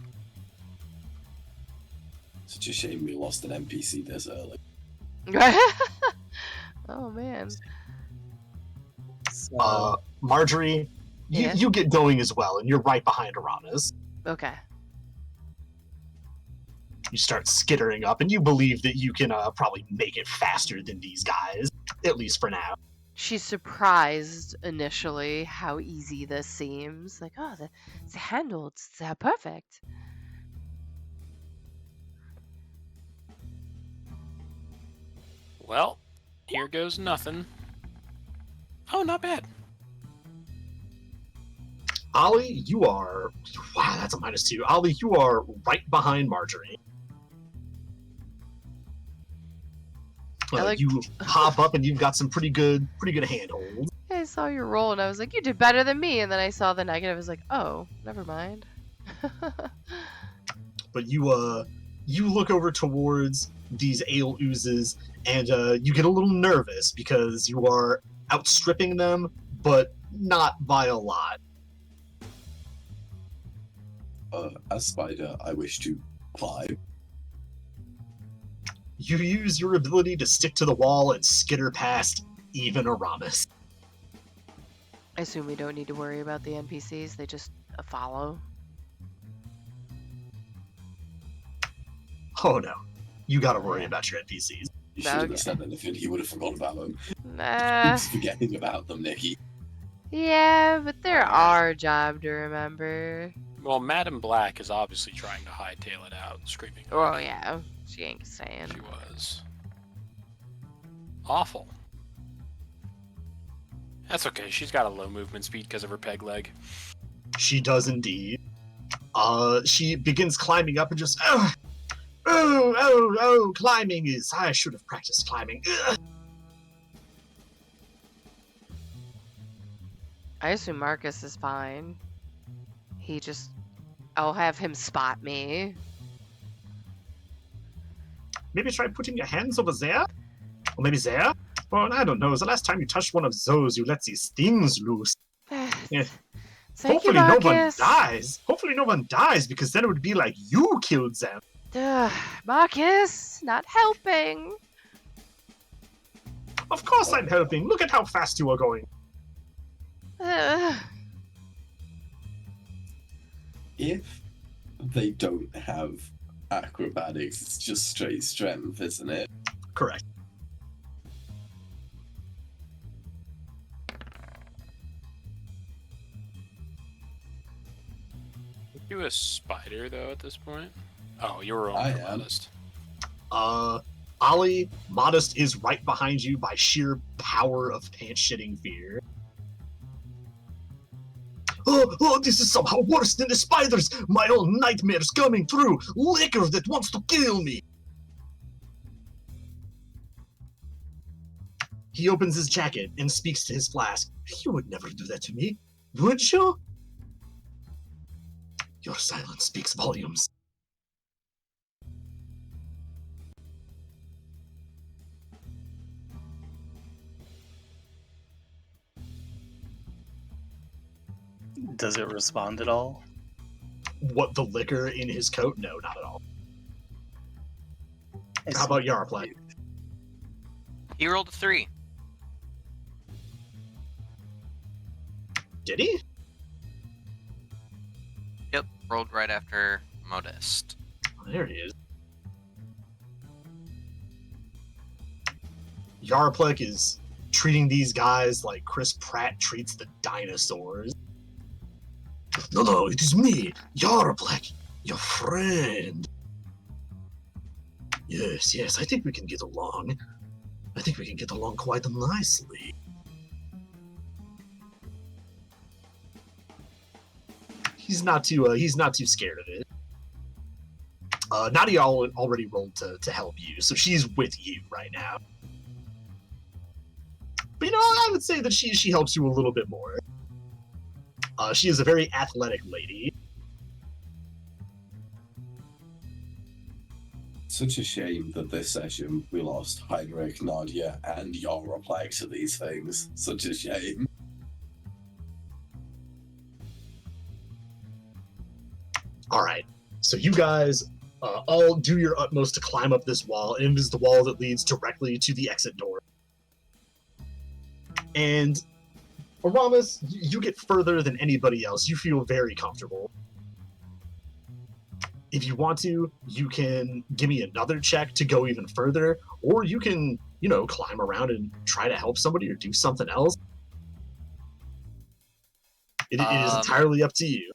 Such a shame we lost an NPC this early. Oh man. So, Marjorie, Yeah. you get going as well, and you're right behind Aramis. Okay. You start skittering up, and you believe that you can probably make it faster than these guys, at least for now. She's surprised initially how easy this seems. Like, oh, the handles, they're perfect. Well, here goes nothing. Oh, not bad. Ollie, you are... Wow, that's a -2. Ollie, you are right behind Marjorie. You hop up, and you've got some pretty good handholds. I saw your roll and I was like, you did better than me. And then I saw the negative. I was like, oh, never mind. But you look over towards these ale oozes, and you get a little nervous because you are outstripping them, but not by a lot. As Spider, I wish to climb. You use your ability to stick to the wall and skitter past even Aramis. I assume we don't need to worry about the NPCs. They just follow. Oh no, you gotta worry about your NPCs. You shouldn't Okay. have said anything. He would have forgotten about them. Nah. He's forgetting about them, Nikki. Yeah, but they're our job to remember. Well, Madam Black is obviously trying to hightail it out, screaming. Oh, yeah. She ain't saying. She was. Awful. That's okay. She's got a low movement speed because of her peg leg. She does indeed. She begins climbing up and just, climbing is... I should have practiced climbing. Ugh. I assume Marcus is fine. He just... I'll have him spot me. Maybe try putting your hands over there? Or maybe there? Well, I don't know. The last time you touched one of those, you let these things loose. Yeah. Thank you, Hopefully no one Marcus. dies. Hopefully no one dies, because then it would be like you killed them. Marcus, not helping. Of course I'm helping. Look at how fast you are going. If they don't have acrobatics, it's just straight strength, isn't it? Correct. You a spider though at this point? Oh, you were I on am. Modest. Ollie, Modest is right behind you by sheer power of pants-shitting fear. Oh, this is somehow worse than the spiders! My own nightmare's coming through! Liquor that wants to kill me! He opens his jacket and speaks to his flask. You would never do that to me, would you? Your silence speaks volumes. Does it respond at all? What, the liquor in his coat? No, not at all. I How about Yarplay? He rolled a 3. Did he? Yep, rolled right after Modest. Oh, there he is. Yarplek is treating these guys like Chris Pratt treats the dinosaurs. No, it is me, Yarplek, your friend. Yes, I think we can get along. I think we can get along quite nicely. He's not too scared of it. Nadia already rolled to help you, so she's with you right now. But I would say that she helps you a little bit more. She is a very athletic lady. Such a shame that this session we lost Heinrich, Nadia, and Yaraplex to these things. Such a shame. Alright, so you guys all do your utmost to climb up this wall, and it is the wall that leads directly to the exit door. And Aramis, you get further than anybody else. You feel very comfortable. If you want to, you can give me another check to go even further, or you can, climb around and try to help somebody or do something else. It is entirely up to you.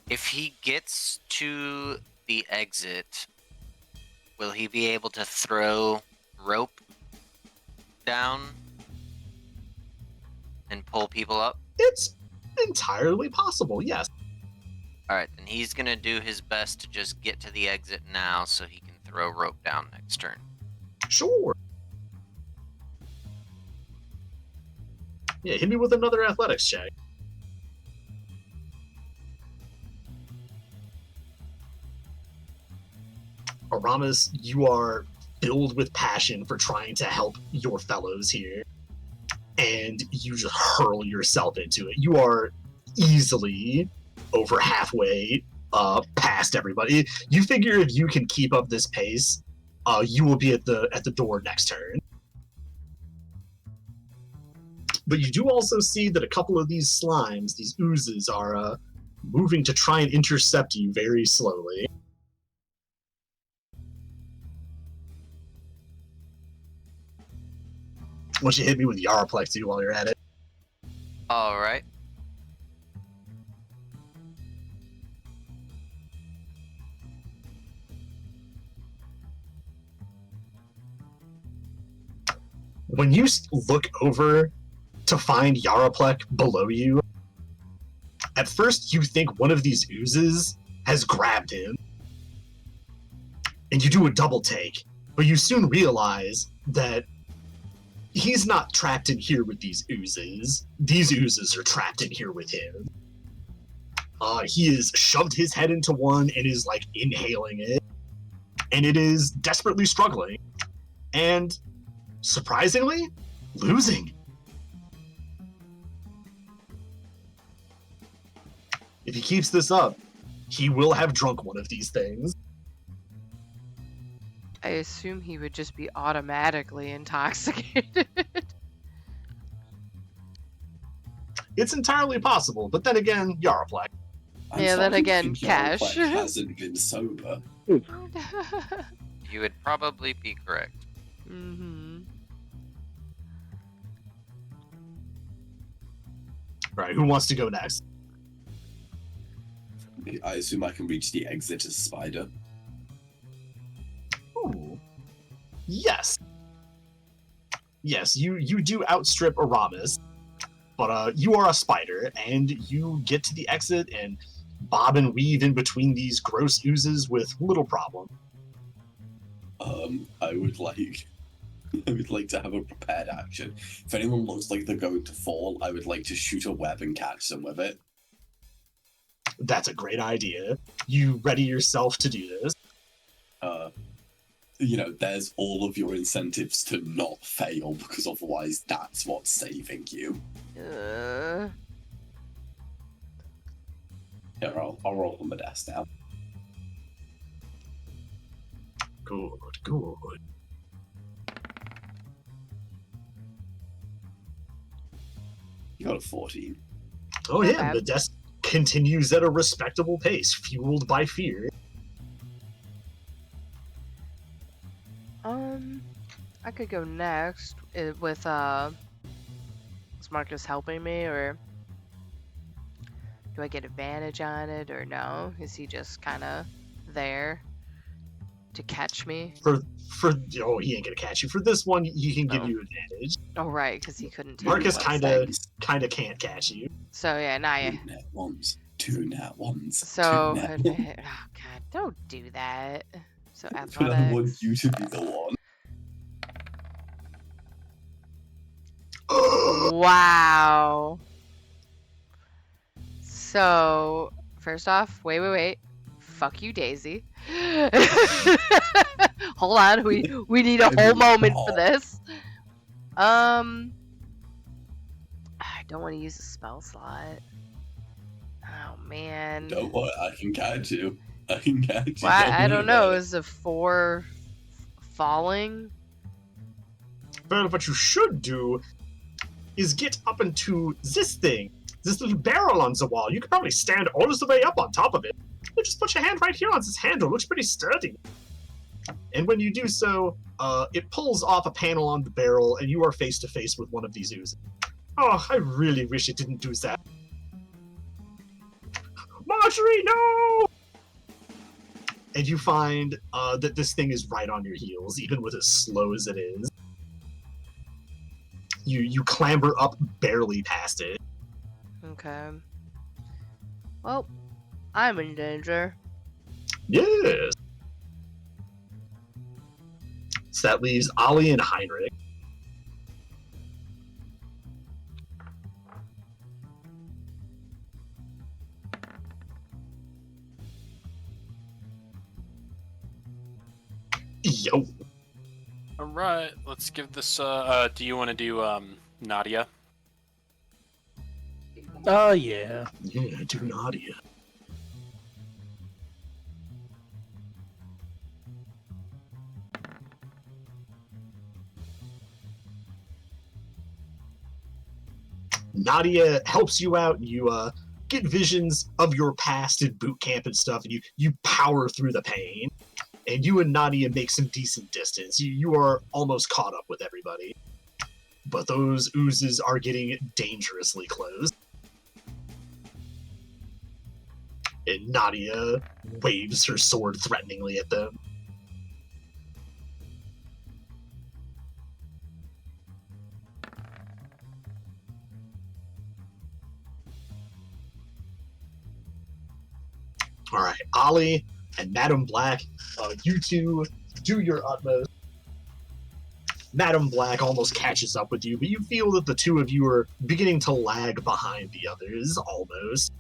If he gets to the exit, will he be able to throw rope down and pull people up? It's entirely possible, yes. Alright, then he's gonna do his best to just get to the exit now so he can throw rope down next turn. Sure. Yeah, hit me with another athletics check. Aramis, you are filled with passion for trying to help your fellows here, and you just hurl yourself into it. You are easily over halfway past everybody. You figure if you can keep up this pace, you will be at the door next turn. But you do also see that a couple of these slimes, these oozes, are moving to try and intercept you very slowly. Why don't you hit me with Yaraplex too while you're at it? Alright. When you look over to find Yaraplex below you, at first you think one of these oozes has grabbed him. And you do a double take, but you soon realize that he's not trapped in here with these oozes. These oozes are trapped in here with him. He has shoved his head into one and is inhaling it. And it is desperately struggling. And surprisingly, losing. If he keeps this up, he will have drunk one of these things. I assume he would just be automatically intoxicated. It's entirely possible, but then again, Yaraplex. I'm Yeah, then starting to again, think Cash. Yaraplex hasn't been sober. You would probably be correct. Mm-hmm. Right, who wants to go next? I assume I can reach the exit as a spider. Ooh. Yes. Yes, you do outstrip Aramis, but you are a spider, and you get to the exit and bob and weave in between these gross oozes with little problem. I would like to have a prepared action. If anyone looks like they're going to fall, I would like to shoot a web and catch them with it. That's a great idea. You ready yourself to do this? There's all of your incentives to not fail, because otherwise that's what's saving you. Uh, Here, I'll roll on the desk now. Good, good. You got a 14. Oh Not yeah, bad. the desk continues at a respectable pace, fueled by fear. I could go next with is Marcus helping me, or do I get advantage on it, or no? Is he just kind of there to catch me? He ain't gonna catch you. For this one, he can give Oh. you advantage. Oh, right, because he couldn't. take Marcus it. kind of can't catch you. So yeah, now Net once. 2 nat ones. So, 2 nat oh ones. god, don't do that. So But I want athletics. you to be the one. Wow. So, first off, wait. Fuck you, Daisy. Hold on, we need a I whole mean, moment for oh. this. I don't want to use a spell slot. Oh man. Don't worry, I can catch you. I can catch you. Well, Don't I worry don't know. about it. Is a 4 falling? But what you should do is get up into this thing, this little barrel on the wall. You could probably stand all the way up on top of it. You just put your hand right here on this handle. It looks pretty sturdy. And when you do so, it pulls off a panel on the barrel, and you are face to face with one of these oozes. Oh, I really wish it didn't do that. Marjorie, no! And you find that this thing is right on your heels, even with as slow as it is. You clamber up barely past it. Okay. Well, I'm in danger. Yes. So that leaves Ollie and Heinrich. Yo. All right, let's give this. Do you want to do Nadia? Oh, yeah. Yeah, do Nadia. Nadia helps you out. You get visions of your past in boot camp and stuff, and you power through the pain. And you and Nadia make some decent distance. You are almost caught up with everybody. But those oozes are getting dangerously close. And Nadia waves her sword threateningly at them. All right, Ollie and Madam Black, you two do your utmost. Madam Black almost catches up with you, but you feel that the two of you are beginning to lag behind the others, almost.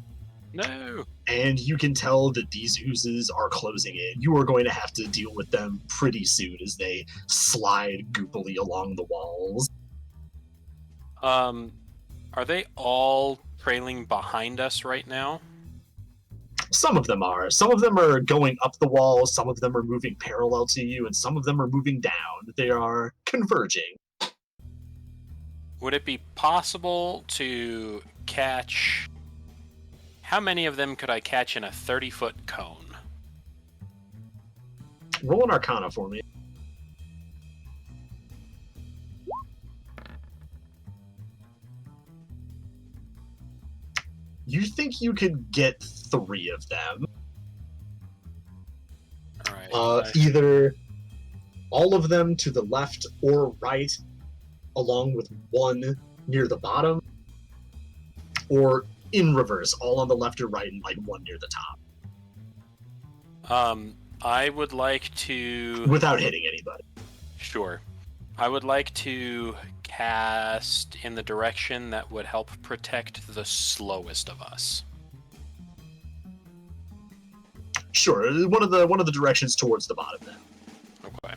No. And you can tell that these oozes are closing in. You are going to have to deal with them pretty soon as they slide goopily along the walls. Are they all trailing behind us right now? Some of them are. Some of them are going up the wall, some of them are moving parallel to you, and some of them are moving down. They are converging. Would it be possible to catch... How many of them could I catch in a 30-foot cone? Roll an Arcana for me. You think you could get 3 of them. Alright. Either all of them to the left or right, along with one near the bottom, or in reverse, all on the left or right, and like one near the top. I would like to... Without hitting anybody. Sure. I would like to cast in the direction that would help protect the slowest of us. Sure, one of the directions towards the bottom then. Okay.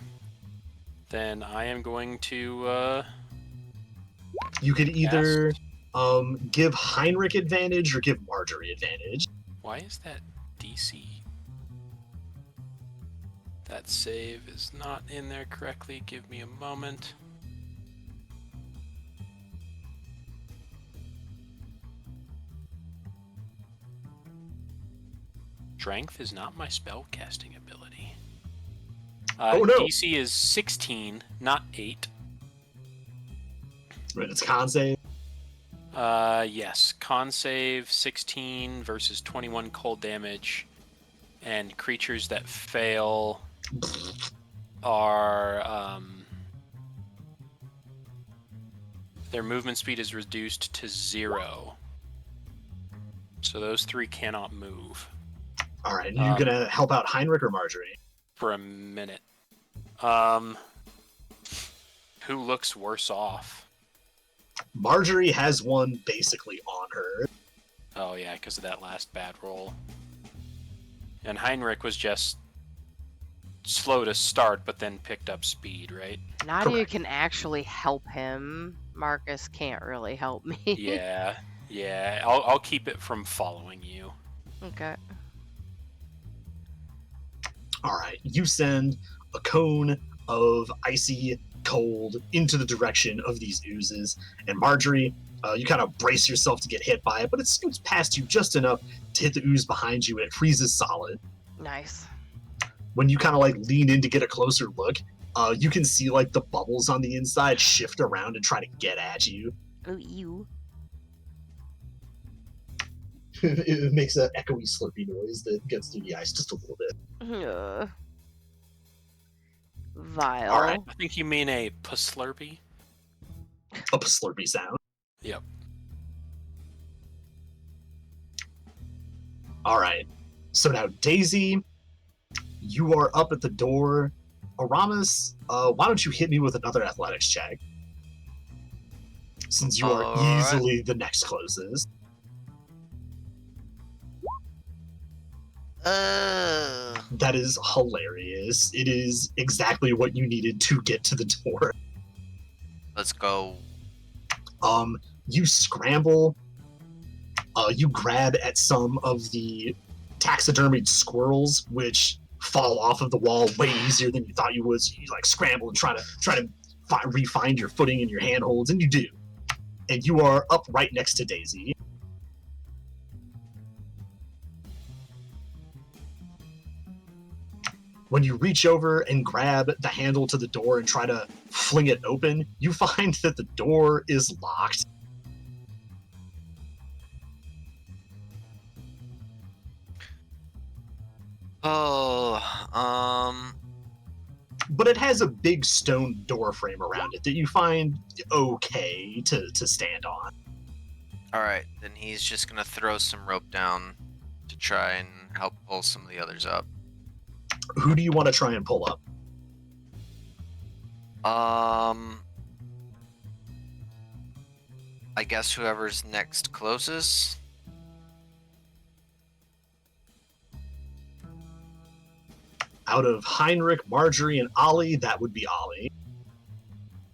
Then I am going to You could either cast. give Heinrich advantage or give Marjorie advantage. Why is that DC? That save is not in there correctly. Give me a moment. Strength is not my spell casting ability. Oh, no. DC is 16, not 8. Right, it's con save. Yes. Con save 16 versus 21 cold damage. And creatures that fail are, their movement speed is reduced to 0. So those 3 cannot move All right, you gonna help out Heinrich or Marjorie? for a minute. Who looks worse off? Marjorie has one basically on her. Oh yeah, because of that last bad roll. And Heinrich was just slow to start, but then picked up speed, right? Nadia Correct. can actually help him. Marcus can't really help me. Yeah. I'll keep it from following you. Okay. All right, you send a cone of icy cold into the direction of these oozes, and Marjorie, you kind of brace yourself to get hit by it, but it scoots past you just enough to hit the ooze behind you, and it freezes solid. Nice. When you kind of like lean in to get a closer look, you can see like the bubbles on the inside shift around and try to get at you. Oh, ew. It makes an echoey, slurpy noise that gets through the ice just a little bit. Vile. All right. I think you mean a Slurpee. A slurpy sound. Yep. All right. So now, Daisy, you are up at the door. Aramis, why don't you hit me with another athletics check? Since you are All easily the next closest. That is hilarious. It is exactly what you needed to get to the door. Let's go. You scramble. You grab at some of the taxidermied squirrels, which fall off of the wall way easier than you thought you would. So you like scramble and try to re-find your footing and your handholds, and you do. And you are up right next to Daisy. When you reach over and grab the handle to the door and try to fling it open, you find that the door is locked. But it has a big stone door frame around it that you find okay to stand on. Alright, then he's just gonna throw some rope down to try and help pull some of the others up. Who do you want to try and pull up? I guess whoever's next closest. Out of Heinrich, Marjorie, and Ollie, that would be Ollie.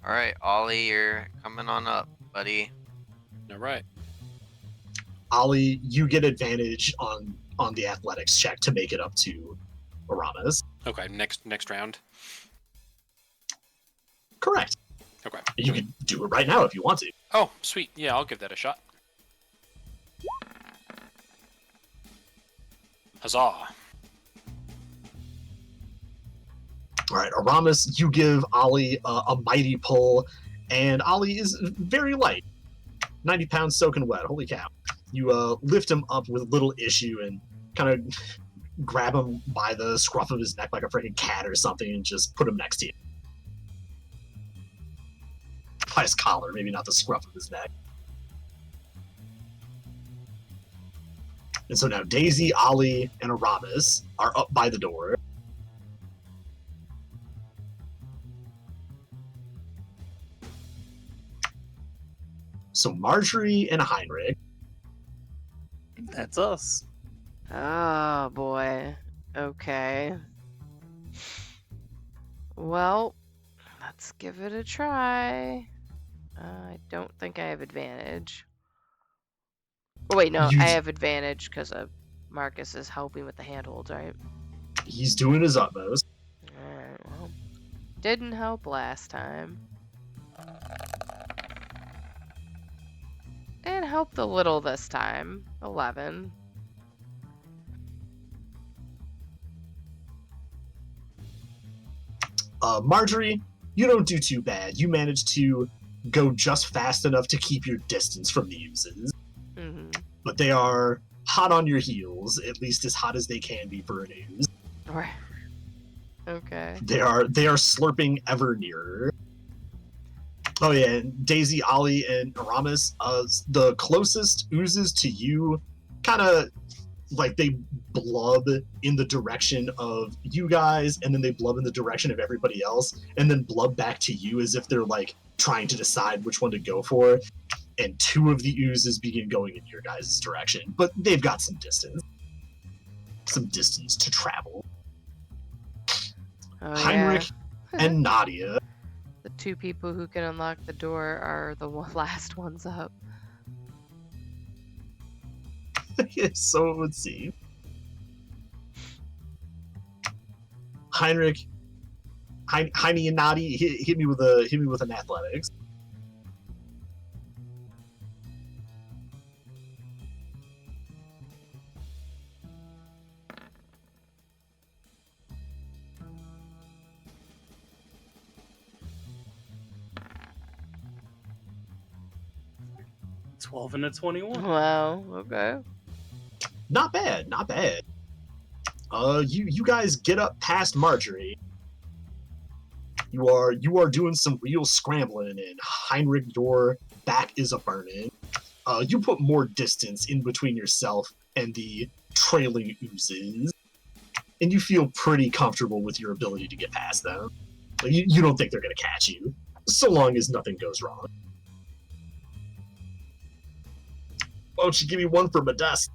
Alright, Ollie, you're coming on up, buddy. All right. Ollie, you get advantage on the athletics check to make it up to Aramis. Okay, next round. Correct. Okay. You can do it right now if you want to. Oh, sweet. Yeah, I'll give that a shot. Huzzah. All right, Aramis, you give Ollie a mighty pull, and Ollie is very light. 90 pounds soaking wet. Holy cow. You lift him up with little issue and kind of grab him by the scruff of his neck like a freaking cat or something and just put him next to you. By his collar, maybe not the scruff of his neck. And so now Daisy, Ollie, and Aramis are up by the door. So Marjorie and Heinrich. That's us. Oh boy. Okay. Well, let's give it a try. I don't think I have advantage. Oh wait, no, You- I have advantage because Marcus is helping with the handholds, right? He's doing his utmost. Alright, well, didn't help last time. It helped a little this time. 11. Marjorie, you don't do too bad. You manage to go just fast enough to keep your distance from the oozes. Mm-hmm. But they are hot on your heels, at least as hot as they can be for an ooze. Right. Okay. They are slurping ever nearer. Oh yeah, and Daisy, Ollie, and Aramis, the closest oozes to you kind of like they blub in the direction of you guys, and then they blub in the direction of everybody else, and then blub back to you as if they're like trying to decide which one to go for. And 2 of the oozes begin going in your guys' direction, but they've got some distance to travel. Oh, Heinrich yeah. and Nadia. The 2 people who can unlock the door are the last ones up. So it would seem. Heinrich, Heine and Nadia, hit me with an athletics. $12 and a 21. Wow, okay. Not bad, not bad. You guys get up past Marjorie. You are doing some real scrambling, and Heinrich, your back is a burning. You put more distance in between yourself and the trailing oozes, and you feel pretty comfortable with your ability to get past them. Like, you don't think they're gonna catch you, so long as nothing goes wrong. Why don't you give me one for Modest?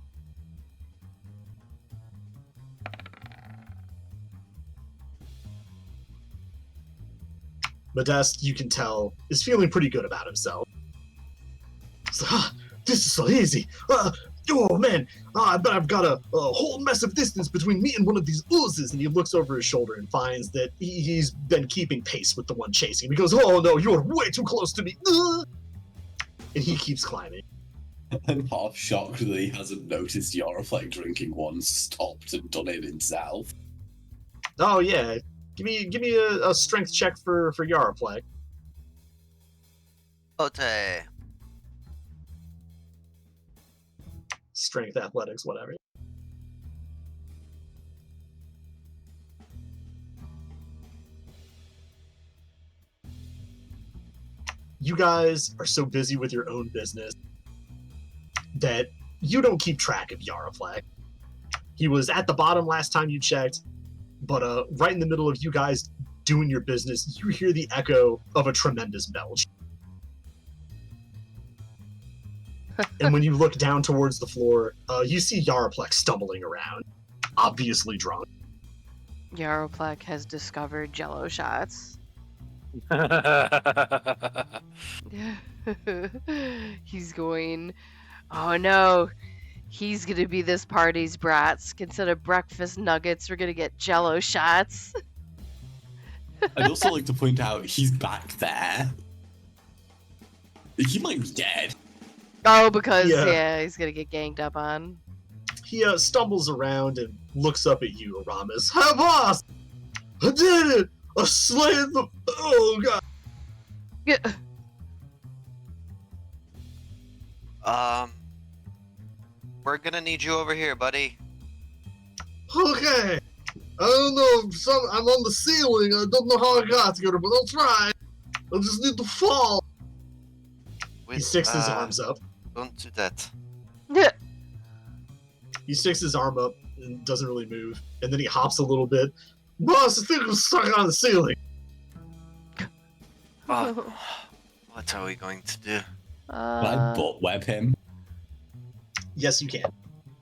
Modest, you can tell, is feeling pretty good about himself. So, this is so easy. Oh man, I bet I've got a whole mess of distance between me and one of these oozes. And he looks over his shoulder and finds that he's been keeping pace with the one chasing him. He goes, oh no, you're way too close to me. And he keeps climbing. I'm half shocked that he hasn't noticed Yoraflake drinking one, stopped and done it himself. Oh yeah, give me a strength check for Yaraplex. Ote. Strength, athletics, whatever. You guys are so busy with your own business that you don't keep track of Yaraflak. He was at the bottom last time you checked, but right in the middle of you guys doing your business, you hear the echo of a tremendous belch. And when you look down towards the floor, you see Yaraplex stumbling around, obviously drunk. Yaroplek has discovered Jello shots. He's going, oh no, he's gonna be this party's brats. Instead of breakfast nuggets, we're gonna get Jello shots. I'd also like to point out he's back there. He might be dead. Oh, because Yeah. he's gonna get ganged up on. He stumbles around and looks up at you, Aramis. Hey, boss! I did it! I slayed the... Oh, God! Yeah. We're gonna need you over here, buddy. Okay. I don't know. I'm on the ceiling. I don't know how I got here, but I'll try. I just need to fall. He sticks his arms up. Don't do that. Yeah. He sticks his arm up and doesn't really move. And then he hops a little bit. Boss, I think I'm stuck on the ceiling. What are we going to do? Can I butt web him? Yes, you can.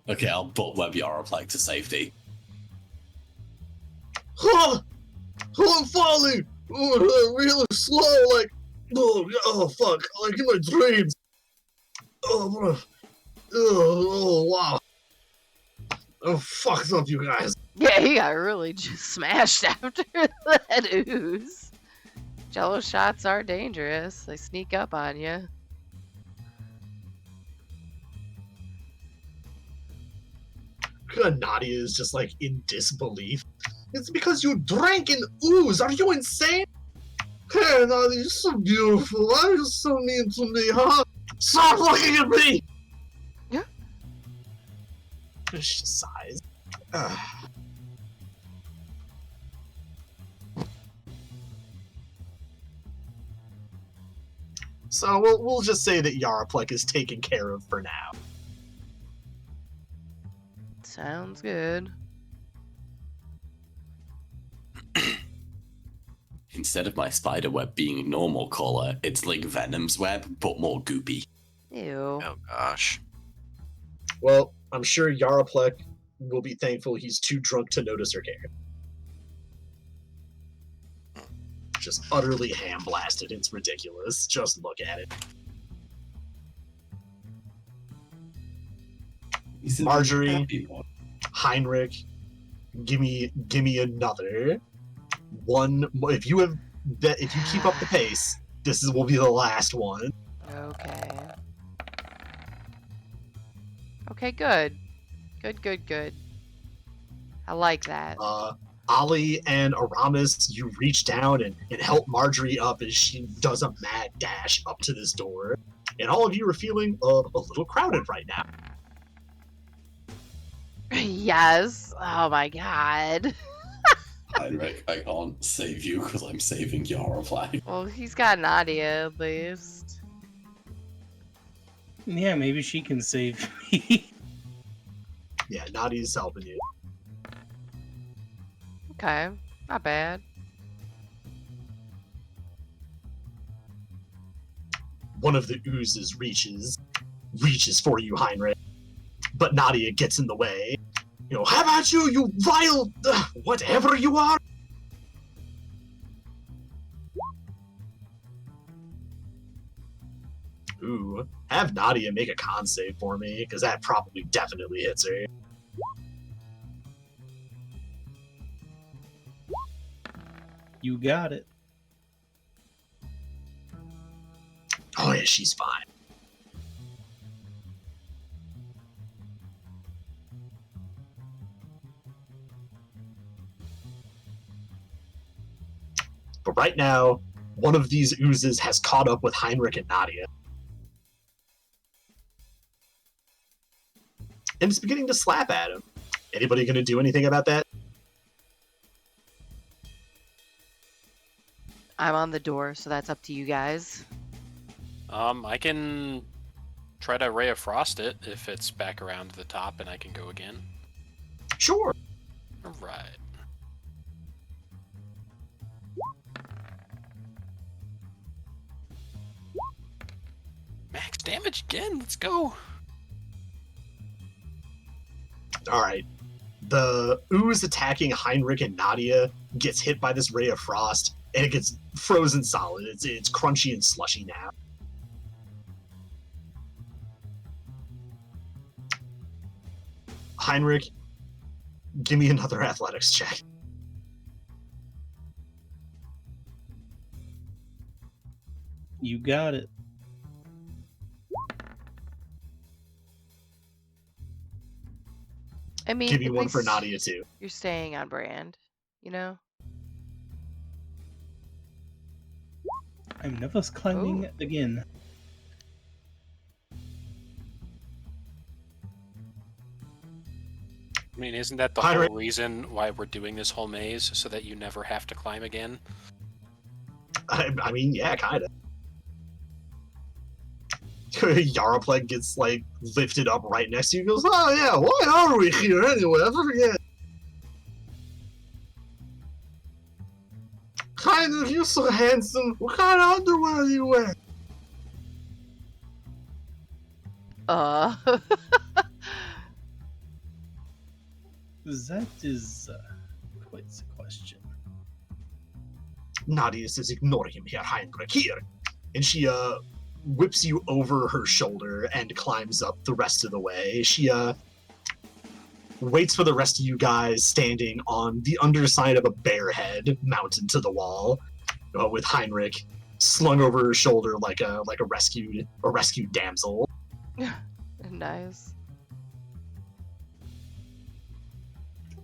Okay, I'll butt web Yoraplex to safety. Oh, I'm falling. Oh, really slow, like, oh, fuck, like in my dreams. Oh, wow. Oh, fucked up, you guys. Yeah, he got really just smashed after that ooze. Jello shots are dangerous. They sneak up on you. Nadia is just like in disbelief. It's because you drank an ooze. Are you insane? Hey, Nadia, you're so beautiful. Why are you so mean to me, huh? Stop looking at me! Yeah. She sighs. So we'll just say that Yaraplex is taken care of for now. Sounds good. Instead of my spider web being normal color, it's like Venom's web, but more goopy. Ew. Oh gosh. Well, I'm sure Yaraplek will be thankful he's too drunk to notice or care. Just utterly ham-blasted. It's ridiculous. Just look at it. He's a Marjorie. happy boy. Heinrich, give me another one. If you keep up the pace, will be the last one. Okay. Okay, good. Good. I like that. Ali and Aramis, you reach down and help Marjorie up as she does a mad dash up to this door. And all of you are feeling a little crowded right now. Yes. Oh my god. Heinrich, I can't save you because I'm saving Yaraflag. Well, he's got Nadia at least. Yeah, maybe she can save me. Yeah, Nadia's helping you. Okay. Not bad. One of the oozes reaches for you, Heinrich. But Nadia gets in the way. You know, how about you vile, whatever you are? Ooh, have Nadia make a con save for me, because that probably definitely hits her. You got it. Oh yeah, she's fine. But right now, one of these oozes has caught up with Heinrich and Nadia. And it's beginning to slap at him. Anybody gonna do anything about that? I'm on the door, so that's up to you guys. I can try to Ray of Frost it if it's back around the top and I can go again. Sure. Alright. Max damage again, let's go. Alright. The ooze attacking Heinrich and Nadia gets hit by this ray of frost, and it gets frozen solid. It's crunchy and slushy now. Heinrich, give me another athletics check. You got it. I mean, Give you at one for least Nadia too. You're staying on brand, you know? I'm never climbing Ooh. again. I mean, isn't that the Pirate. whole reason why we're doing this whole maze, so that you never have to climb again? I mean, yeah, kind of. Yarapleg gets, like, lifted up right next to you and goes, oh yeah, why are we here anyway? I forget. Kind of, you're so handsome. What kind of underwear do you wear? That is quite the question. Nadia says, ignore him here, Heinrich, here. And she, whips you over her shoulder and climbs up the rest of the way. She, waits for the rest of you guys standing on the underside of a bear head mounted to the wall, with Heinrich slung over her shoulder like a rescued damsel. Nice.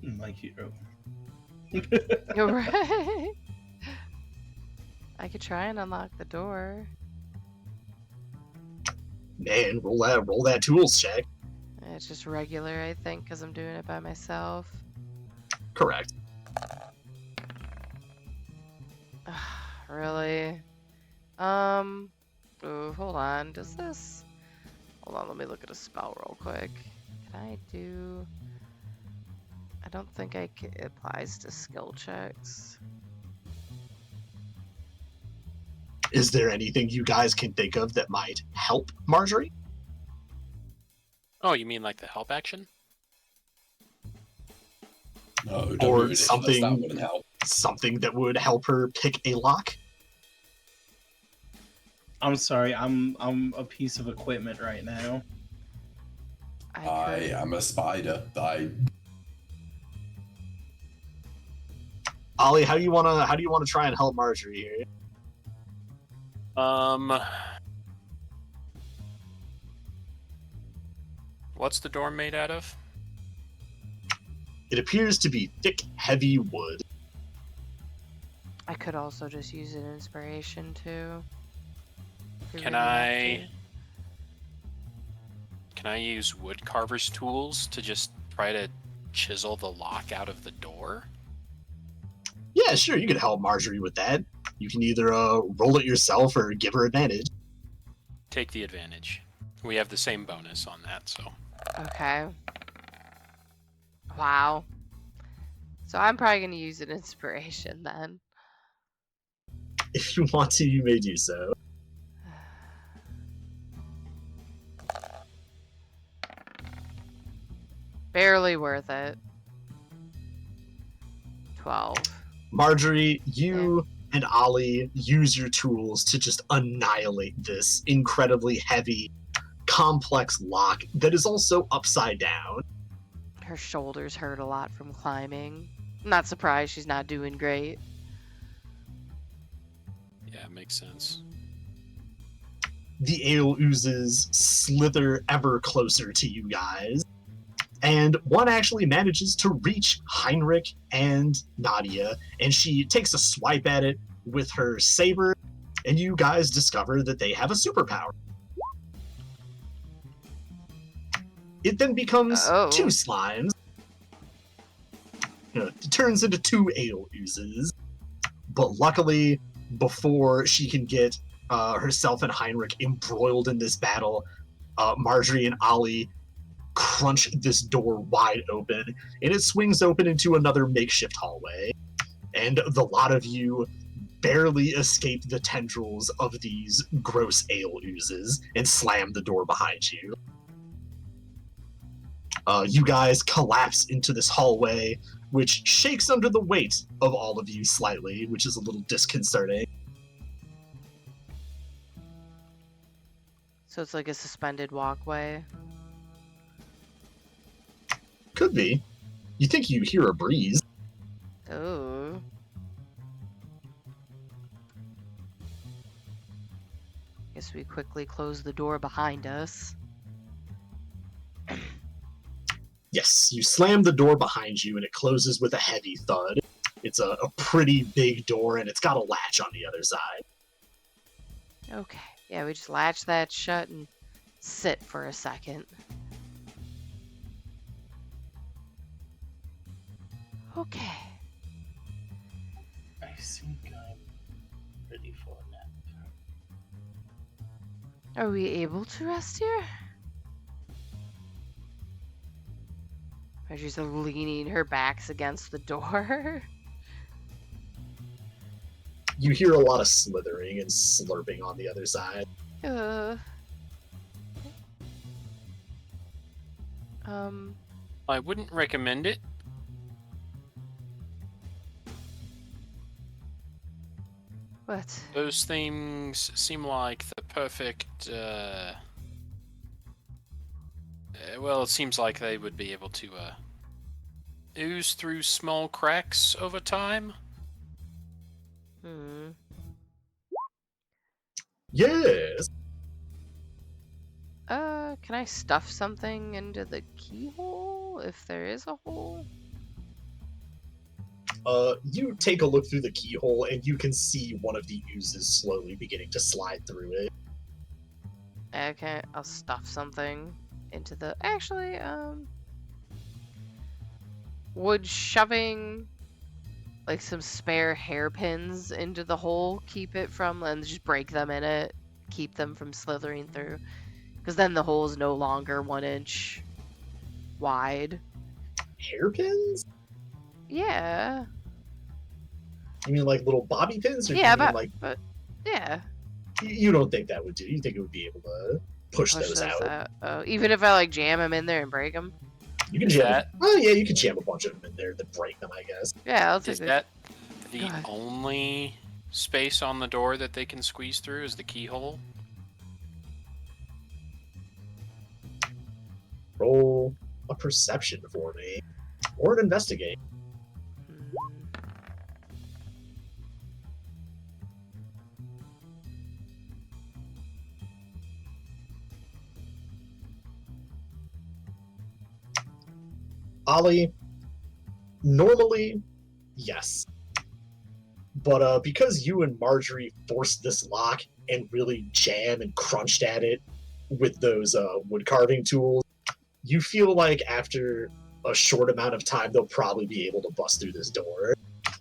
My hero. You're right. I could try and unlock the door. Man, roll that tools check. It's just regular, I think, because I'm doing it by myself. Correct. Really? Ooh, hold on. Does this... Hold on, let me look at a spell real quick. Can I do... I don't think it applies to skill checks. Is there anything you guys can think of that might help Marjorie? Oh, you mean like the help action? No, don't Or be ridiculous. That wouldn't help. Something that would help her pick a lock? I'm sorry, I'm a piece of equipment right now. I am a spider. Ollie, how do you wanna try and help Marjorie here? What's the door made out of? It appears to be thick, heavy wood. I could also just use an inspiration too. if we Can really have I to. can I use woodcarver's tools to just try to chisel the lock out of the door? Yeah, sure, you can help Marjorie with that. You can either roll it yourself or give her advantage. Take the advantage. We have the same bonus on that, so. Okay. Wow. So I'm probably gonna use an inspiration then. If you want to, you may do so. Barely worth it. 12. Marjorie, you and Ollie use your tools to just annihilate this incredibly heavy, complex lock that is also upside down. Her shoulders hurt a lot from climbing. Not surprised she's not doing great. Yeah, makes sense. The ale oozes slither ever closer to you guys, and one actually manages to reach Heinrich and Nadia, and she takes a swipe at it with her saber, and you guys discover that they have a superpower. It then becomes two slimes. It turns into two ale oozes, but luckily, before she can get herself and Heinrich embroiled in this battle, Marjorie and Ollie crunch this door wide open, and it swings open into another makeshift hallway. And the lot of you barely escape the tendrils of these gross ale oozes and slam the door behind you. You guys collapse into this hallway, which shakes under the weight of all of you slightly, which is a little disconcerting. So it's like a suspended walkway. Could be. You think you hear a breeze. Oh. Guess we quickly close the door behind us. Yes, you slam the door behind you and it closes with a heavy thud. It's a pretty big door and it's got a latch on the other side. Okay. Yeah, we just latch that shut and sit for a second. Okay. I think I'm ready for a nap. Are we able to rest here? Or she's leaning her backs against the door. You hear a lot of slithering and slurping on the other side. I wouldn't recommend it. What? Those things seem like the perfect, well, it seems like they would be able to, ooze through small cracks over time. Yes. Can I stuff something into the keyhole if there is a hole? You take a look through the keyhole and you can see one of the oozes slowly beginning to slide through it. Okay, I'll stuff something into the... Actually, would shoving like some spare hairpins into the hole keep it from... and just break them in it, keep them from slithering through? Because then the hole is no longer 1 inch wide. hairpins? Yeah. You mean like little bobby pins? Or Yeah, you mean like but yeah. you don't think that would do? You think it would be able to push Push those out? out. Oh, even if I like jam them in there and break them. You can Is jam. that- Oh yeah, you can jam a bunch of them in there that break them, I guess. Yeah, I'll take Is the. that the Go ahead. only space on the door that they can squeeze through? Is the keyhole? Roll a perception for me, or an investigate. Hmm. Ollie, normally, yes. But because you and Marjorie forced this lock and really jam and crunched at it with those wood carving tools, you feel like after a short amount of time, they'll probably be able to bust through this door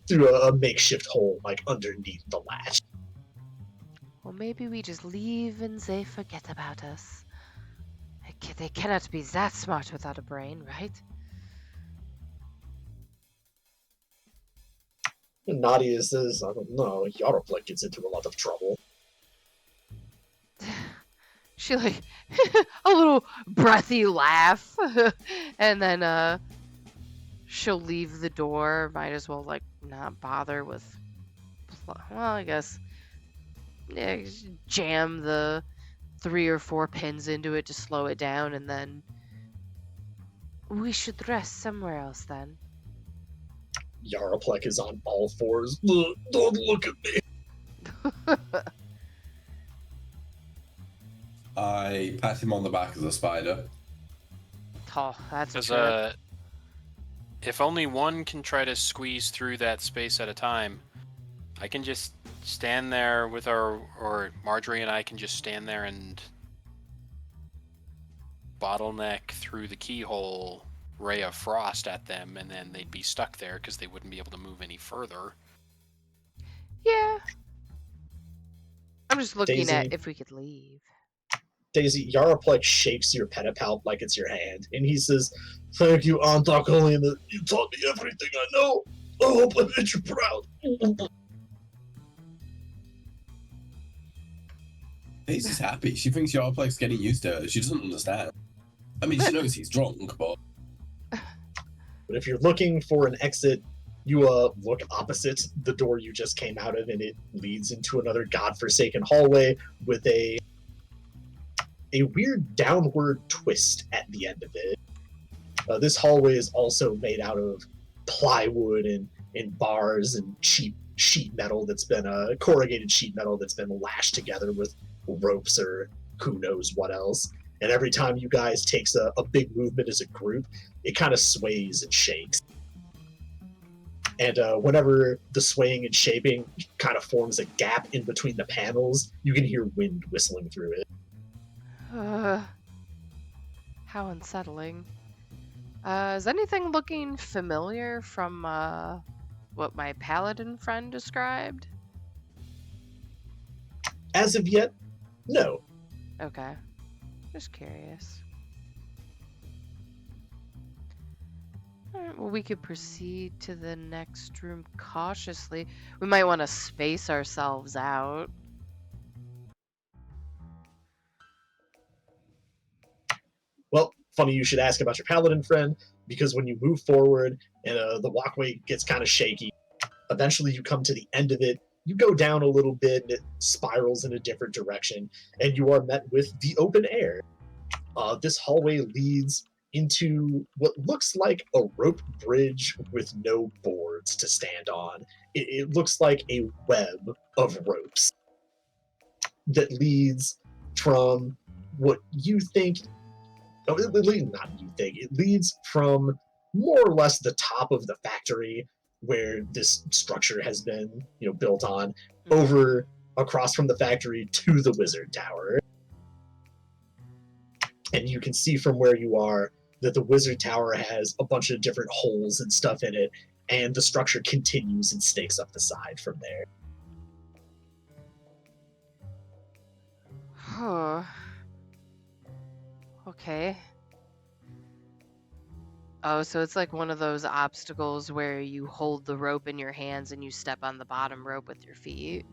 through a makeshift hole like underneath the latch. Well, maybe we just leave and they forget about us. They cannot be that smart without a brain, right? And Nadia says, I don't know, Yarroplek gets into a lot of trouble. She like a little breathy laugh, and then she'll leave the door. Might as well like not bother with. Well, I guess yeah, just jam the 3 or 4 pins into it to slow it down, and then we should rest somewhere else then. Yarroplek is on all fours. Look, don't look at me. I pat him on the back as a spider. Oh, that's a Because trip. if only one can try to squeeze through that space at a time, I can just stand there with or Marjorie and I can just stand there and bottleneck through the keyhole ray of frost at them, and then they'd be stuck there because they wouldn't be able to move any further. Yeah. I'm just looking at Daisy. if we could leave. Daisy, Yarroplek shakes your pedipalp like it's your hand, and he says, "Thank you, Aunt Ocolina. You taught me everything I know. I hope I made you proud." Daisy's happy. She thinks Yarplek's getting used to her. She doesn't understand. I mean, she knows he's drunk, but But if you're looking for an exit, you look opposite the door you just came out of, and it leads into another godforsaken hallway with a weird downward twist at the end of it. This hallway is also made out of plywood and bars and cheap sheet metal that's been corrugated sheet metal that's been lashed together with ropes or who knows what else. And every time you guys takes a big movement as a group, it kind of sways and shakes. And whenever the swaying and shaping kind of forms a gap in between the panels, you can hear wind whistling through it. How unsettling. Is anything looking familiar from what my paladin friend described? As of yet, no. Okay. Just curious. Alright, well, we could proceed to the next room cautiously. We might want to space ourselves out. Well, funny you should ask about your paladin friend, because when you move forward and the walkway gets kind of shaky, eventually you come to the end of it, you go down a little bit, and it spirals in a different direction, and you are met with the open air. This hallway leads into what looks like a rope bridge with no boards to stand on. It looks like a web of ropes that leads from what you think not you think, it leads from more or less the top of the factory where this structure has been, built on, over across from the factory to the wizard tower. And you can see from where you are that the wizard tower has a bunch of different holes and stuff in it, and the structure continues and stakes up the side from there. Huh. Okay. Oh, so it's like one of those obstacles where you hold the rope in your hands and you step on the bottom rope with your feet.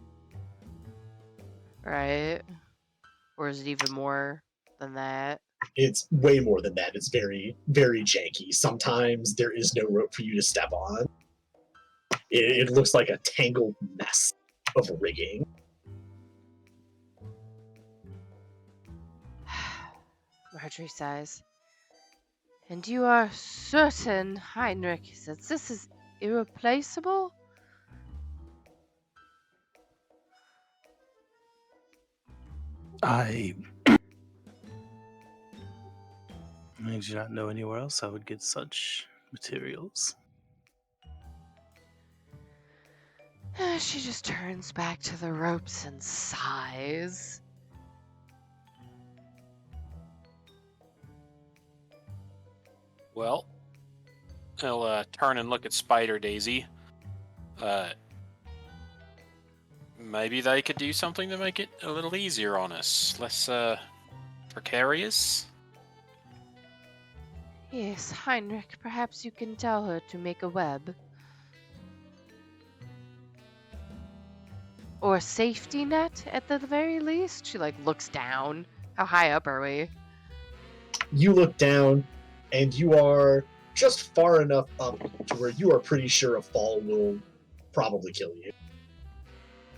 Right? Or is it even more than that? It's way more than that. It's very, very janky. Sometimes there is no rope for you to step on. It looks like a tangled mess of rigging. Marjorie sighs. And you are certain, Heinrich, that this is irreplaceable? I do not know anywhere else I would get such materials. She just turns back to the ropes and sighs. Well, I'll turn and look at Spider Daisy. Maybe they could do something to make it a little easier on us, less precarious. Yes, Heinrich, perhaps you can tell her to make a web. Or a safety net, at the very least. She, looks down. How high up are we? You look down, and you are just far enough up to where you are pretty sure a fall will probably kill you.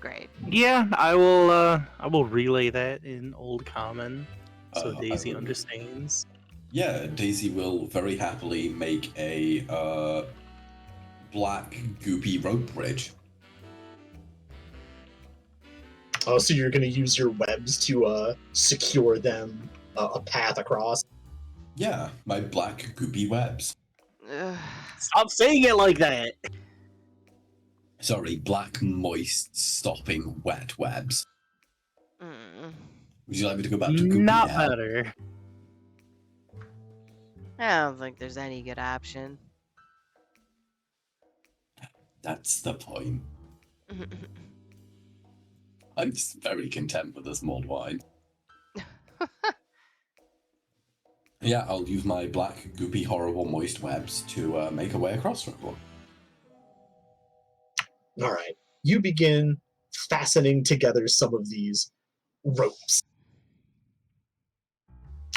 Great. Yeah, I will relay that in Old Common so I Daisy will- understands. Yeah, Daisy will very happily make a black goopy rope bridge. Oh, so you're going to use your webs to secure them a path across? Yeah, my black goopy webs. Ugh. Stop saying it like that! Sorry, black moist stopping wet webs. Mm. Would you like me to go back to goopy Not now? better. I don't think there's any good option. That's the point. I'm just very content with this mulled wine. Yeah, I'll use my black, goopy, horrible, moist webs to make a way across for everyone. All right. You begin fastening together some of these ropes.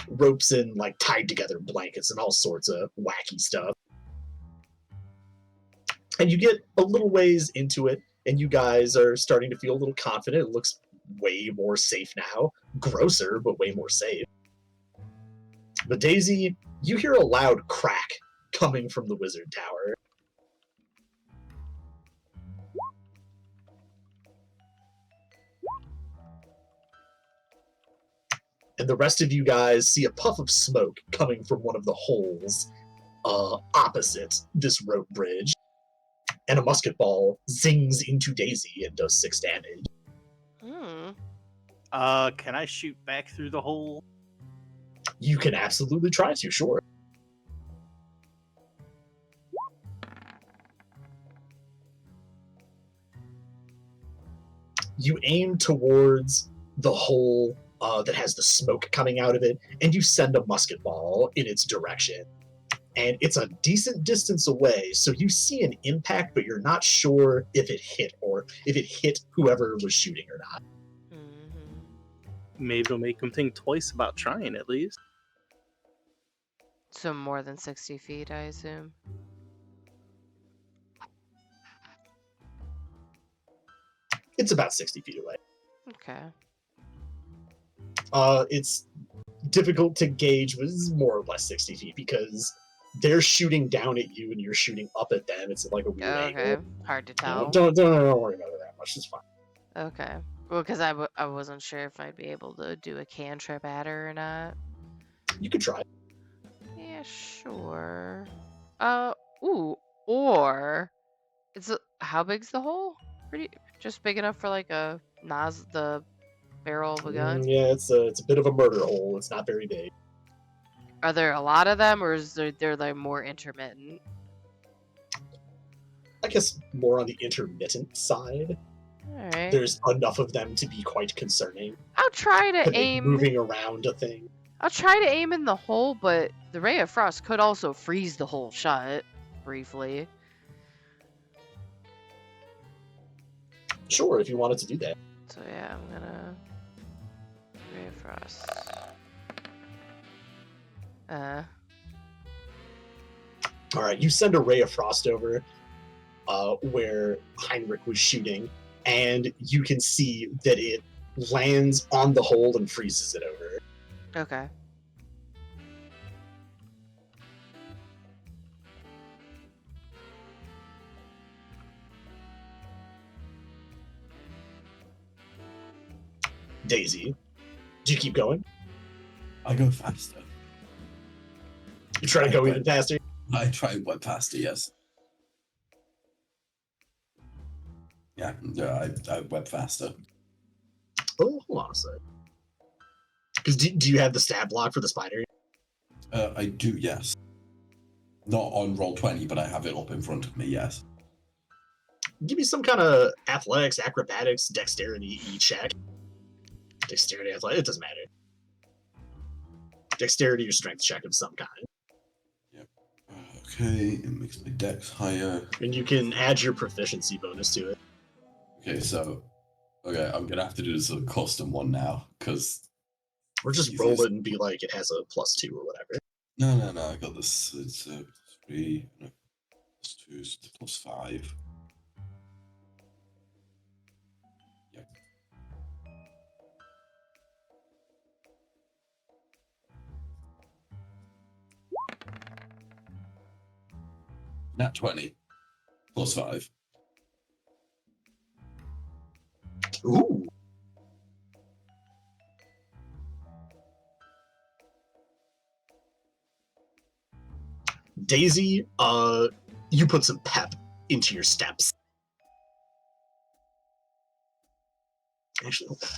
Ropes and tied together blankets and all sorts of wacky stuff. And you get a little ways into it, and you guys are starting to feel a little confident. It looks way more safe now. Grosser, but way more safe. But Daisy, you hear a loud crack coming from the wizard tower. And the rest of you guys see a puff of smoke coming from one of the holes opposite this rope bridge. And a musket ball zings into Daisy and does 6 damage. Can I shoot back through the hole? You can absolutely try to, sure. You aim towards the hole that has the smoke coming out of it, and you send a musket ball in its direction. And it's a decent distance away, so you see an impact, but you're not sure if it hit or if it hit whoever was shooting or not. Maybe it'll make him think twice about trying at least. So more than 60 feet, I assume. It's about 60 feet away. Okay. It's difficult to gauge, but it's more or less 60 feet because they're shooting down at you and you're shooting up at them. It's like a weird Okay. angle. Hard to tell. Don't worry about it that much. It's fine. Okay. Well, because I wasn't sure if I'd be able to do a cantrip at her or not. You could try. Yeah, sure. Ooh, or how big's the hole? Just big enough for a the barrel of a gun. Yeah, it's a bit of a murder hole. It's not very big. Are there a lot of them, or is they're more intermittent? I guess more on the intermittent side. All right. There's enough of them to be quite concerning. I'll try to Could they aim. moving around a thing. I'll try to aim in the hole, but the ray of frost could also freeze the hole shut briefly. Sure, if you wanted to do that. So yeah, I'm gonna ray of frost. All right, you send a ray of frost over where Heinrich was shooting, and you can see that it lands on the hole and freezes it over. Okay. Daisy, do you keep going? I go faster. You try to go even faster? I try and went faster, yes. Yeah, I went faster. Oh, hold on a sec. Because do you have the stab block for the spider? I do, yes. Not on Roll20, but I have it up in front of me, yes. Give me some kind of athletics, acrobatics, dexterity check. Dexterity, athletics, it doesn't matter. Dexterity or strength check of some kind. Yep. Okay, it makes my dex higher. And you can add your proficiency bonus to it. Okay, so... Okay, I'm gonna have to do this as a custom one now, because... Or just roll it and be like, it has a +2 or whatever. No, I got this. It's 3, no, +2, so it's +5. Yep. Nat 20, +5. Ooh. Daisy, you put some pep into your steps. Actually, hold on.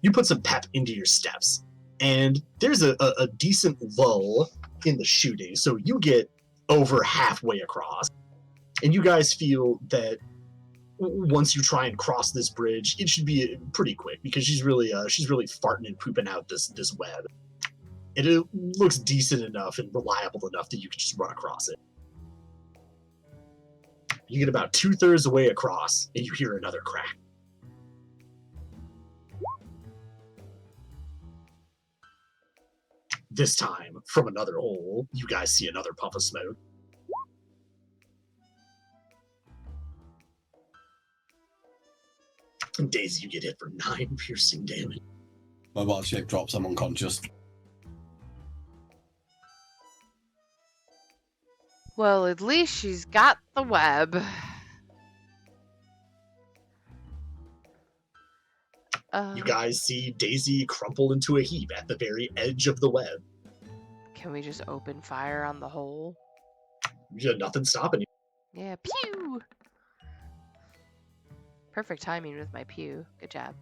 You put some pep into your steps, and there's a decent lull in the shooting, so you get over halfway across, and you guys feel that once you try and cross this bridge, it should be pretty quick because she's really farting and pooping out this web. And it looks decent enough and reliable enough that you can just run across it. You get about 2/3 away across, and you hear another crack. This time, from another hole, you guys see another puff of smoke. And Daisy, you get hit for 9 piercing damage. My wild shape drops, I'm unconscious. Well, at least she's got the web. You guys see Daisy crumple into a heap at the very edge of the web. Can we just open fire on the hole? Nothing's stopping you. Yeah, pew! Perfect timing with my pew. Good job.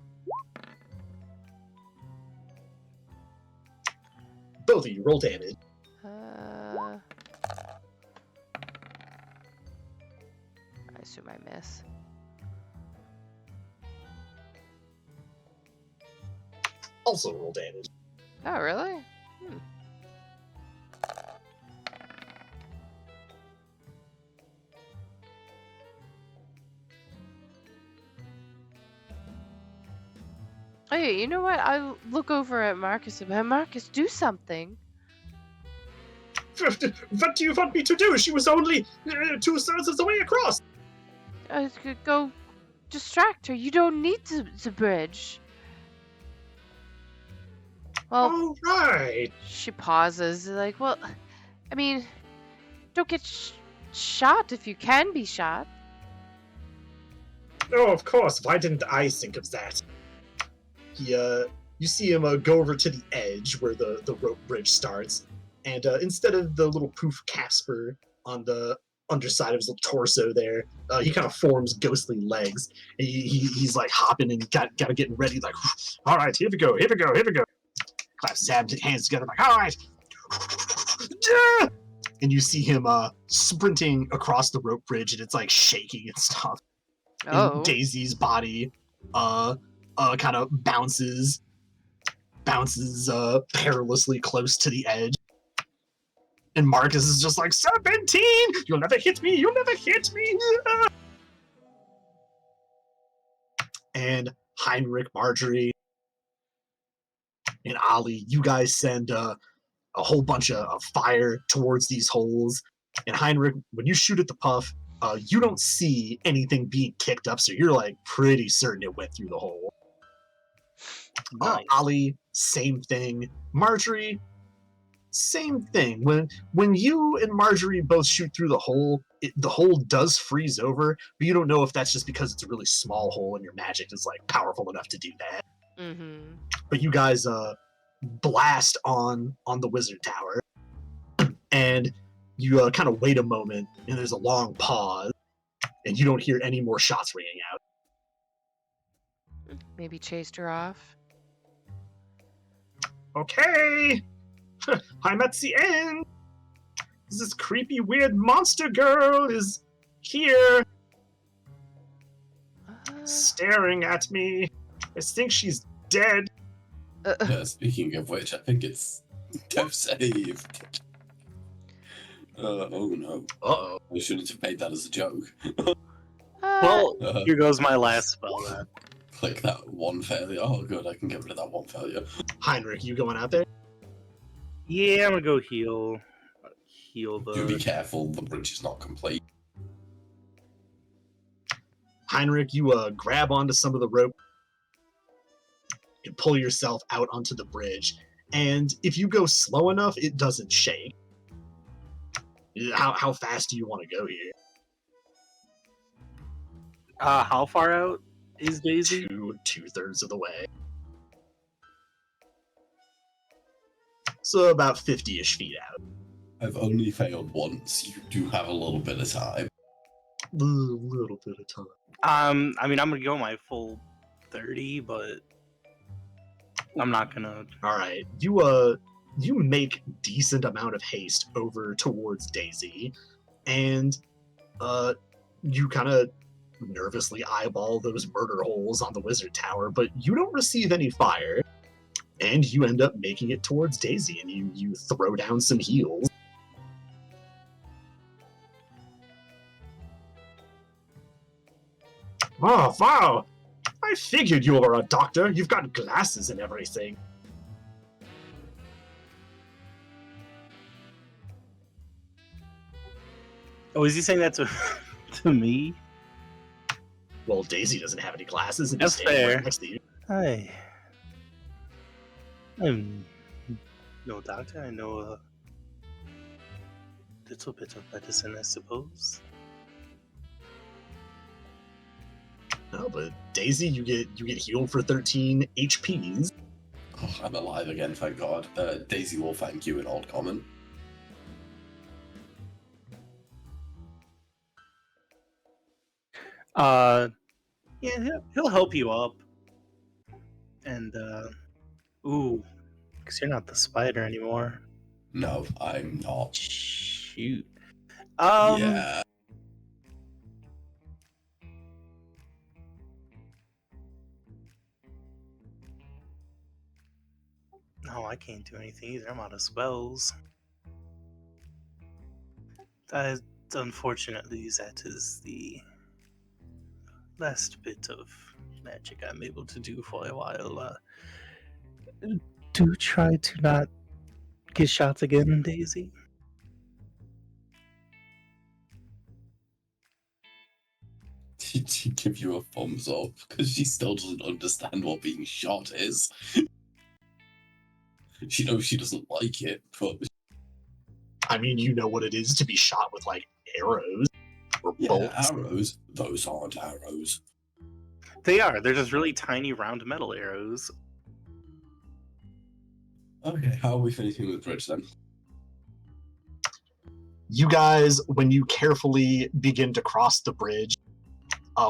Both of you roll damage. I assume I miss. Also roll damage. Oh, really? Hey, you know what? I look over at Marcus and Marcus, do something. What do you want me to do? She was only 2/3 of the way across. I could go distract her. You don't need the bridge. Well, All right. she pauses, like, well, I mean, don't get shot if you can be shot. Oh, of course. Why didn't I think of that? You see him go over to the edge where the rope bridge starts, and instead of the little poof Casper on the underside of his little torso there, he kind of forms ghostly legs. And he's like hopping and gotta getting ready, like, all right, here we go. Claps his hands together, like, all right. And you see him sprinting across the rope bridge, and it's like shaking and stuff. Oh. And Daisy's body kind of bounces perilously close to the edge. And Marcus is just like, 17! You'll never hit me! You'll never hit me! And Heinrich, Marjorie, and Ollie, you guys send a whole bunch of fire towards these holes. And Heinrich, when you shoot at the puff, you don't see anything being kicked up, so you're like pretty certain it went through the hole. Nice. Ollie, same thing. Marjorie, same thing. When you and Marjorie both shoot through the hole, the hole does freeze over, but you don't know if that's just because it's a really small hole and your magic is like powerful enough to do that. Mm-hmm. But you guys blast on the wizard tower, and you kind of wait a moment, and there's a long pause, and you don't hear any more shots ringing out. Maybe chased her off. Okay, I'm at the end. This creepy, weird monster girl is here, staring at me. I think she's dead. Speaking of which, I think it's death save. Oh no. Uh-oh. I shouldn't have made that as a joke. Well, here goes my last spell then. Click that one failure. Oh good, I can get rid of that one failure. Heinrich, you going out there? Yeah, I'm gonna go heal. Heal Do be the. careful, the bridge is not complete. Heinrich, you grab onto some of the rope and pull yourself out onto the bridge. And if you go slow enough, it doesn't shake. How fast do you want to go here? How far out is Daisy? Two-thirds of the way. So about 50-ish feet out. I've only failed once. You do have a little bit of time. A little bit of time. I mean, I'm gonna go my full 30, but I'm not gonna. All right, you make decent amount of haste over towards Daisy, and you kind of nervously eyeball those murder holes on the wizard tower, but you don't receive any fire, and you end up making it towards Daisy, and you throw down some heals. Oh, wow! I figured you were a doctor. You've got glasses and everything. Oh, is he saying that to to me? Well, Daisy doesn't have any glasses, and That's she's standing fair. right next to you. I'm no doctor. I know a little bit of medicine, I suppose. No, but Daisy, you get healed for 13 HPs. Oh, I'm alive again, thank God. Daisy will thank you in Old Common. Yeah, he'll help you up. And ooh, because you're not the spider anymore. No, I'm not. Shoot. Yeah. No, I can't do anything either. I'm out of spells. Unfortunately, that is the last bit of magic I'm able to do for a while. Do try to not get shot again, Daisy. Did she give you a thumbs up? Because she still doesn't understand what being shot is. She knows she doesn't like it, but... I mean, you know what it is to be shot with, like, arrows or Yeah, bolts. arrows. Those aren't arrows. They are. They're just really tiny, round metal arrows. Okay, how are we finishing with bridge then? You guys, when you carefully begin to cross the bridge,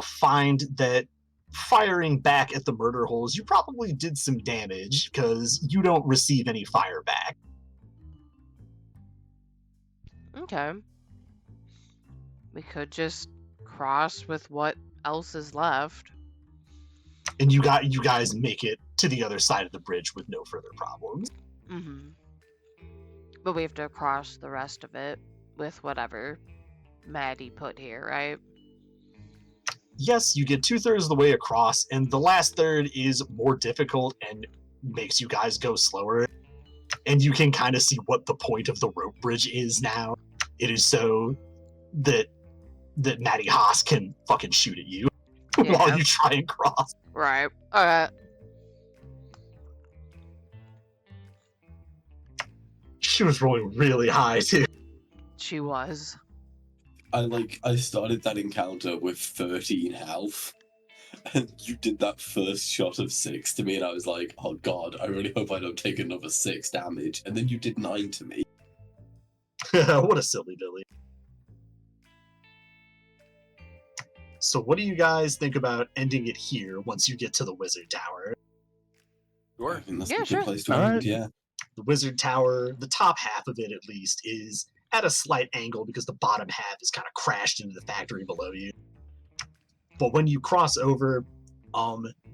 find that firing back at the murder holes, you probably did some damage because you don't receive any fire back. Okay. We could just cross with what else is left. And you guys make it to the other side of the bridge with no further problems. Mm-hmm. But we have to cross the rest of it with whatever Maddie put here, right? Yes, you get 2/3 of the way across, and the last third is more difficult and makes you guys go slower. And you can kind of see what the point of the rope bridge is now. It is so that Maddie Haas can fucking shoot at you while Yeah. you try and cross. Right. Alright. She was rolling really high too. She was. I started that encounter with 13 health, and you did that first shot of 6 to me, and I was like, oh god, I really hope I don't take another 6 damage. And then you did 9 to me. What a silly Billy. So what do you guys think about ending it here once you get to the Wizard Tower? I think that's Yeah, a good sure. place to All end, right. yeah. The Wizard Tower, the top half of it at least, is at a slight angle because the bottom half is kind of crashed into the factory below you. But when you cross over,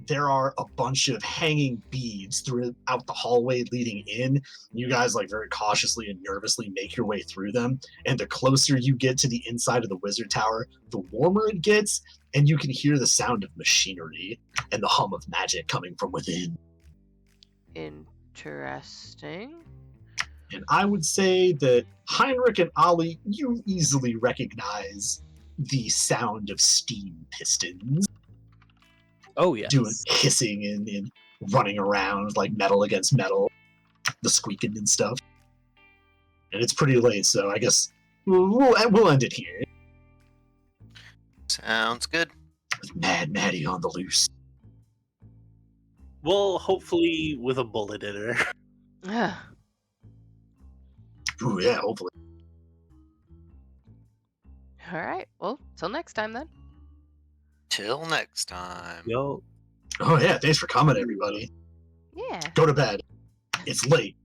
there are a bunch of hanging beads throughout the hallway leading in. You guys very cautiously and nervously make your way through them. And the closer you get to the inside of the Wizard Tower, the warmer it gets, and you can hear the sound of machinery and the hum of magic coming from within. Interesting. And I would say that Heinrich and Ollie, you easily recognize the sound of steam pistons Oh yeah. doing hissing and running around like metal against metal, the squeaking and stuff. And it's pretty late, so I guess we'll end it here. Sounds good. With Mad Maddie on the loose. Well, hopefully with a bullet in her. Ooh, yeah, hopefully. Alright, well, till next time then. Till next time. Yo. Oh, yeah, thanks for coming, everybody. Yeah. Go to bed. It's late.